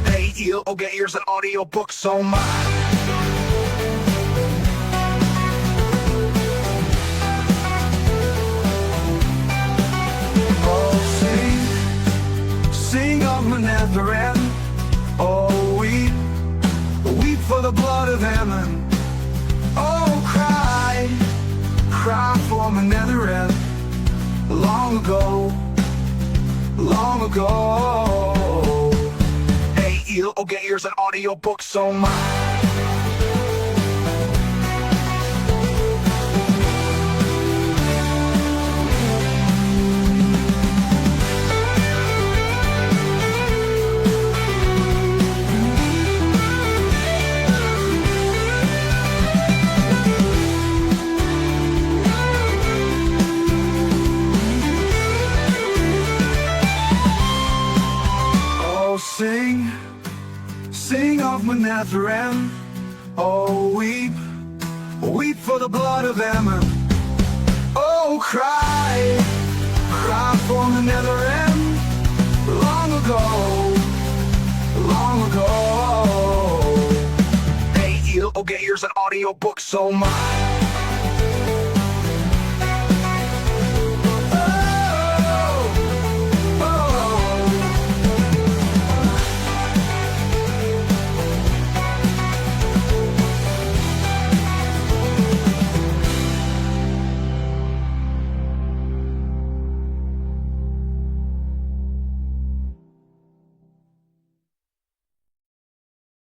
Speaker 1: Aiel, Ogiers, and AudioBooks, oh my. Oh, sing of Manetheren. Oh, weep for the blood of Ammon. Oh, cry for Manetheren. Long ago, long ago. Aiel, Ogiers, and AudioBooks, oh my. Sing of Manetheren. Oh, weep for the blood of Ammon. Oh, cry for Manetheren. Long ago, long ago. Aiel, Ogiers, and AudioBooks, oh my.